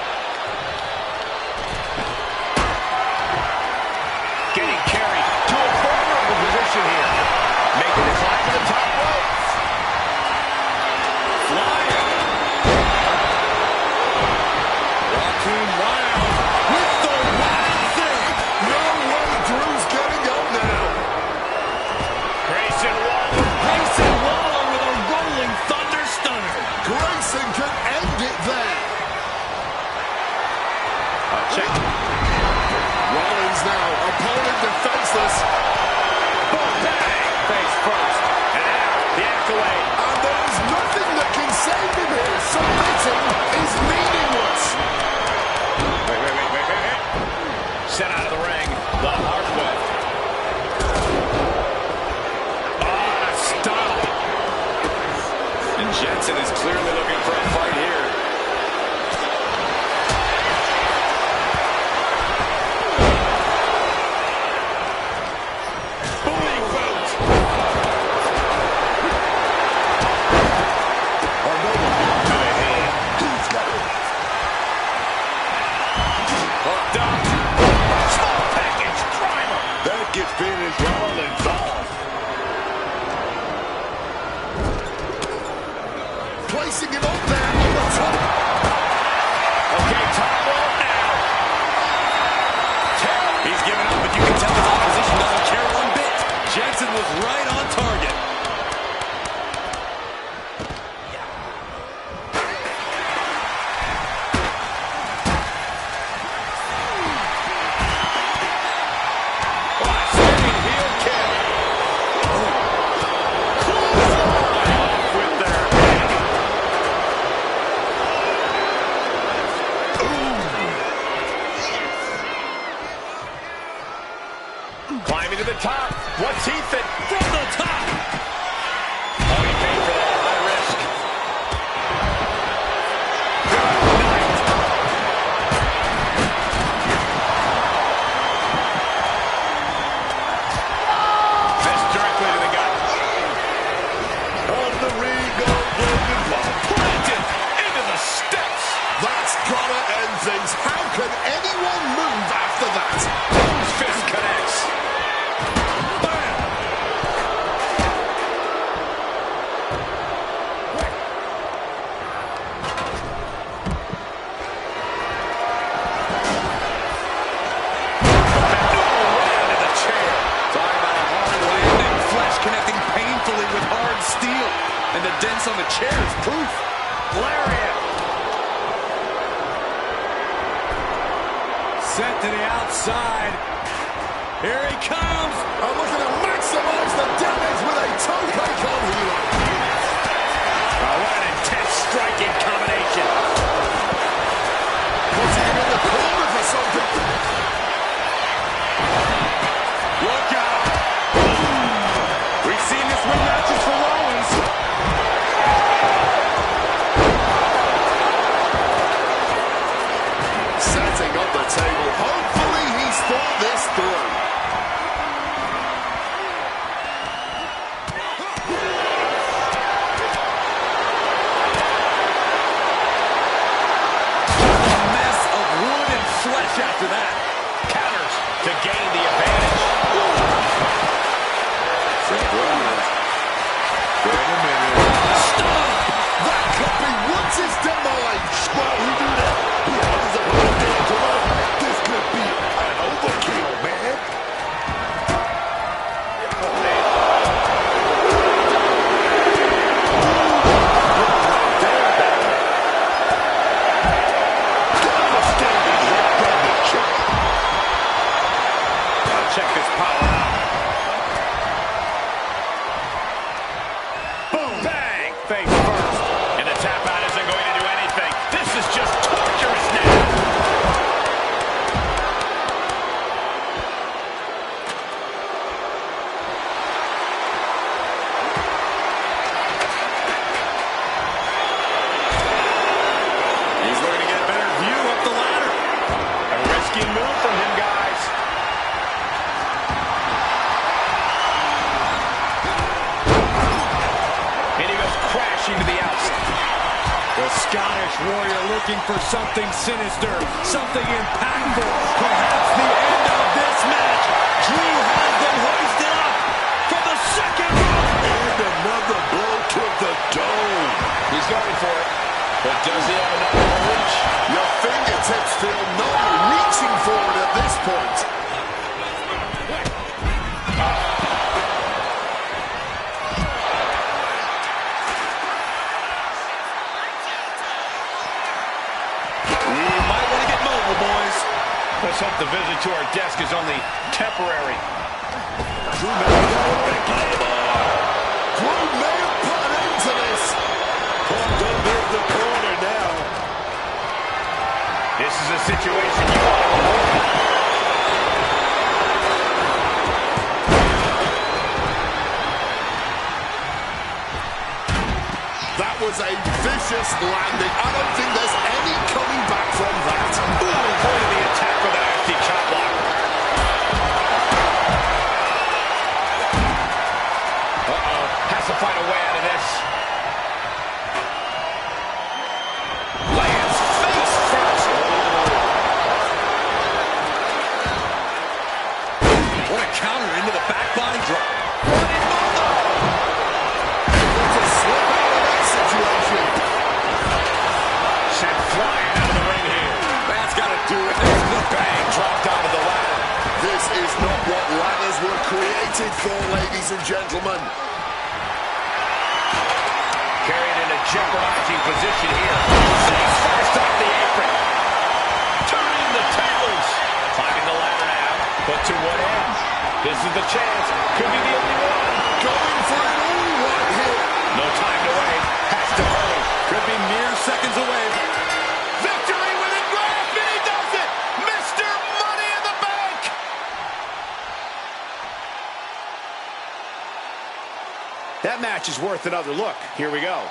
Getting carried to a vulnerable position here. Making the climb to the top rope. Flying. Joaquin Wild with the wild thing. No way Drew's getting up now. Grayson Waller with a rolling thunder stunner. Grayson can end it there. Check. Rollins now, opponent defenseless. Boom, bang. Face first. And now, the accolade. And there is nothing that can save him here. Submitting is meaningless. Wait. Sent out of the ring. The hard way. Oh, stop. And Jensen is clearly looking for a fight here. Climbing to the top. What's he think? From the top. Oh, he paid for that. High risk. Good night. Fist directly to the gut. On the ring goes Logan Paul. Planted into the steps. That's gotta end things. How can anyone move after that? His fist connects. Bam! Right into the chair. Talking about a hard landing. Flesh connecting painfully with hard steel. And the dents on the chair is proof. Lariat. Set to the outside. Here he comes. I'm looking to maximize the damage with a toe break on Hero. Oh, what an intense striking combination. Putting him in the corner for something. Look out. We've seen this win matches for Rollins. Setting up the table. Hopefully he's thought this through. A mess of wood and flesh after that. Counters to gain the advantage. Stop. That could be Woods' demise. Well, he knew that. He had his opponent down to earth. This could be an overkill, man. Devastating hit from the chair. Check this power out. Boom, bang, face first. And the tap out isn't going to do anything. This is just torturous now. He's looking to get a better view up the ladder. A risky move from him, guys. And he goes crashing to the outside. The Scottish Warrior looking for something sinister, something impactful, perhaps the end of this match. Drew has them hoisted up from the second row. And another blow to the dome. He's going for it. But does he have enough of a reach? Your fingertips feel numb, reaching for it at this point. You might want to get mobile, boys. Let's hope the visit to our desk is only temporary. Drew may have put an end to this. Pumped up in the corner now. This is a situation you want to avoid. That was a vicious landing. I don't think there's any coming back from that. Ooh, avoided the attack with an nasty chop block. Uh-oh, has to find a way out of this. Lands face first. What a counter into the back body drop. To slip out of that situation. Sent flying out of the ring here. That's got to do it. There's the Bang, dropped onto the ladder. This is not what ladders were created for, ladies and gentlemen. Carried in a jeopardizing position here. Face first off the apron. Turning the tables. Climbing the ladder now. But to what end? This is the chance. Could be the only one. Going for it all right here. No time to wait. Has to hurry. could be mere seconds away. Victory with a grasp, and he does it! Mr. Money in the Bank! That match is worth another look. Here we go.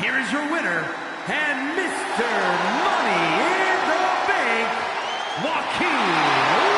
Here is your winner, and Mr. Money in the Bank, Joaquin